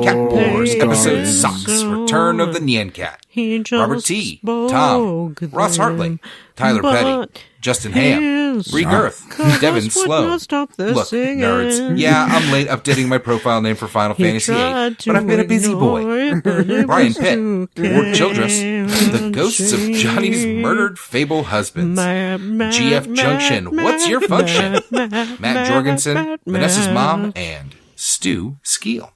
Cat Wars, Episode Socks, Return of the Nyan Cat, Robert T, Tom, Ross Hartley, Tyler Petty, Justin Ham, Bree Girth, Devin Sloan. Look, nerds, yeah, I'm late updating my profile name for Final Fantasy VIII, but I've been a busy boy. Brian Pitt, Ward Childress, the ghosts of Johnny's murdered fable husbands. GF Junction, what's your function? Matt Jorgensen, Vanessa's mom, and Stu Skeel.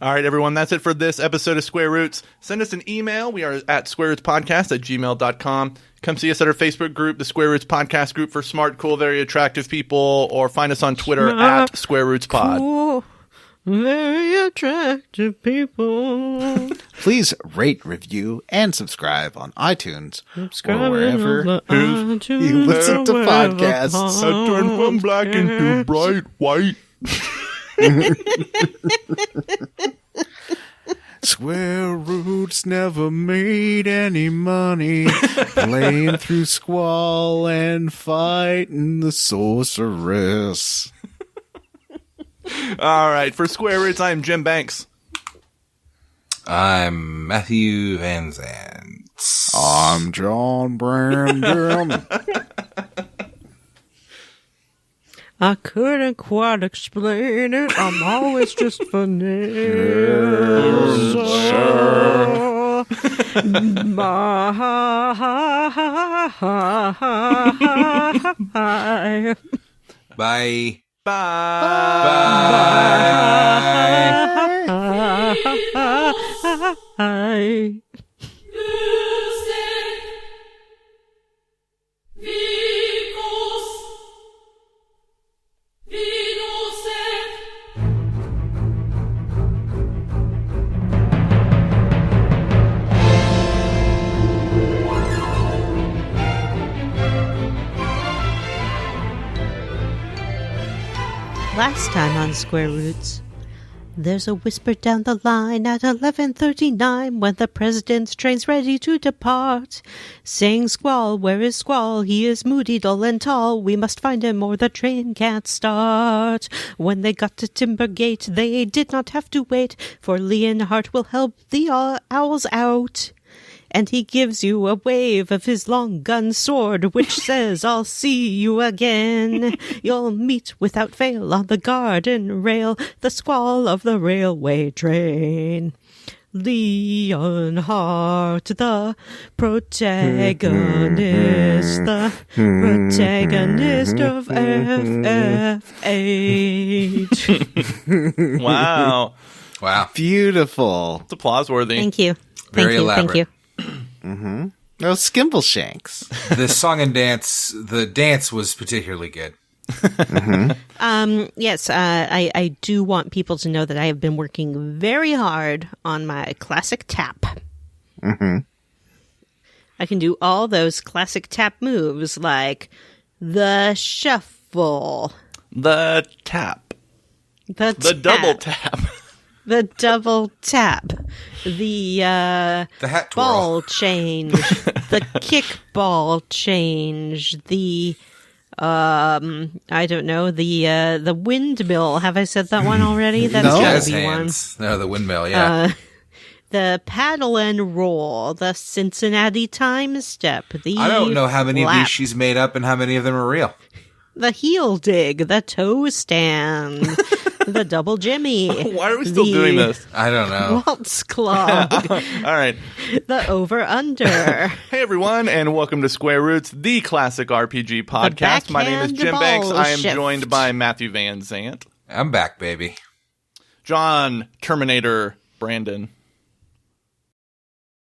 All right, everyone, that's it for this episode of Square Roots. Send us an email. We are at squarerootspodcast@gmail.com. Come see us at our Facebook group, the Square Roots Podcast Group for smart, cool, very attractive people, or find us on Twitter at Square Roots Pod. Cool, very attractive people. Please rate, review, and subscribe on iTunes or wherever you listen to podcasts. I turned from black into bright white. Square Roots never made any money playing through Squall and fighting the sorceress. All right, for Square Roots, I am Jim Banks. I'm Matthew Van Zandt. I'm John Brandon. I couldn't quite explain it. I'm always just Vanessa. Bye. Bye. Last time on Square Roots, there's a whisper down the line at 11:39 when the president's train's ready to depart, saying, "Squall, where is Squall? He is moody, dull, and tall. We must find him or the train can't start." When they got to Timbergate, they did not have to wait, for Leonhardt will help the owls out. And he gives you a wave of his long gun sword, which says, "I'll see you again." You'll meet without fail on the garden rail the Squall of the railway train. Leonhardt, the protagonist of FF8. Wow. Wow. Beautiful. It's applause worthy. Thank you. Very elaborate. Thank you. Mm-hmm. No, Skimbleshanks. The song and dance, the dance was particularly good. Yes, I do want people to know that I have been working very hard on my classic tap. Mm-hmm. I can do all those classic tap moves like the shuffle, The tap. the Double tap. the double tap, the hat twirl. ball change, the kick ball change, the I don't know, the windmill. Have I said that one already? That's No. gotta Jazz be one. hands. No, the windmill, yeah. The paddle and roll, the Cincinnati time step, the I don't know how many of lap, these she's made up and how many of them are real. the heel dig, the toe stand, the double jimmy. Why are we still doing this? I don't know. Waltz clog, All right. the over under. Hey, everyone, and welcome to Square Roots, the classic RPG podcast. My name is backhand Jim Banks. ball I am shift. joined by Matthew Van Zandt, I'm back, baby. John Terminator Brandon,